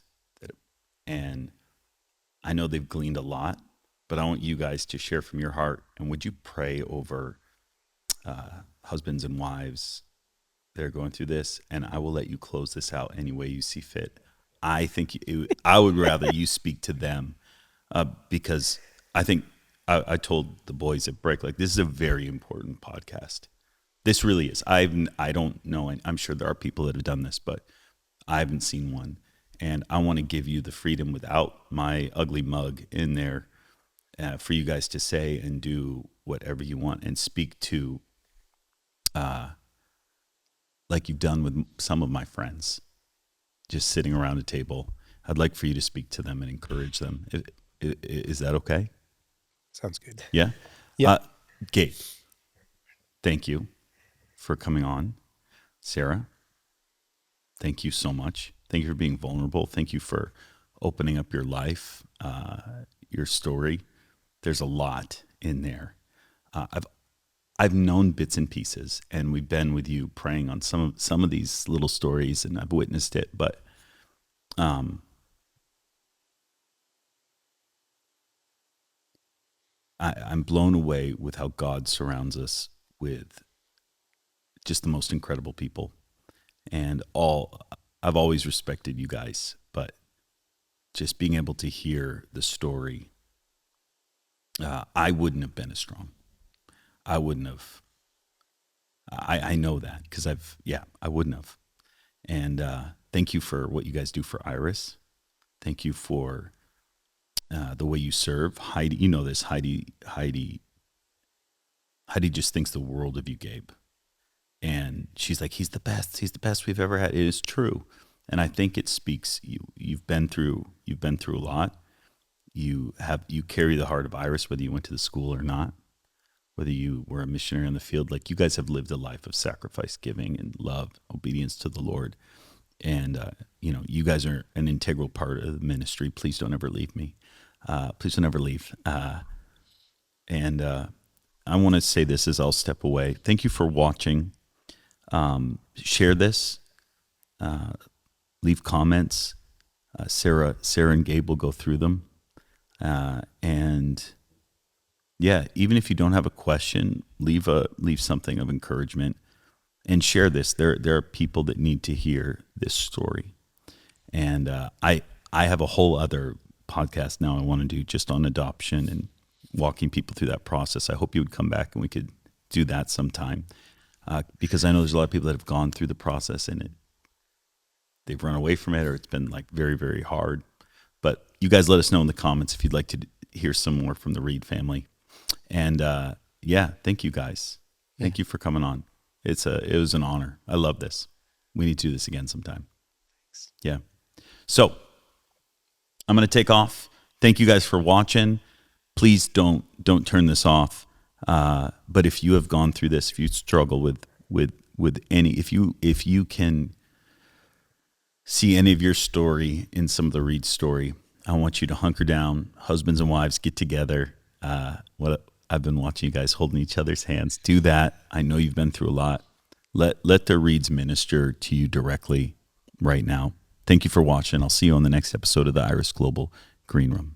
And I know they've gleaned a lot, but I want you guys to share from your heart. And would you pray over husbands and wives that are going through this? And I will let you close this out any way you see fit. I think I would rather you speak to them because I think I told the boys at break, like, this is a very important podcast. This really is. I don't know. I'm sure there are people that have done this, but I haven't seen one. And I want to give you the freedom without my ugly mug in there for you guys to say and do whatever you want and speak to, like you've done with some of my friends, just sitting around a table. I'd like for you to speak to them and encourage them. Is that okay? Sounds good. Yeah? Yeah. Gabe, thank you for coming on. Sarah, thank you so much. Thank you for being vulnerable. Thank you for opening up your life, your story. There's a lot in there. I've known bits and pieces, and we've been with you praying on some of these little stories, and I've witnessed it. But I'm blown away with how God surrounds us with just the most incredible people, and I've always respected you guys, but just being able to hear the story, I wouldn't have been as strong. I wouldn't have I know that because I wouldn't have. And thank you for what you guys do for Iris. Thank you for the way you serve. Heidi, you know this, Heidi just thinks the world of you, Gabe. And she's like, he's the best we've ever had. It is true. And I think it speaks, you've been through a lot. You carry the heart of Iris, whether you went to the school or not, whether you were a missionary in the field. Like, you guys have lived a life of sacrifice, giving, and love, obedience to the Lord. And, you guys are an integral part of the ministry. Please don't ever leave me. Please don't ever leave. And I want to say this as I'll step away. Thank you for watching. Share this. Leave comments. Sarah and Gabe will go through them. And yeah, even if you don't have a question, leave something of encouragement and share this. There are people that need to hear this story. And I have a whole other podcast now I want to do just on adoption and walking people through that process. I hope you would come back and we could do that sometime, because I know there's a lot of people that have gone through the process and they've run away from it, or it's been like very, very hard. But you guys let us know in the comments if you'd like to hear some more from the Reid family. And thank you guys. Thank you for coming on. It was an honor. I love this. We need to do this again sometime. Thanks. Yeah. So I'm going to take off. Thank you guys for watching. Please don't turn this off. But if you have gone through this, if you struggle with any, if you can see any of your story in some of the Reid story, I want you to hunker down. Husbands and wives, get together. I've been watching you guys holding each other's hands. Do that. I know you've been through a lot. Let the Reids minister to you directly right now. Thank you for watching. I'll see you on the next episode of the Iris Global Green Room.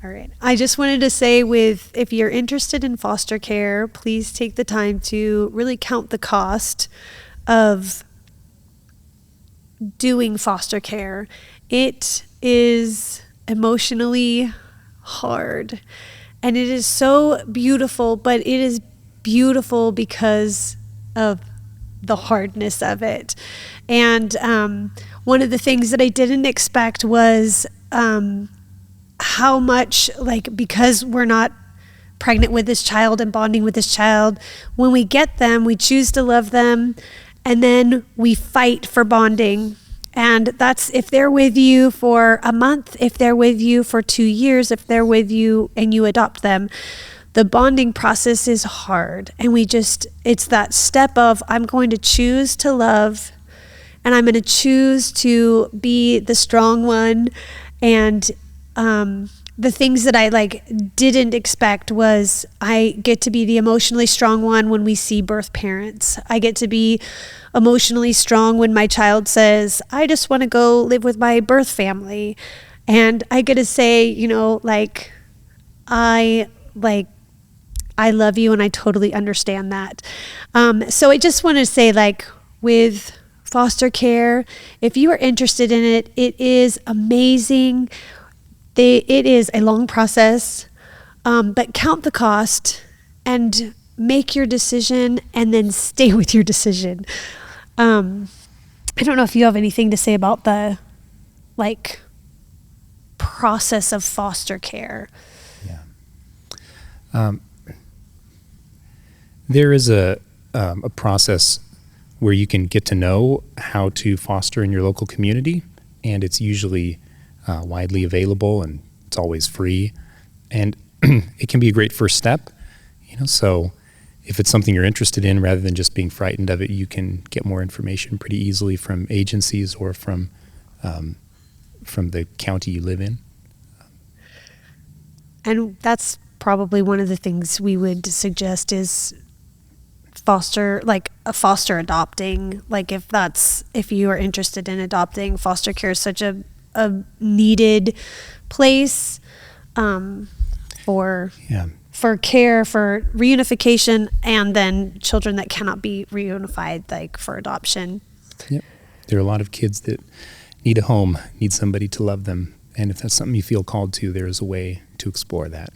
All right. I just wanted to say, if you're interested in foster care, please take the time to really count the cost of doing foster care. It is emotionally hard, and it is so beautiful, but it is beautiful because of the hardness of it. And one of the things that I didn't expect was how much, because we're not pregnant with this child and bonding with this child, when we get them, we choose to love them, and then we fight for bonding. And that's if they're with you for a month, if they're with you for 2 years, if they're with you and you adopt them, the bonding process is hard. And it's that step of, I'm going to choose to love, and I'm going to choose to be the strong one. And the things that I didn't expect was I get to be the emotionally strong one when we see birth parents. I get to be emotionally strong when my child says, I just want to go live with my birth family. And I get to say, I love you and I totally understand that. So I just want to say, with foster care, if you are interested in it, it is amazing. It is a long process, but count the cost and make your decision, and then stay with your decision. I don't know if you have anything to say about the process of foster care. Yeah. There is a process where you can get to know how to foster in your local community, and it's usually widely available, and it's always free, and it can be a great first step. So if it's something you're interested in, rather than just being frightened of it, you can get more information pretty easily from agencies or from the county you live in. And that's probably one of the things we would suggest is foster adopting. If you are interested in adopting, foster care is such a needed place for care, for reunification, and then children that cannot be reunified, for adoption. Yep. There are a lot of kids that need a home, need somebody to love them. And if that's something you feel called to, there is a way to explore that.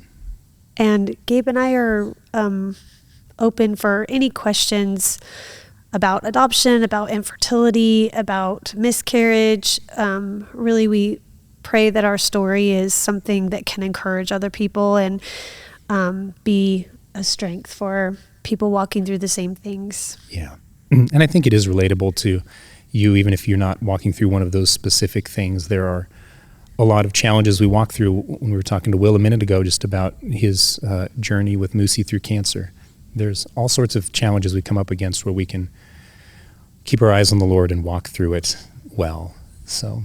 And Gabe and I are open for any questions about adoption, about infertility, about miscarriage. Really, we pray that our story is something that can encourage other people and be a strength for people walking through the same things. Yeah. And I think it is relatable to you, even if you're not walking through one of those specific things. There are a lot of challenges we walk through. When we were talking to Will a minute ago just about his journey with Moosey through cancer, there's all sorts of challenges we come up against where we can keep our eyes on the Lord and walk through it well. So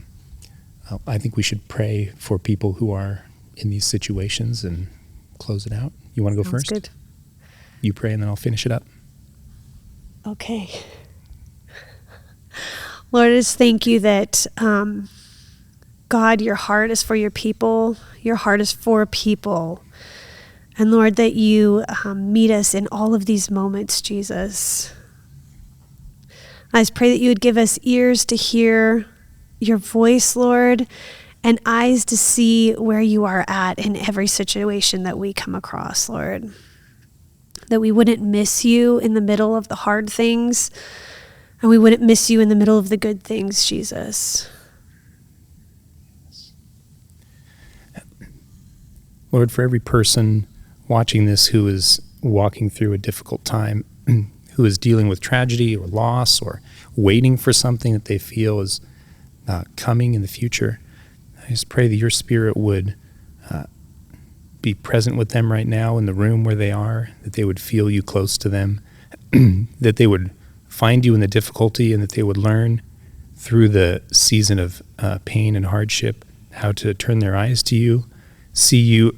I think we should pray for people who are in these situations and close it out. You want to go Sounds first? Good. You pray and then I'll finish it up. Okay. Lord, I just thank you that, God, your heart is for your people. Your heart is for people. And Lord, that you meet us in all of these moments, Jesus. I just pray that you would give us ears to hear your voice, Lord, and eyes to see where you are at in every situation that we come across, Lord. That we wouldn't miss you in the middle of the hard things, and we wouldn't miss you in the middle of the good things, Jesus. Lord, for every person watching this who is walking through a difficult time, who is dealing with tragedy or loss or waiting for something that they feel is coming in the future, I just pray that your Spirit would be present with them right now in the room where they are, that they would feel you close to them, that they would find you in the difficulty, and that they would learn through the season of pain and hardship how to turn their eyes to you, see you,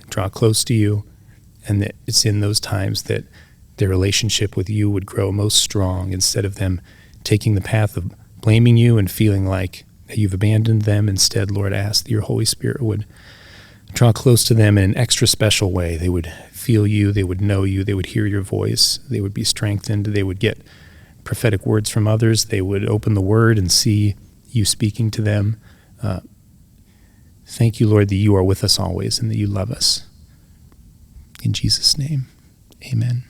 draw close to you, and that it's in those times that their relationship with you would grow most strong, instead of them taking the path of blaming you and feeling like that you've abandoned them. Instead, Lord, I ask that your Holy Spirit would draw close to them in an extra special way. They would feel you, they would know you, they would hear your voice, they would be strengthened, they would get prophetic words from others, they would open the Word and see you speaking to them. Thank you, Lord, that you are with us always and that you love us. In Jesus' name, amen.